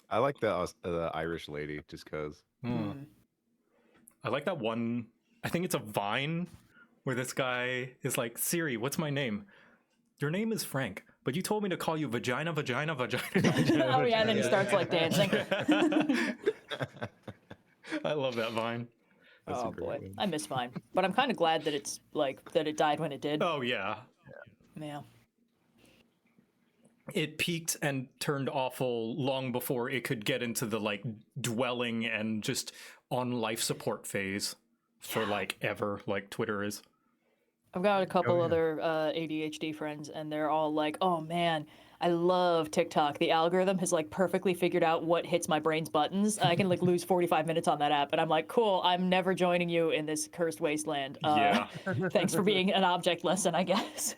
I like the Irish lady just because. I like that one. I think it's a Vine where this guy is like, "Siri, what's my name? Your name is Frank, but you told me to call you vagina, vagina, vagina." oh yeah, and then he starts like dancing. I love that Vine. That's a Oh great boy, one. I miss Vine, but I'm kind of glad that it's like that it died when it did. Oh yeah. Yeah. It peaked and turned awful long before it could get into the like dwelling and just on life support phase for like ever, like Twitter is. I've got a couple yeah. other ADHD friends, and they're all like, "Oh man, I love TikTok. The algorithm has like perfectly figured out what hits my brain's buttons. I can like lose 45 minutes on that app." And I'm like, "Cool, I'm never joining you in this cursed wasteland. Yeah. Thanks for being an object lesson, I guess."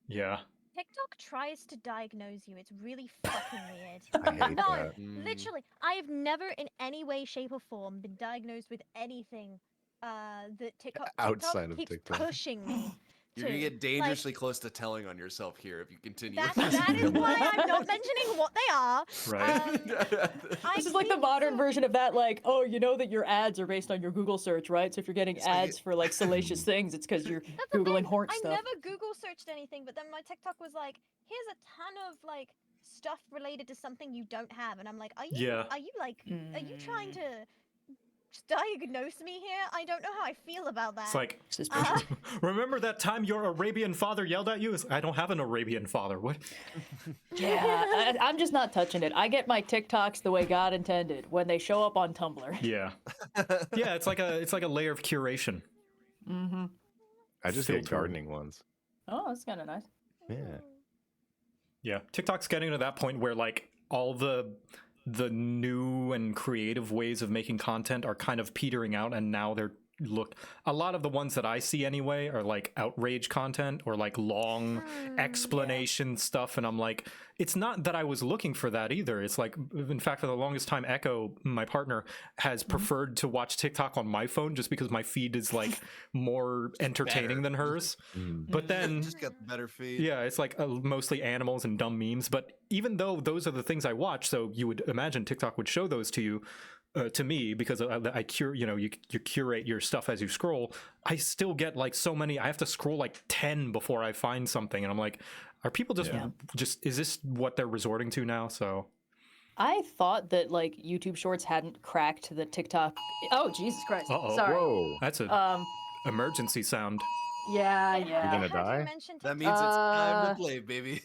Yeah. TikTok tries to diagnose you. It's really fucking weird. I hate No, that. literally, I have never in any way, shape, or form been diagnosed with anything that TikTok Outside of keeps TikTok. pushing me. You're gonna to. get dangerously close to telling on yourself here if you continue. That is why I'm not mentioning what they are. Right. This is like the modern version of that, like, oh, you know that your ads are based on your Google search, right? So if you're getting like ads for like salacious things, it's because you're That's the Googling thing, horn I stuff. never Google searched anything, but then my TikTok was like, here's a ton of like stuff related to something you don't have, and I'm like, are you Yeah. are you trying to diagnose me here? I don't know how I feel about that. It's like, Suspicious. remember that time your Arabian father yelled at you? I don't have an Arabian father. What? Yeah, I'm just not touching it. I get my TikToks the way God intended when they show up on Tumblr. Yeah. Yeah, it's like a layer of curation. Mm-hmm. I just get Filter. gardening ones. Oh, that's kind of nice. Yeah. Yeah. TikTok's getting to that point where like all the new and creative ways of making content are kind of petering out, and now a lot of the ones that I see anyway are like outrage content or like long explanation stuff, and I'm like, it's not that I was looking for that either. It's like, in fact, for the longest time, Echo, my partner, has preferred to watch TikTok on my phone just because my feed is like more entertaining than hers. But then Just got the better feed. yeah, it's like mostly animals and dumb memes. But even though those are the things I watch, so you would imagine TikTok would show those to you, to me, because you curate your stuff as you scroll. I still get like so many. I have to scroll like 10 before I find something, and I'm like, are people just is this what they're resorting to now? So I thought that like YouTube Shorts hadn't cracked the TikTok. Oh, Jesus Christ! Uh-oh. Sorry. Whoa. that's a emergency sound. Yeah, It yeah. You're gonna had you die? mentioned That TikTok. means it's time to play, baby.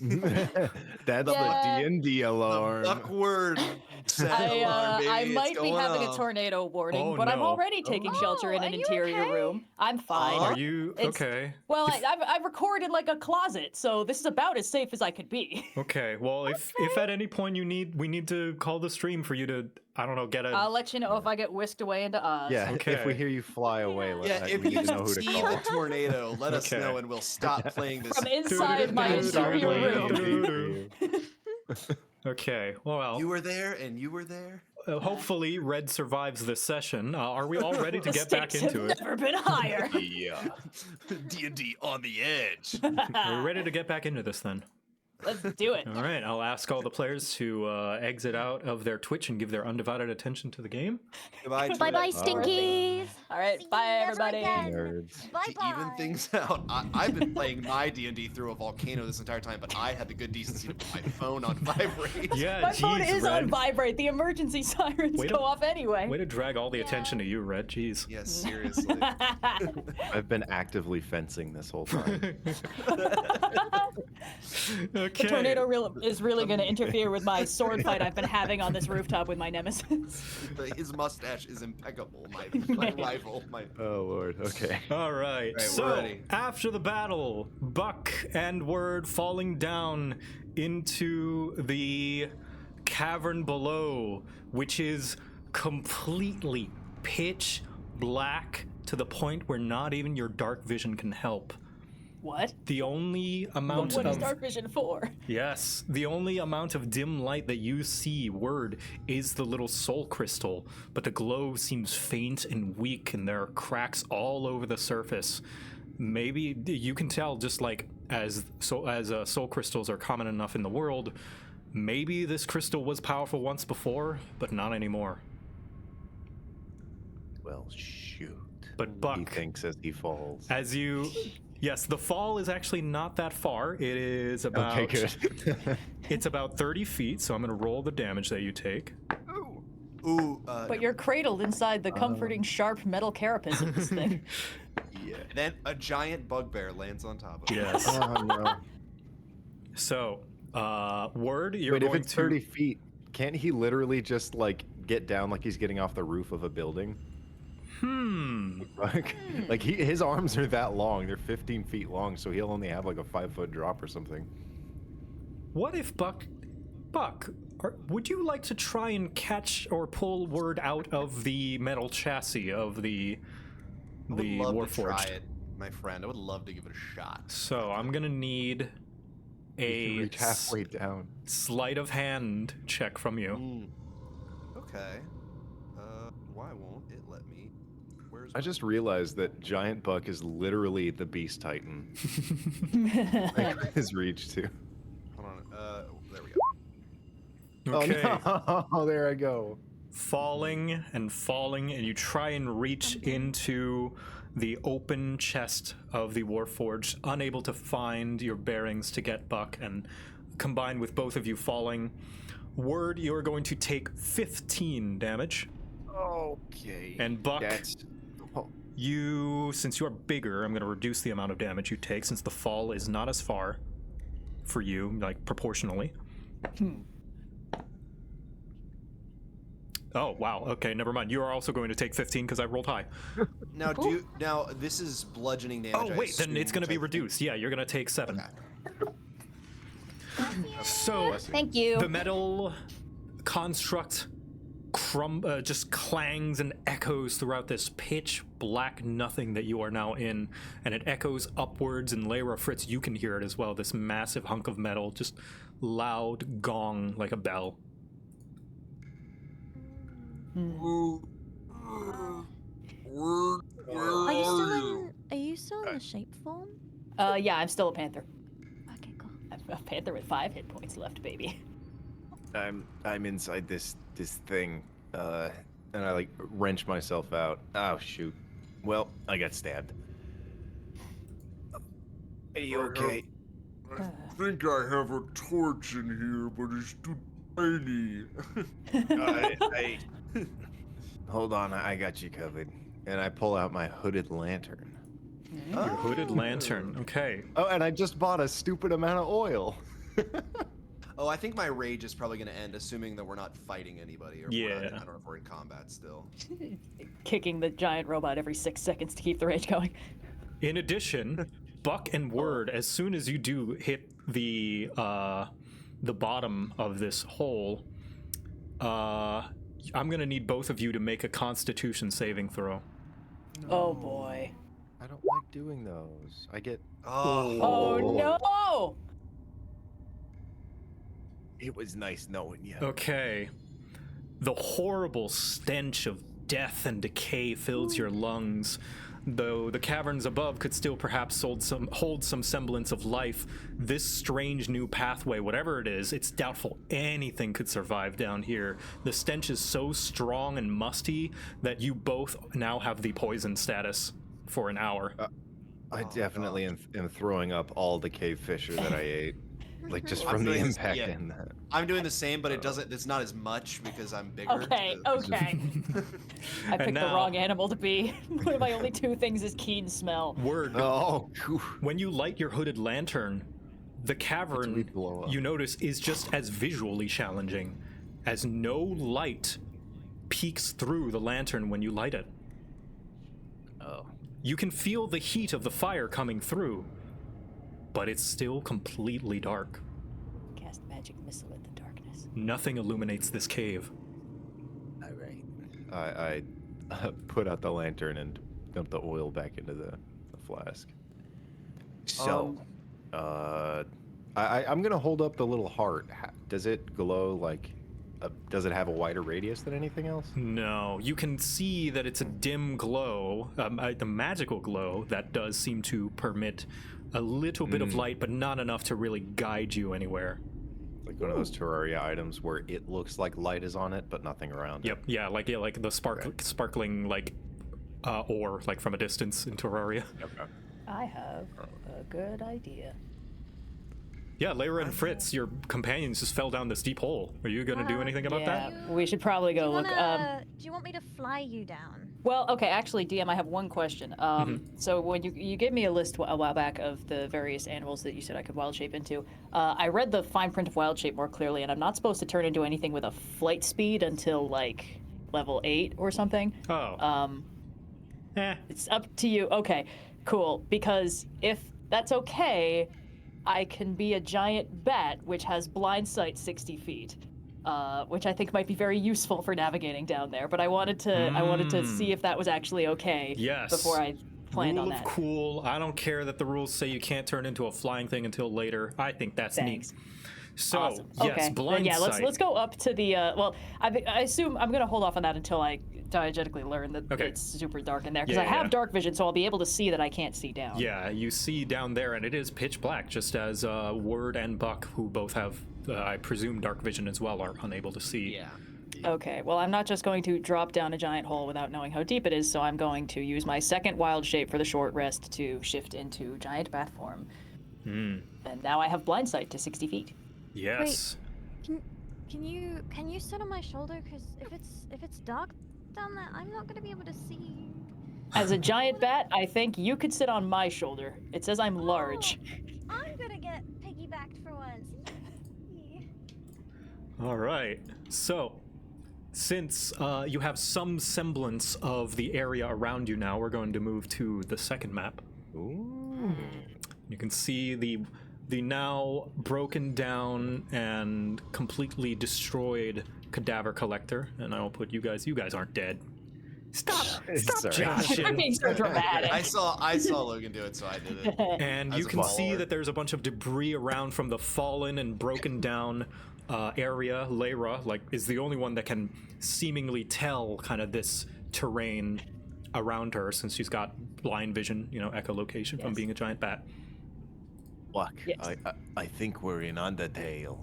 That's Yeah. the D&D alarm. Duckward sound alarm, baby. I It's might be going having off. a tornado warning, Oh, but I'm no. already taking shelter in Oh, an are you interior okay? room. I'm fine. Are you It's- okay? Well, I record in like a closet, so this is about as safe as I could be. Okay. Well, if at any point we need to call the stream for you to, I don't know, get a I'll let you know if I get whisked away into Oz. Yeah, if we Okay. hear you fly away, Yeah, if we you need to know who to see call. the tornado, let us Okay. know and we'll stop playing this. From inside my interior room. Okay. Well, You were there and you were there. hopefully Red survives this session. Are we all ready to get back Stakes into have it? never been higher. Yeah. D&D on the edge. We're ready to get back into this then. Let's do it. All right. I'll ask all the players to exit out of their Twitch and give their undivided attention to the game. Goodbye, Bye bye, Twitch. stinkies. All right, See you bye never everybody. again. Nerds. Bye To bye. even things out, I've been playing my D&D through a volcano this entire time, but I had the good decency to put my phone on vibrate. Yeah, My phone geez, is Red. on vibrate. The emergency sirens Way to- go off anyway. Way to drag all the attention to you, Red. Jeez. Yes, seriously. I've been actively fencing this whole time. Okay. The tornado is really going to interfere with my sword fight I've been having on this rooftop with my nemesis. His mustache is impeccable. My rival. Oh lord. Okay. All right. we're So ready. after the battle, Buck and Word falling down into the cavern below, which is completely pitch black to the point where not even your dark vision can help. What? The only amount What is of dark vision for? yes, the only amount of dim light that you see, Word, is the little soul crystal, but the glow seems faint and weak, and there are cracks all over the surface. Maybe you can tell, just like as soul crystals are common enough in the world, maybe this crystal was powerful once before, but not anymore. Well, shoot. But Buck, He thinks as he falls. as you, yes, the fall is actually not that far. It is about Okay, good. it's about 30 feet, so I'm going to roll the damage that you take. Ooh, But you're cradled inside the comforting, sharp metal carapace of this thing. Yeah. then a giant bugbear lands on top of it. Yes. Oh no. So, Word, you're Wait, if going it's to 30 feet, can't he literally just like get down like he's getting off the roof of a building? Like his arms are that long. They're 15 feet long, so he'll only have like a 5-foot drop or something. What if Buck, would you like to try and catch or pull word out of the metal chassis of the I would love to try Warforged? it, my friend. I would love to give it a shot. So I'm gonna need You can a reach halfway down. sleight of hand check from you. Okay. Why won't it let me? Where's I just realized that Giant Buck is literally the Beast Titan. Like, his reach too. Hold on. There we go. Okay. Oh no! There I go. Falling, and you try and reach into the open chest of the Warforged, unable to find your bearings to get Buck, and combined with both of you falling, word you're going to take 15 damage. Okay. And Buck, That's... since you are bigger, I'm going to reduce the amount of damage you take, since the fall is not as far for you, like proportionally. Oh, wow. Okay, never mind. You are also going to take 15 because I rolled high. Now, this is bludgeoning damage. Oh, I wait, then it's assume, going to be which I think- reduced. Yeah, you're going to take 7. Okay. So, Thank you. the metal construct just clangs and echoes throughout this pitch black nothing that you are now in, and it echoes upwards, and Lyra, Fritz, you can hear it as well, this massive hunk of metal, just loud gong like a bell. Are you still in the shape form? Yeah, I'm still a panther. Okay, cool. I'm a panther with 5 hit points left, baby. I'm inside this thing, and I like wrench myself out. Oh shoot! Well, I got stabbed. Are you okay? I think I have a torch in here, but it's too tiny. Hold on, I got you covered. And I pull out my hooded lantern. Your hooded lantern. Okay. Oh, and I just bought a stupid amount of oil. Oh, I think my rage is probably going to end, assuming that we're not fighting anybody. Or Yeah. I don't know if we're in combat still. Kicking the giant robot every 6 seconds to keep the rage going. In addition, Buck and Word, as soon as you do hit the bottom of this hole, I'm gonna need both of you to make a Constitution saving throw. Oh boy. I don't like doing those. I get... Oh no! It was nice knowing you. Okay. The horrible stench of death and decay fills your lungs. Though the caverns above could still perhaps hold some semblance of life, this strange new pathway, whatever it is, it's doubtful anything could survive down here. The stench is so strong and musty that you both now have the poison status for an hour. I definitely am throwing up all the cave fisher that I ate. Like, just I'm from the doing this- impact yeah. in that. I'm doing the same, but it's not as much because I'm bigger. Okay, okay. I picked the now- wrong animal to be. One of my only 2 things is keen smell. Word. Oh, When you light your hooded lantern, the cavern, we blow up. you notice, is just as visually challenging, as no light peeks through the lantern when you light it. Oh. You can feel the heat of the fire coming through, but it's still completely dark. Cast magic missile in the darkness. Nothing illuminates this cave. All right. I put out the lantern and dump the oil back into the flask. So, I'm gonna hold up the little heart. Does it glow like? Does it have a wider radius than anything else? No, you can see that it's a dim glow, the magical glow that does seem to permit a little bit of light, but not enough to really guide you anywhere. Like one of those Terraria items where it looks like light is on it, but nothing around Yep, yeah, like the sparkling like ore, like from a distance in Terraria. it. Okay. I have a good idea. Yeah, Lyra and Fritz, your companions just fell down this deep hole. Are you gonna do anything about that? Yeah, we should probably go look. Do you want me to fly you down? Well, okay, actually, DM, I have one question. So when you gave me a list a while back of the various animals that you said I could wild shape into, I read the fine print of wild shape more clearly, and I'm not supposed to turn into anything with a flight speed until like level 8 or something. Oh. It's up to you. Okay, cool. Because if that's okay, I can be a giant bat, which has blind sight 60 feet, which I think might be very useful for navigating down there. But I wanted to see if that was actually okay Yes. before I planned Rule on of that. cool. I don't care that the rules say you can't turn into a flying thing until later. I think that's Thanks. neat. So, Awesome. yes, Okay. blind Then, yeah, sight. let's go up to the. Well, I assume I'm gonna hold off on that until I diegetically learn that Okay. it's super dark in there because Yeah, I have yeah. dark vision, so I'll be able to see that I can't see down. Yeah, you see down there, and it is pitch black, just as Word and Buck, who both have, I presume, dark vision as well, are unable to see. Yeah. Okay, well, I'm not just going to drop down a giant hole without knowing how deep it is, so I'm going to use my second wild shape for the short rest to shift into giant bat form. And now I have blind sight to 60 feet. Yes. Can you sit on my shoulder? Because if it's dark down there, I'm not gonna be able to see. As a giant bat, I think you could sit on my shoulder. It says I'm large. I'm gonna get piggybacked for once. All right. So, since you have some semblance of the area around you now, we're going to move to the second map. Ooh. You can see the now broken down and completely destroyed Cadaver Collector, and I will put you guys aren't dead. Stop Sorry. joshing. I'm being so dramatic. I saw Logan do it, so I did it. And As you a can see follower. that there's a bunch of debris around from the fallen and broken down area. Lyra, is the only one that can seemingly tell kind of this terrain around her, since she's got blind vision, echolocation from Yes. being a giant bat. Buck, Yes. I think we're in Undertale.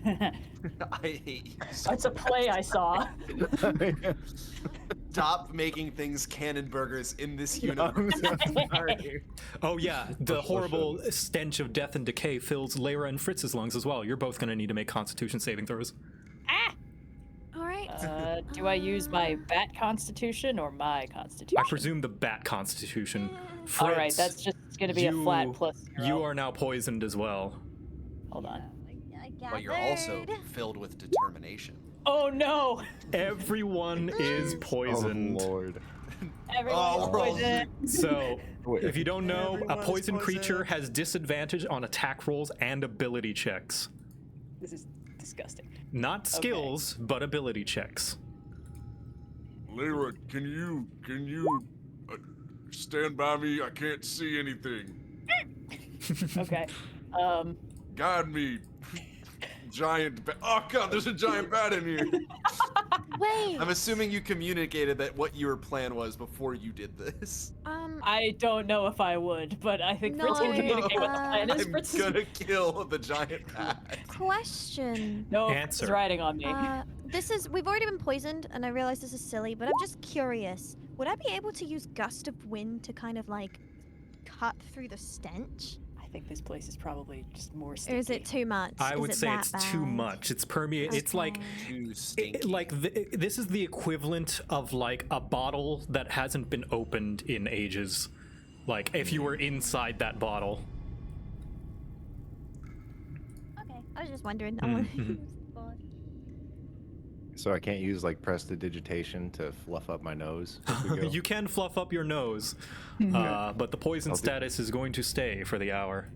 I hate you. It's a play I saw. Stop making things cannon burgers in this universe. Sorry. Oh yeah, the horrible stench of death and decay fills Lyra and Fritz's lungs as well. You're both going to need to make Constitution saving throws. All right. Do I use my bat constitution or my constitution? I presume the bat Constitution. All right, Fritz, that's just going to be a flat you- plus 0. You are now poisoned as well. Hold on. But you're also filled with determination. Oh no! Everyone is poisoned. Oh, Lord. Everyone's we're all poisoned. So, Wait. if you don't know, a Everyone's poison poisoned. creature has disadvantage on attack rolls and ability checks. This is disgusting. Not skills, but ability checks. Lyra, can you stand by me? I can't see anything. Okay. Guide me. Giant bat. Oh god, there's a giant bat in here. Wait. I'm assuming you communicated that what your plan was before you did this. I don't know if I would, but I think Fritz can No, communicate what the plan is. I'm Fritz gonna kill the giant bat. Question. no, Fritz Answer. is riding on me. We've already been poisoned, and I realize this is silly, but I'm just curious. Would I be able to use gust of wind to kind of cut through the stench? I think this place is probably just more Or sticky. is it too much? I Is would it say that it's too bad? much. It's permeate. It's like Okay. Too stinky. this is the equivalent of a bottle that hasn't been opened in ages. If you were inside that bottle. Okay, I was just wondering. I wanna use the board. So I can't use prestidigitation to fluff up my nose as we go? You can fluff up your nose, but the poison I'll do- status is going to stay for the hour.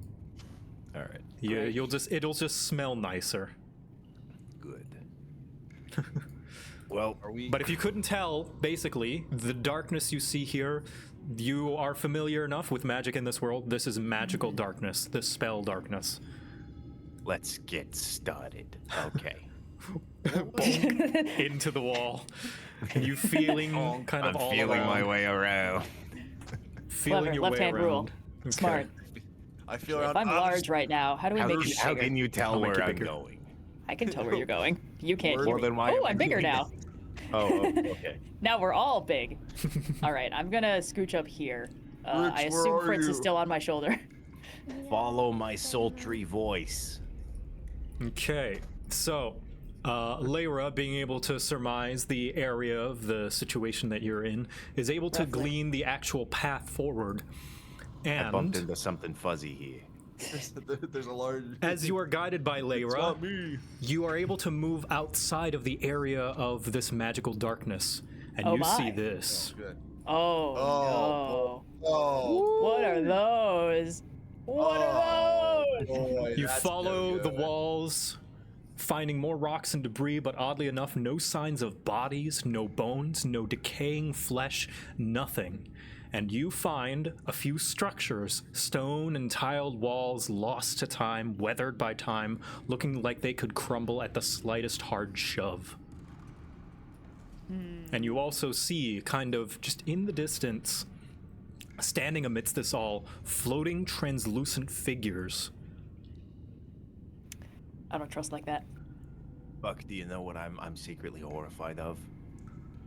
All right. It'll just smell nicer. Good. Well, Are we? But if you couldn't tell, basically, the darkness you see here, you are familiar enough with magic in this world. This is magical darkness, the spell darkness. let's get started. Okay. Bonk into the wall. And you feeling kind of I'm all feeling around. my way around. Feeling Clever, your left-hand way rule. around. Okay. Smart. I feel If around. I'm large right now, how do we make you How bigger? can you tell I'll make where you I'm bigger. going? I can tell where you're going. You can't. Well, hear me. then why Oh, am I I'm bigger doing now. Oh, okay. Now we're all big. All right, I'm gonna scooch up here. I Rich, where assume are Fritz you? is still on my shoulder. Follow my sultry voice. Okay, so Lyra, being able to surmise the area of the situation that you're in, is able to Roughly. glean the actual path forward. I bumped And into something fuzzy here. There's a large. as you are guided by Lyra, Not me. you are able to move outside of the area of this magical darkness. And Oh you see my. this. Good. Oh, Oh, no. Oh, What are those? What are those? boy, You that's follow no the good. walls, finding more rocks and debris, but oddly enough, no signs of bodies, no bones, no decaying flesh, nothing. And you find a few structures, stone and tiled walls lost to time, weathered by time, looking like they could crumble at the slightest hard shove. And you also see, kind of just in the distance, standing amidst this all, floating translucent figures. I don't trust like that. Buck, do you know what I'm secretly horrified of?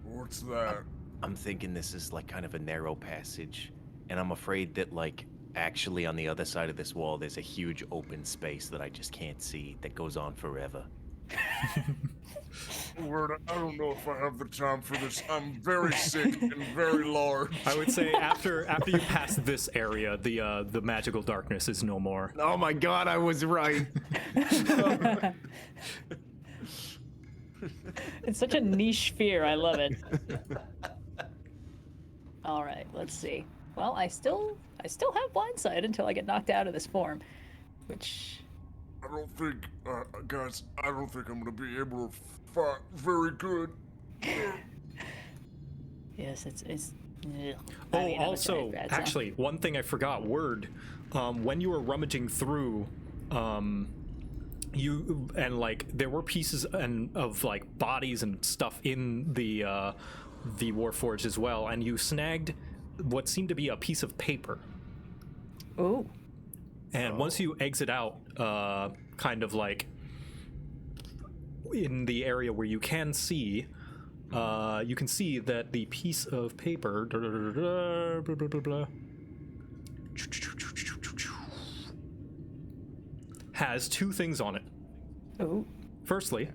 What's that? I'm thinking this is like kind of a narrow passage, and I'm afraid that like actually on the other side of this wall there's a huge open space that I just can't see that goes on forever. Word, I don't know if I have the time for this. I'm very sick and very large. I would say after you pass this area, the magical darkness is no more. Oh my god, I was right. It's such a niche fear. I love it. All right, let's see. Well, I still have blindsight until I get knocked out of this form, which I don't think, guys, I don't think I'm gonna be able to fight very good. yes, it's. ugh. Oh, I mean, I'm a also, giant rat, so- actually, one thing I forgot. Word, when you were rummaging through, you and like there were pieces of like bodies and stuff in the Warforged as well, and you snagged what seemed to be a piece of paper. Ooh. And once you exit out, kind of like in the area where you can see that the piece of paper has two things on it. Ooh. Firstly,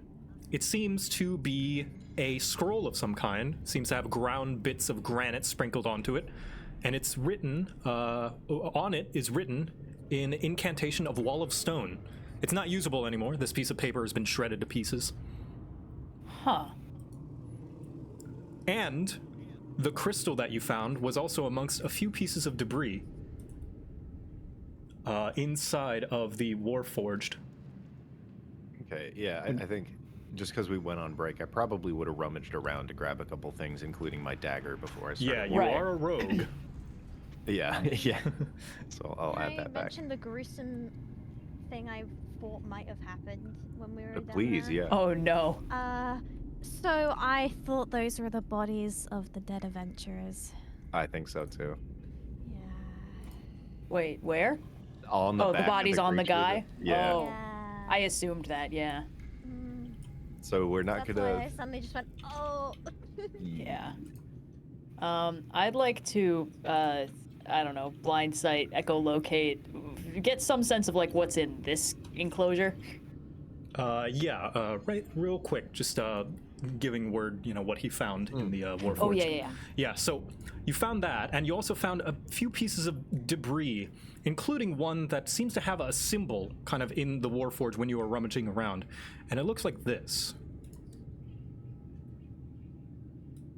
it seems to be a scroll of some kind. Seems to have ground bits of granite sprinkled onto it, and it's written on it is written in incantation of Wall of Stone. It's not usable anymore. This piece of paper has been shredded to pieces. Huh. And the crystal that you found was also amongst a few pieces of debris inside of the Warforged. Okay, yeah, I think just because we went on break, I probably would have rummaged around to grab a couple things, including my dagger, before I started. Yeah, you Right. are a rogue. Yeah, yeah. So I'll add that I back. mention the gruesome thing I thought might have happened when we were down Please, there? yeah. Oh no. So I thought those were the bodies of the dead adventurers. I think so too. Yeah. Wait, where? On the Oh, the back of body's on the creature guy? yeah. Oh. Yeah. I assumed that. Yeah. Mm, So we're not that's why I gonna. suddenly just went, oh. Yeah. I'd like to, I don't know, blind sight, echolocate, get some sense of like what's in this enclosure. Right, real quick, just giving word, what he found in the Warforged. Oh yeah. Yeah, so you found that, and you also found a few pieces of debris, including one that seems to have a symbol kind of in the Warforged when you were rummaging around, and it looks like this.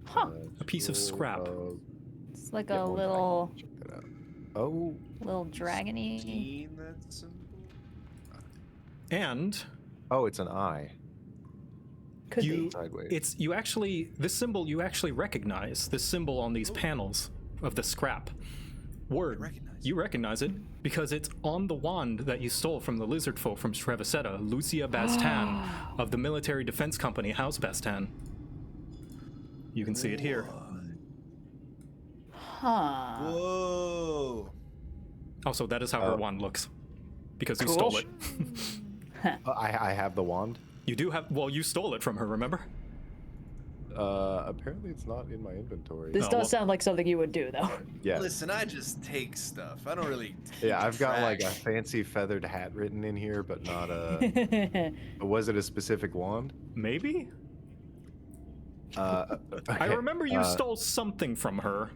Huh. A piece of scrap. It's like yeah, a hold on, little, check that out. Oh, little dragony. Seen that symbol? And oh, it's an eye. Could you, be. Sideways. this symbol you actually recognize, this symbol on these panels of the scrap. Word, you recognize it because it's on the wand that you stole from the lizard folk from Strevaceta, Lucia Bastan of the Military Defense Company, House Bastan. You can see it here. Huh. Whoa. Also, that is how her wand looks, because you Cool. stole it. I have the wand. You do have, well, you stole it from her, remember? Apparently it's not in my inventory. This Oh, does well- sound like something you would do, though. Yeah, Listen, I just take stuff. I don't really. yeah. I've got like a trash. fancy feathered hat written in here, but not a. Was it a specific wand? Maybe? I Okay, remember you stole something from her.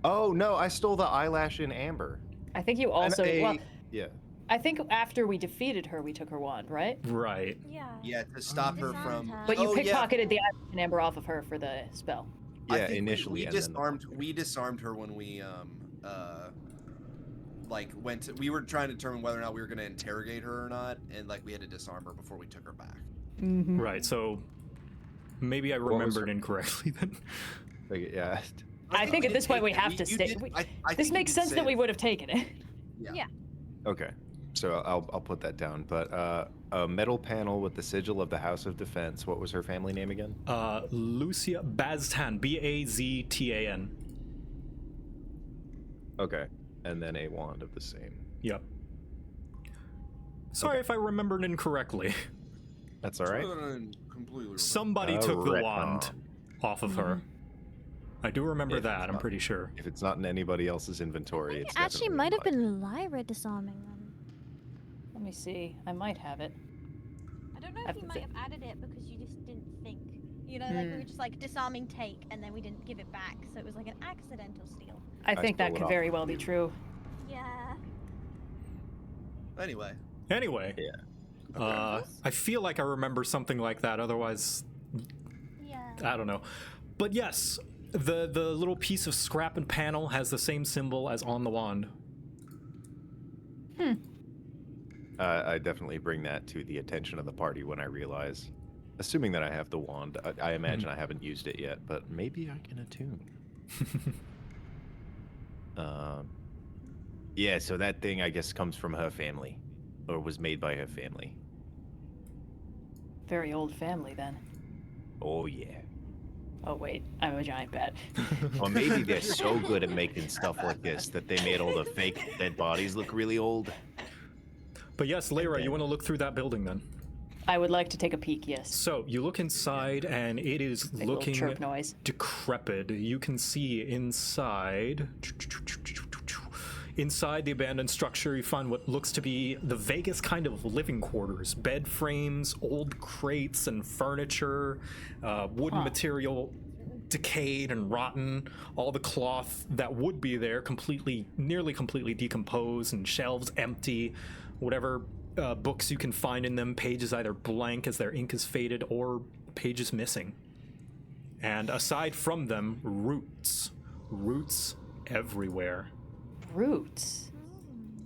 Oh no, I stole the eyelash in amber. I think you And also. Well, yeah. I think after we defeated her, we took her wand, right? Right. Yeah. Yeah, to stop her Disarmed from. her. But you Oh, yeah. pickpocketed the Iron Amber off of her for the spell. I Yeah, think initially, we and then the disarmed. monster. We disarmed her when we like went. We were trying to determine whether or not we were going to interrogate her or not, and like we had to disarm her before we took her back. Mm-hmm. Right. So maybe I was remembered her- incorrectly then. Like, yeah. I think at we this did point take we it. have to You stay. did- we- I This think you makes did sense say that we would have taken it. Yeah. Okay. So I'll put that down. But a metal panel with the sigil of the House of Defense. What was her family name again? Lucia Baztan, Baztan. Okay. And then a wand of the same. Yep. Sorry if I remembered incorrectly. That's all right. Completely. Remember. Somebody took the wand retcon. off of her. I do remember If that, it's I'm not- pretty sure. If it's not in anybody else's inventory, It it's actually definitely might have mine. been Lyra disarming them. Let me see. I might have it. I don't know I if you think might have added it because you just didn't think. You know, like we were just like disarming take and then we didn't give it back, so it was like an accidental steal. I think that stole it could off very of well be you. true. Yeah. Anyway, Anyway, I feel like I remember something like that, otherwise, Yeah. I don't know. But yes, the little piece of scrap and panel has the same symbol as on the wand. I definitely bring that to the attention of the party when I realize, assuming that I have the wand. I imagine I haven't used it yet, but maybe I can attune. Yeah, so that thing I guess comes from her family, or was made by her family. Very old family then. Oh yeah. Oh wait, I'm a giant bat. Or maybe they're so good at making stuff like this that they made all the fake dead bodies look really old. But yes, Lyra, you want to look through that building then? I would like to take a peek. Yes. So you look inside, and it is Big little looking chirp noise. decrepit. You can see inside. Inside the abandoned structure, you find what looks to be the vaguest kind of living quarters. Bed frames, old crates and furniture, wooden material decayed and rotten. All the cloth that would be there nearly completely decomposed, and shelves empty. Whatever books you can find in them, pages either blank as their ink is faded or pages missing. And aside from them, roots everywhere. Roots.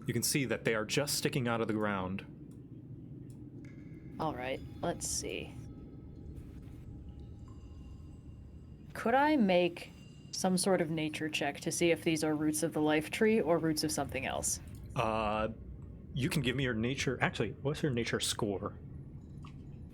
You can see that they are just sticking out of the ground. All right. Let's see. Could I make some sort of nature check to see if these are roots of the life tree or roots of something else? You can give me your nature. Actually, what's your nature score?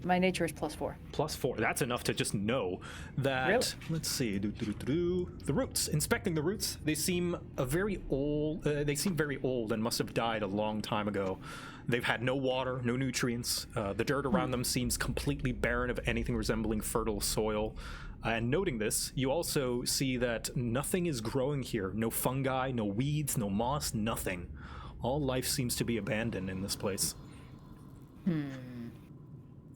My nature is +4. +4. That's enough to just know that. Really? Let's see. The roots. Inspecting the roots, they seem very old. They seem very old and must have died a long time ago. They've had no water, no nutrients. The dirt around them seems completely barren of anything resembling fertile soil. And noting this, you also see that nothing is growing here. No fungi, no weeds, no moss, nothing. All life seems to be abandoned in this place.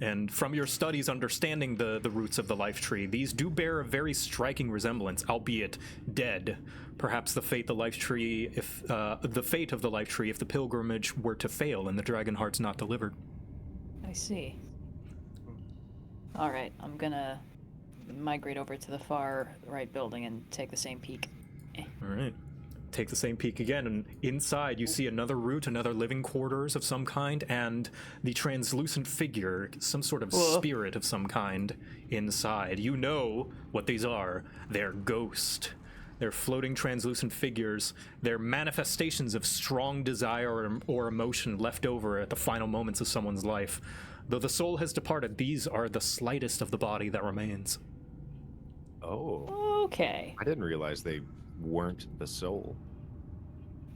And from your studies understanding the roots of the life tree, these do bear a very striking resemblance, albeit dead. Perhaps the fate of the life tree, if the pilgrimage were to fail and the dragon heart's not delivered. I see. All right, I'm gonna migrate over to the far right building and take the same peek. All right. Take the same peek again, and inside you see another root, another living quarters of some kind, and the translucent figure, some sort of spirit of some kind inside. You know what these are. They're ghosts. They're floating translucent figures. They're manifestations of strong desire or emotion left over at the final moments of someone's life. Though the soul has departed, these are the slightest of the body that remains. Oh. Okay. I didn't realize they weren't the soul.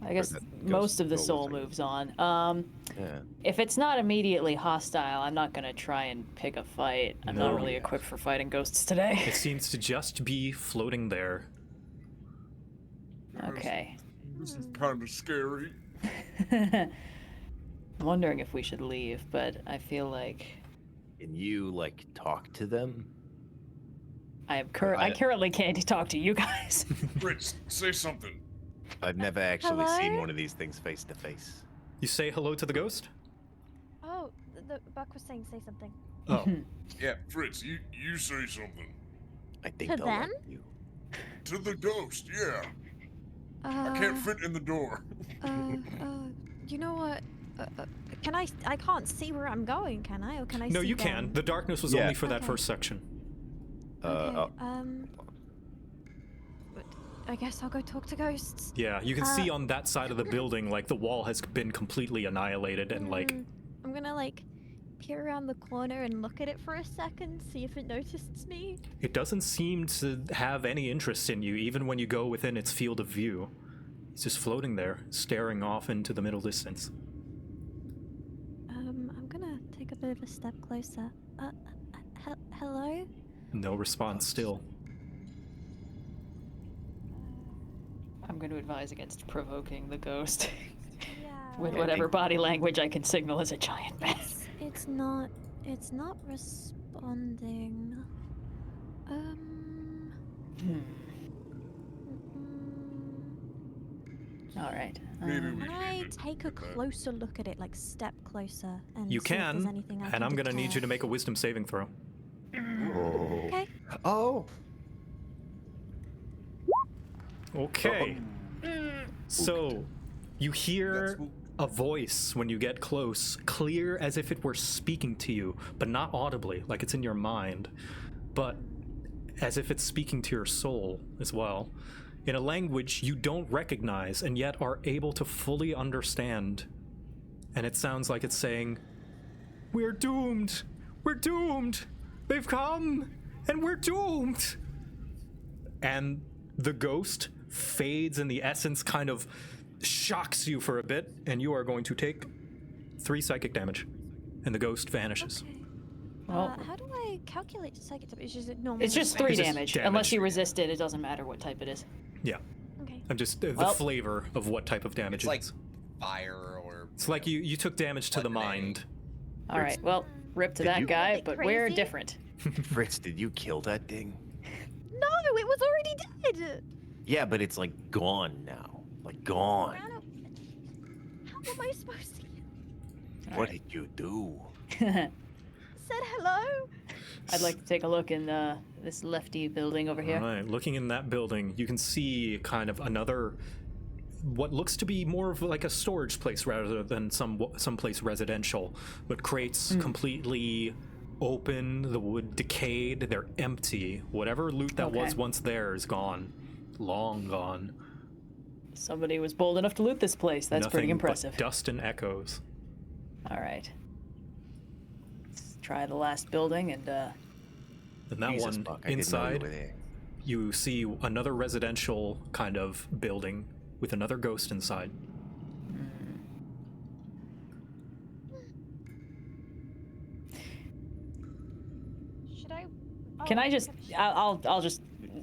I guess that most ghost of the soul soul was like- moves on. Yeah. If it's not immediately hostile, I'm not gonna try and pick a fight. I'm not No. really equipped for fighting ghosts today. It seems to just be floating there. Okay. This is kind of scary. I'm wondering if we should leave, but I feel like Can you like talk to them? I currently can't talk to you guys. Fritz, say something. I've never actually seen Hello? one of these things face to face. You say hello to the ghost? Oh, the Buck was saying say something. Oh. Yeah, Fritz, you say something. I think To they'll them? like you. To the ghost, yeah. I can't fit in the door. You know what? Can I can't see where I'm going, can I? Or can I No, see you them? can. The darkness was Yeah. only for that Okay. first section. Okay, but I guess I'll go talk to ghosts. Yeah, you can see on that side of the building, like, the wall has been completely annihilated and, like... I'm gonna, like, peer around the corner and look at it for a second, see if it notices me. It doesn't seem to have any interest in you, even when you go within its field of view. It's just floating there, staring off into the middle distance. I'm gonna take a bit of a step closer. Hello? No response still. I'm going to advise against provoking the ghost Yeah. with whatever body language I can signal as a giant man. It's not responding. All right. Maybe we Can I need to take a get that. closer look at it, like step closer, and You see if there's can, anything I and can I'm gonna need you to detect? make a wisdom saving throw. Oh. Okay. Oh. Okay. So, you hear That's- a voice when you get close, clear as if it were speaking to you, but not audibly, like it's in your mind, but as if it's speaking to your soul as well, in a language you don't recognize and yet are able to fully understand. And it sounds like it's saying, "We're doomed! We're doomed! They've come! And we're doomed!" And the ghost fades and the essence kind of shocks you for a bit, and you are going to take 3 psychic damage. And the ghost vanishes. Okay. Well- How do I calculate psychic damage? Is it normal? It's just 3 It's just damage. damage. Unless you resist it, it doesn't matter what type it is. Yeah. Okay. I'm just the Well- flavor of what type of damage It's it like is. fire or. It's like you took damage to the Lightning. mind. All right. Well, rip to Did that you- guy, Bit but we're crazy. different. Fritz, did you kill that thing? No, it was already dead. Yeah, but it's like gone now. Like gone. How am I supposed to? What did you do? Said hello. I'd like to take a look in this lefty building over here. All right, looking in that building, you can see kind of another, what looks to be more of like a storage place rather than some place residential, but crates completely open, the wood decayed, they're empty. Whatever loot that was Okay. once there is gone, long gone. Somebody was bold enough to loot this place. That's pretty Nothing but impressive. dust and echoes. All right. Let's try the last building and And that Jesus one fuck, I didn't know you inside, were there. you see another residential kind of building with another ghost inside. Should I? can I just? I'll just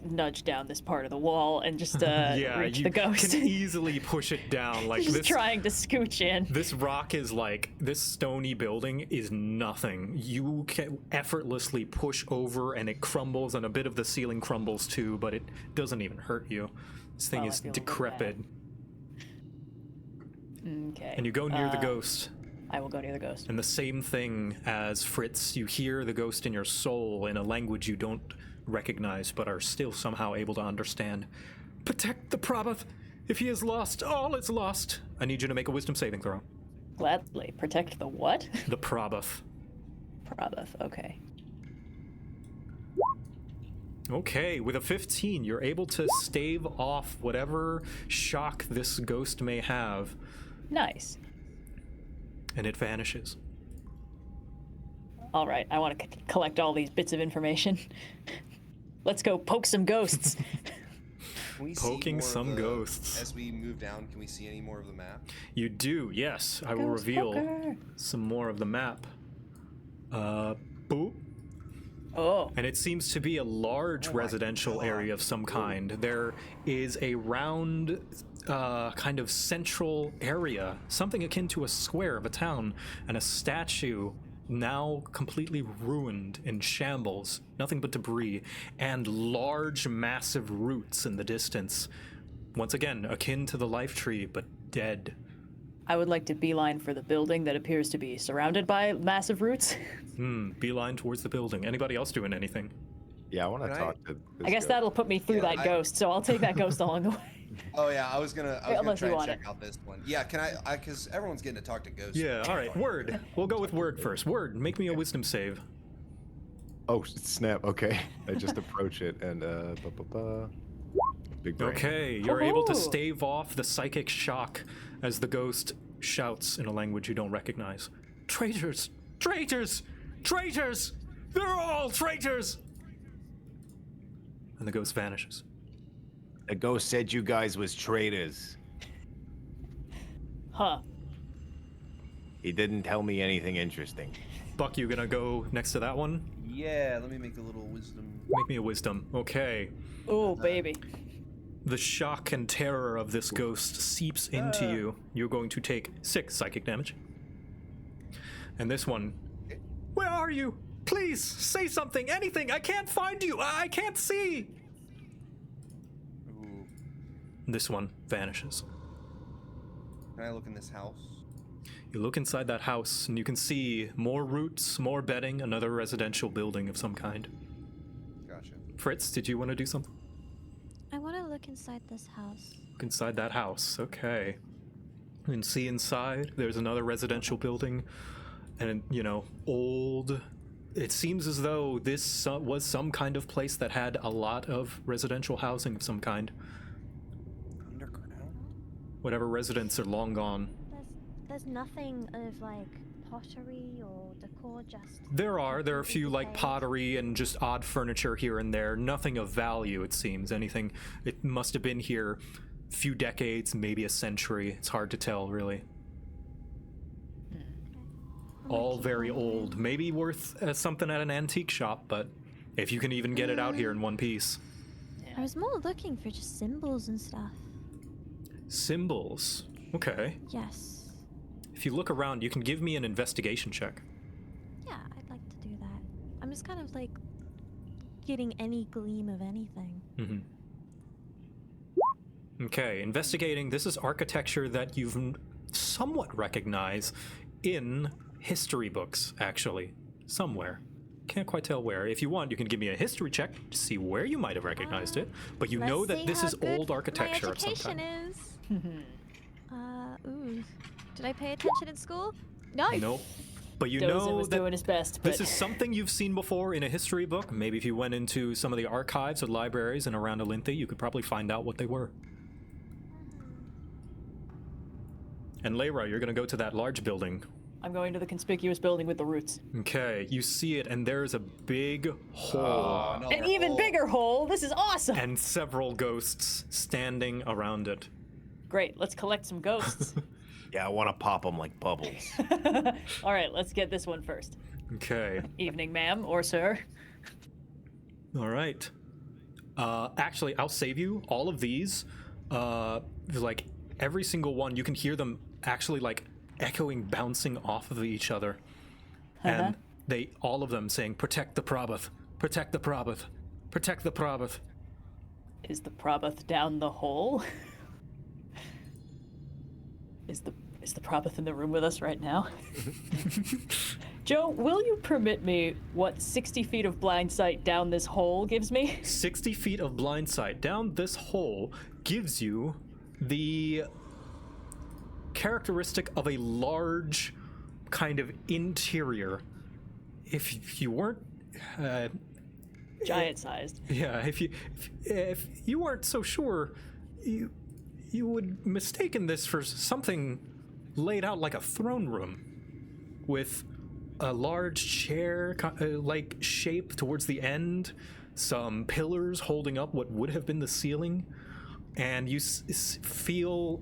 nudge down this part of the wall and just Yeah, reach you the ghost. can easily push it down. Like just this, trying to scooch in. this rock is like, this stony building is nothing. You can effortlessly push over and it crumbles, and a bit of the ceiling crumbles too, but it doesn't even hurt you. This thing Well, I is feel a little decrepit. Okay. And you go near the ghost, I will go near the ghost. and the same thing as Fritz, you hear the ghost in your soul in a language you don't recognize but are still somehow able to understand. "Protect the Prabhath. If he is lost, all is lost." I need you to make a wisdom saving throw. Gladly protect the what? The Prabhath. Prabhath. Okay. Okay, with a 15, you're able to stave off whatever shock this ghost may have, Nice. and it vanishes. All right. I want to collect all these bits of information. Let's go poke some ghosts. Can we see Poking more of some the- ghosts. As we move down, can we see any more of the map? You do, yes. I will Ghost reveal poker. some more of the map. Boop. Oh. And it seems to be a large residential area of some kind. There is a round, kind of central area, something akin to a square of a town, and a statue now completely ruined in shambles, nothing but debris, and large, massive roots in the distance. Once again, akin to the life tree, but dead. I would like to beeline for the building that appears to be surrounded by massive roots. Beeline towards the building. Anybody else doing anything? Yeah, I want to Can I- talk to. This I guess ghost. that'll put me through Yeah, that ghost, so I'll take that ghost along the way. Oh yeah, I was gonna Unless try you and want check it. out this one. Yeah, can I? Because everyone's getting to talk to ghosts. Yeah, all right. Word. We'll go with Word first. Word, make me a wisdom save. Oh snap! Okay, I just approach it and big brain. Okay, you're able to Woohoo! stave off the psychic shock as the ghost shouts in a language you don't recognize. Traitors! Traitors! Traitors! They're all traitors! And the ghost vanishes. The ghost said you guys was traitors. Huh. He didn't tell me anything interesting. Buck, you gonna go next to that one? Yeah, let me make a little wisdom. Make me a wisdom. Okay. Oh, baby. The shock and terror of this ghost seeps into you. You're going to take 6 psychic damage. And this one, where are you? Please, say something, anything. I can't find you. I can't see. Ooh. This one vanishes. Can I look in this house? You look inside that house and you can see more roots, more bedding, another residential building of some kind. Gotcha. Fritz, did you want to do something? I want to look inside this house. Look inside that house. Okay. You can see inside. There's another residential building. And, you know, old. It seems as though this was some kind of place that had a lot of residential housing of some kind. Underground? Whatever residents are long gone. There's nothing of like pottery or decor, just. There are a few like decayed. pottery and just odd furniture here and there. Nothing of value, it seems. Anything. It must have been here a few decades, maybe a century. It's hard to tell, really. All very old. Maybe worth something at an antique shop, but if you can even get it out here in one piece. I was more looking for just symbols and stuff. Symbols. Okay. Yes. If you look around, you can give me an investigation check. Yeah, I'd like to do that. I'm just kind of like getting any gleam of anything. Okay, investigating. This is architecture that you've somewhat recognize in history books, actually. Somewhere. Can't quite tell where. If you want, you can give me a history check to see where you might have recognized it. But you know Let's that see this how is good old architecture my of some education kind. is. Ooh. Did I pay attention in school? No. Nope. But you Dozer know was that doing his best, but this is something you've seen before in a history book. Maybe if you went into some of the archives or libraries and around Elynthi, you could probably find out what they were. And Layra, you're going to go to that large building. I'm going to the conspicuous building with the roots. Okay, you see it, and there's a big hole Oh, An even bigger hole. This is awesome. and several ghosts standing around it. Great. Let's collect some ghosts. Yeah, I want to pop them like bubbles. All right, let's get this one first. Okay, Evening, ma'am or sir. all right. Actually, I'll save you all of these. Like every single one, you can hear them actually like echoing, bouncing off of each other, and they all of them saying, "Protect the Prabhath, protect the Prabhath, protect the Prabhath." Is the Prabhath down the hole? Is the Prabhath in the room with us right now? Joe, will you permit me what 60 feet of blind sight down this hole gives me? 60 feet of blind sight down this hole gives you the characteristic of a large kind of interior. If you weren't Giant-sized. yeah, if you weren't so sure, you would mistaken this for something laid out like a throne room with a large chair like shape towards the end, some pillars holding up what would have been the ceiling, and you feel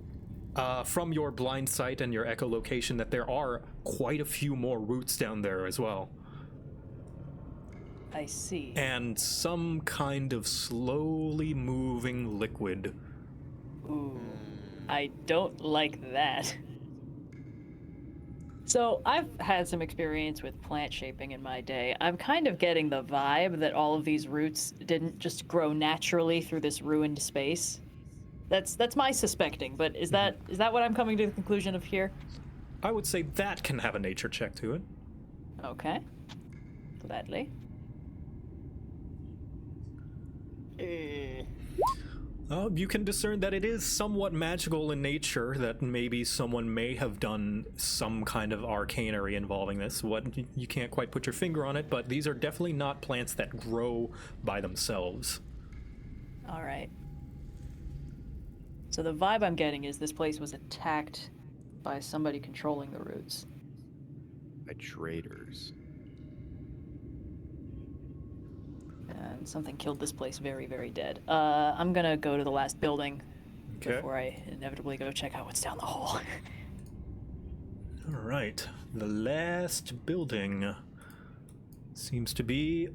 from your blind sight and your echolocation that there are quite a few more roots down there as well. I see. And some kind of slowly moving liquid. Ooh, I don't like that. So I've had some experience with plant shaping in my day. I'm kind of getting the vibe that all of these roots didn't just grow naturally through this ruined space. That's my suspecting, but is that what I'm coming to the conclusion of here? I would say that can have a nature check to it. Okay. Gladly. You can discern that it is somewhat magical in nature, that maybe someone may have done some kind of arcanery involving this. What you can't quite put your finger on it, but these are definitely not plants that grow by themselves. All right. So the vibe I'm getting is this place was attacked by somebody controlling the roots. By traders. And something killed this place very, very dead. I'm gonna go to the last building before I inevitably go check out what's down the hall. All right, the last building seems to be,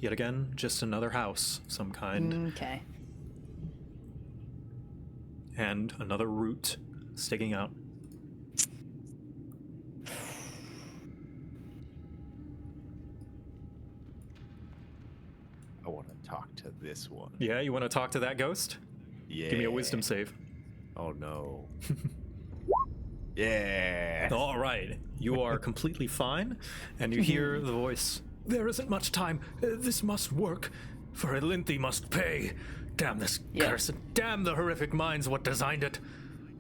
yet again, just another house of some kind. Okay. And another root sticking out. I want to talk to this one. Yeah, you want to talk to that ghost? Yeah. Give me a wisdom save. Oh no. Yeah. All right, you are completely fine, and you hear the voice. There isn't much time. This must work, for Elynthi must pay. Damn this curse, and damn the horrific minds what designed it.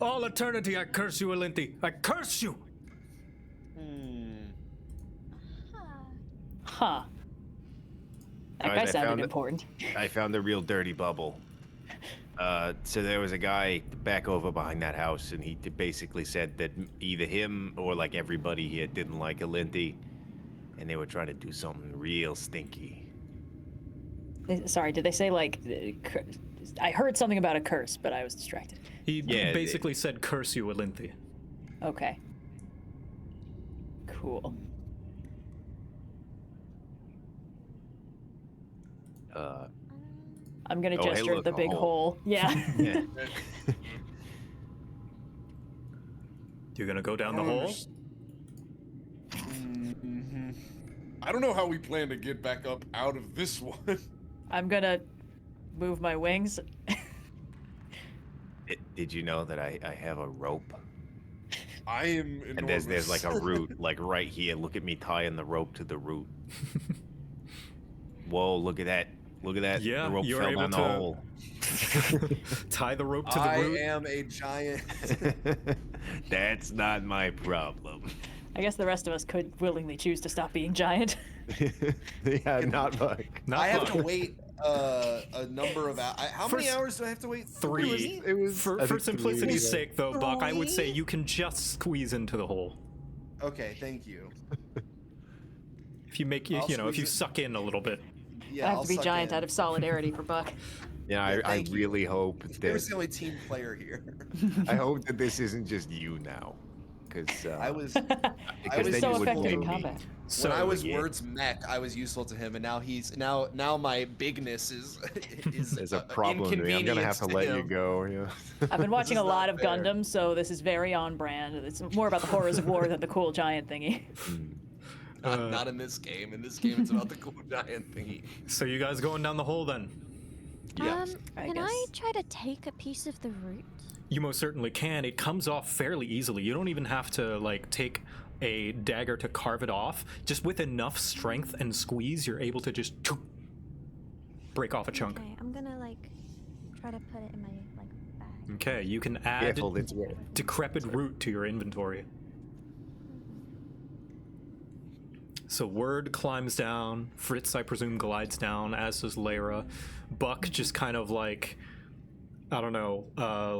All eternity, I curse you, Elynthi. I curse you! Huh. That Guys, guy I sounded found it. important. I found the real dirty bubble. So there was a guy back over behind that house, and he basically said that either him or like everybody here didn't like Elynthi, and they were trying to do something real stinky. Sorry, did they say like? I heard something about a curse, but I was distracted. He basically said, curse you, Elynthi. Okay. Cool. I'm gonna Oh, hey, gesture look, at the a big hole. hole. Yeah. Yeah. You're gonna go down the hole? I don't know how we plan to get back up out of this one. I'm gonna move my wings. Did you know that I have a rope? I am enormous. And there's like a root, like right here. Look at me tying the rope to the root. Whoa, look at that. Look at that. Yeah, the rope you're fell able down the to- hole. Tie the rope to the I root. am a giant. That's not my problem. I guess the rest of us could willingly choose to stop being giant. Yeah, not Buck. Not I have Buck. to wait a number of hours. How many First- hours do I have to wait? 3. It was For I think simplicity's 3. sake, though, Buck, I would say 3? you can just squeeze into the hole. Okay, thank you. If you make, I'll if you squeeze it. suck in a little bit. Yeah, I have I'll to be suck giant in. out of solidarity for Buck. Yeah, Yeah, I thank you. really hope You're that the only team player here. I hope that this isn't just you now, because I was I was was then so you wouldn't effective in need me. combat. So, when I was yeah. words mech, I was useful to him, and now he's now my bigness is there's a problem to me. I'm gonna have to let you go. Yeah. I've been watching a is lot not of fair. Gundam, so this is very on brand. It's more about the horrors of war than the cool giant thingy. not in this game. In this game, it's about the cool giant thingy. so you guys going down the hole then? Yeah. I Can guess. I try to take a piece of the root? You most certainly can. It comes off fairly easily. You don't even have to like take a dagger to carve it off. Just with enough strength and squeeze, you're able to just break off a chunk. Okay, I'm gonna like try to put it in my like bag. Okay, you can add Careful, it's wet. decrepit root to your inventory. So Word climbs down, Fritz, I presume, glides down, as does Lyra. Buck just kind of like, I don't know,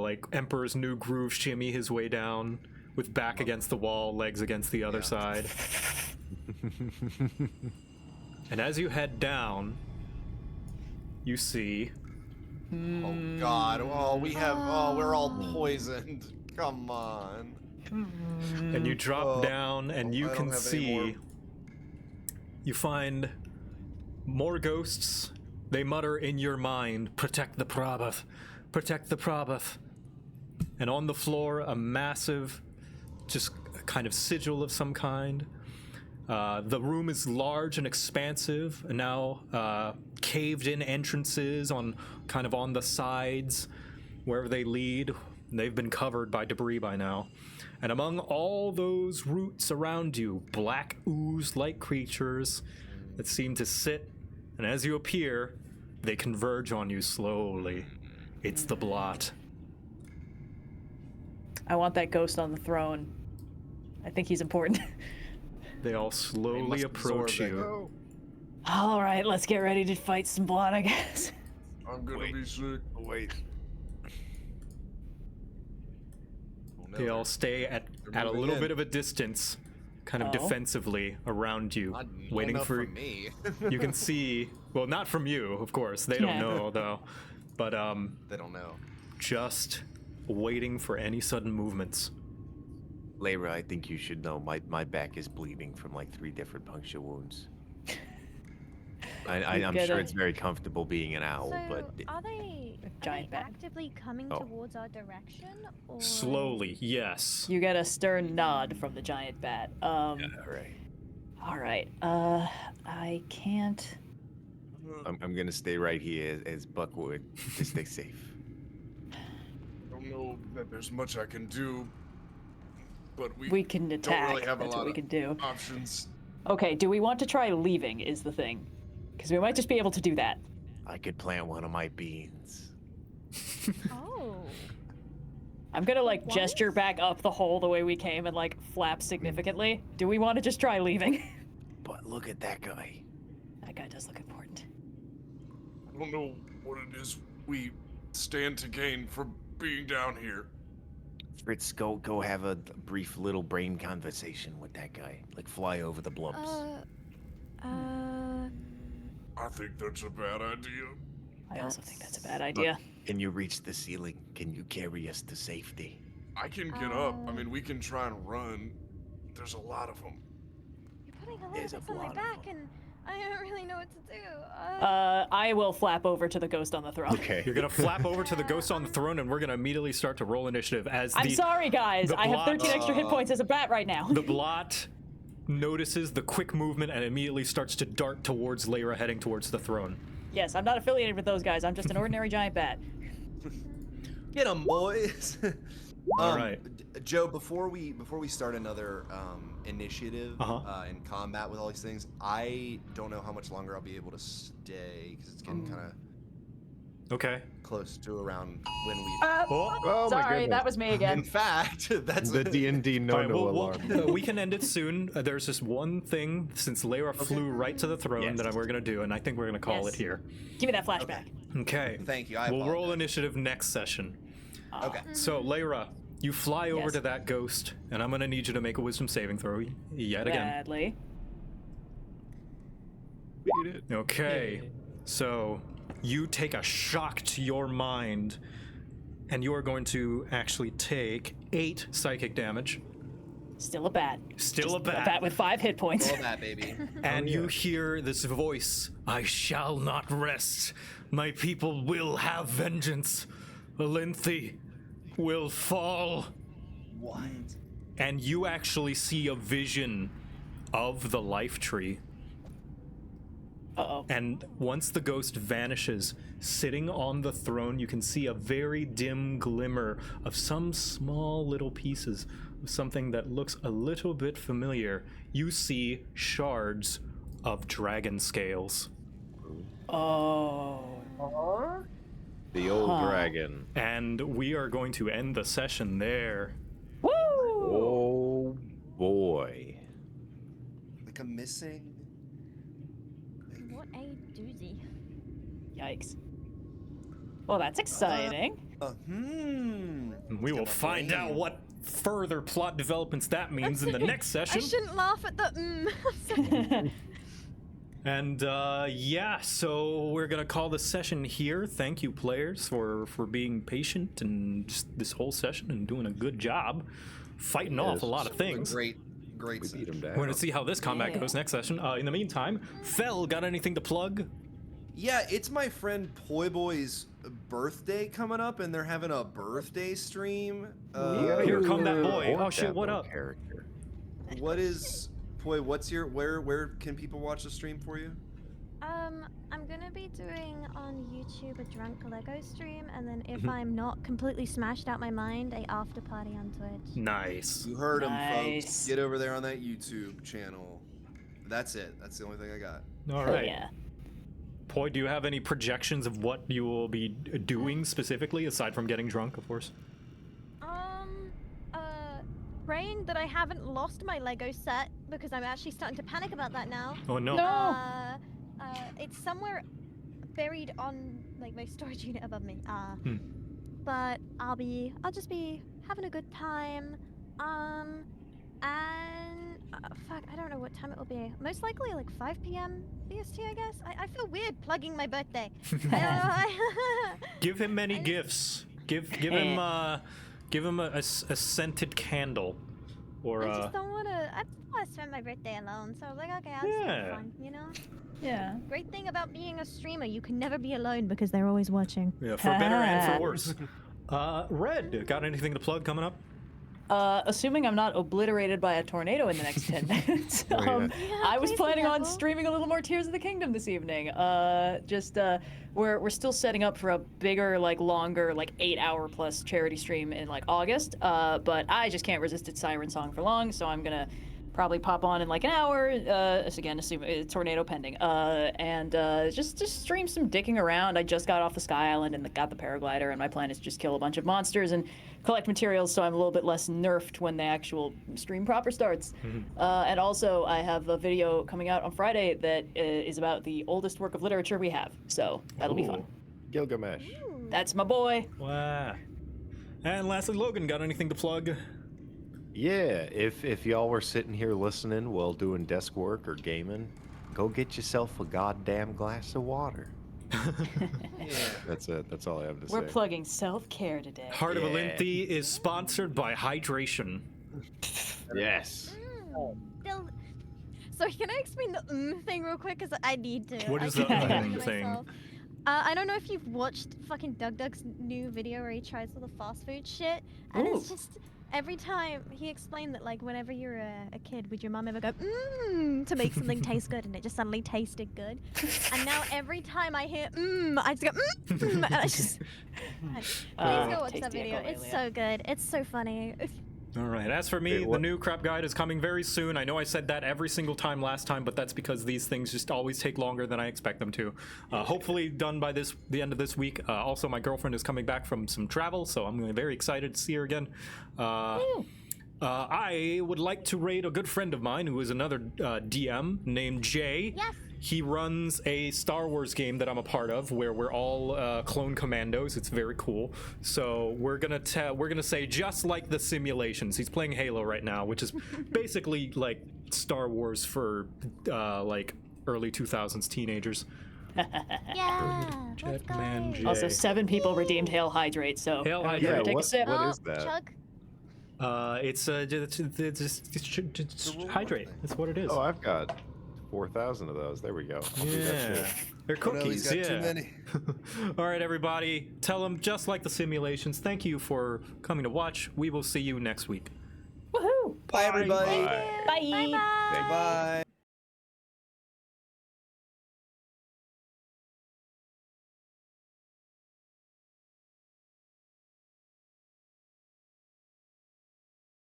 like Emperor's New Groove shimmy his way down with back against the wall, legs against the other side. And as you head down, you see Oh God! Oh, we have. Oh, we're all poisoned. Come on. and you drop Oh, down and you I can don't have any see more. you find more ghosts. They mutter in your mind, protect the Prabhath, protect the Prabhath. And on the floor, a massive, just kind of sigil of some kind. The room is large and expansive, and now caved in entrances on kind of on the sides wherever they lead. They've been covered by debris by now. And among all those roots around you, black ooze-like creatures that seem to sit, and as you appear, They converge on you slowly. It's the blot. I want that ghost on the throne. I think he's important. They all slowly approach absorb that you. All right, let's get ready to fight some blot, I guess. I'm gonna be sick. Wait. They all stay at a moving little in. bit of a distance, kind of Oh. defensively around you, Not waiting enough for from me. you can see, well, not from you, of course. They don't Yeah. know though. But They don't know. just waiting for any sudden movements. Layra, I think you should know my back is bleeding from like 3 different puncture wounds. I'm Get sure it. it's very comfortable being an owl, So, but are they, giant bat. actively coming Oh. towards our direction? Or... Slowly, yes. You get a stern nod from the giant bat. all right. All right. I can't. I'm gonna stay right here as Buckwood to stay safe. I don't know that there's much I can do, but We can attack. don't really have a That's lot what we of can do. options. Okay. Do we want to try leaving? Is the thing, because we might just be able to do that. I could plant one of my beans. Oh. I'm gonna like What? gesture back up the hole the way we came and like flap significantly. Do we want to just try leaving? But look at that guy. That guy does look important. I don't know what it is we stand to gain from being down here. Fritz, go have a brief little brain conversation with that guy. Like fly over the blumps. I think that's a bad idea. I also think that's a bad idea. Can you reach the ceiling? Can you carry us to safety? I can get up. I mean, we can try and run. There's a lot of them. You're putting a lot There's of a this on my lot of back, and I don't really know what to do. I will flap over to the ghost on the throne. Okay. You're gonna flap over to the ghost on the throne, and we're gonna immediately start to roll initiative as I'm sorry, guys. the I have 13 blot- extra hit points as a bat right now. the blot notices the quick movement and immediately starts to dart towards Layra, heading towards the throne. Yes, I'm not affiliated with those guys. I'm just an ordinary giant bat. Get 'em, boys. All right. Joe, before we start another initiative Uh-huh. in combat with all these things, I don't know how much longer I'll be able to stay because it's getting kind of Okay. close to around when we. Oh, Oh my Sorry, goodness. that was me In again. fact, that's The D&D all no right, alarm. we can end it soon. There's just one thing, since Layra flew right to the throne, Yes. that we're gonna do, and I think we're gonna call Yes. it here. Give me that flashback. Okay. Thank you. I We'll roll apologize. initiative next session. Okay. So, Layra, you fly over Yes. to that ghost, and I'm gonna need you to make a wisdom saving throw yet again. Badly. Beat it. Okay. So, you take a shock to your mind, and you are going to actually take 8 psychic damage. Still a bat. Still Just a bat. A bat with 5 hit points. Roll that, baby. And you hear this voice: I shall not rest. My people will have vengeance. Elynthi will fall. What? And you actually see a vision of the life tree. Uh-oh. And once the ghost vanishes, sitting on the throne, you can see a very dim glimmer of some small little pieces of something that looks a little bit familiar. You see shards of dragon scales. Oh. The old dragon. And we are going to end the session there. Woo! Oh boy. Like a missing. What a doozy. Yikes. Well, that's exciting. We will find out what further plot developments that means in the next I session. shouldn't laugh at the And yeah, so we're gonna call the session here. Thank you, players, for being patient and just this whole session and doing a good job fighting off a lot of things. Great We beat him session. down. We're gonna see how this combat Yeah. goes next session. In the meantime, Fel, got anything to plug? Yeah, it's my friend Poi Boy's birthday coming up, and they're having a birthday stream. Here come that boy. Support Oh shit, that what little up? Character. What is Poi? What's your where can people watch the stream for you? I'm gonna be doing on YouTube a drunk Lego stream, and then if Mhm. I'm not completely smashed out my mind, a after party on Twitch. Nice. You heard him, Nice. folks. Get over there on that YouTube channel. That's it. That's the only thing I got. All Hell right. yeah. Poi, do you have any projections of what you will be doing specifically, aside from getting drunk, of course? Praying that I haven't lost my Lego set because I'm actually starting to panic about that now. Oh no. No. It's somewhere buried on like my storage unit above me. But I'll just be having a good time. And fuck, I don't know what time it will be. Most likely like 5 p.m. BST, I guess. I feel weird plugging my birthday. Give him many gifts. Give him a scented candle, or I just don't want to spend my birthday alone. So I was like, okay, I'll just have fun, you know. Yeah. Great thing about being a streamer, you can never be alone because they're always watching. yeah, for better and for worse. Red, got anything to plug coming up? Assuming I'm not obliterated by a tornado in the next 10 minutes, I was please be planning on careful. streaming a little more Tears of the Kingdom this evening. We're still setting up for a bigger, like longer, like 8-hour plus charity stream in like August. But I just can't resist its siren song for long, so I'm gonna probably pop on in like an hour. Again, assume tornado pending. And just stream some dicking around. I just got off the Sky Island and got the paraglider, and my plan is to just kill a bunch of monsters and collect materials, so I'm a little bit less nerfed when the actual stream proper starts. And also, I have a video coming out on Friday that is about the oldest work of literature we have, so that'll be fun. Gilgamesh. That's my boy. Wow. And lastly, Logan, got anything to plug? Yeah, if y'all were sitting here listening while doing desk work or gaming, go get yourself a goddamn glass of water. That's it. That's all I have to say. We're plugging self-care today. Heart of Elynthi is sponsored by hydration. Yes. Still... Sorry, can I explain the thing real quick? Because I need to. What is I the can't remember thing? myself. I don't know if you've watched fucking Doug's new video where he tries all the fast food shit, and it's just every time he explained that, like, whenever you're a kid, would your mom ever go to make something taste good, and it just suddenly tasted good, and now every time I hear I just go and I just please go watch that video. It's so good. It's so funny. All right. As for me, the new crap guide is coming very soon. I know I said that every single time last time, but that's because these things just always take longer than I expect them to. Hopefully done by the end of this week. Also, my girlfriend is coming back from some travel, so I'm very excited to see her again. I would like to raid a good friend of mine who is another DM named Jay. Yes. He runs a Star Wars game that I'm a part of, where we're all clone commandos. It's very cool. So we're gonna say just like the simulations. He's playing Halo right now, which is basically like Star Wars for like early 2000s teenagers. Yeah. Let's go. Jetman Jay. Also, 7 people redeemed Hail Hydrate, so Hail everybody Hydrate. take a sip. What is that? Chug. It's hydrate. That's what it is. Oh, I've got 4,000 of those. There we go. I'll do that Yeah, shit. they're Oh, no, cookies. he's got too Yeah. many. All right, everybody. Tell them just like the simulations. Thank you for coming to watch. We will see you next week. Woohoo! Bye, everybody. Bye. Bye. Bye. Bye.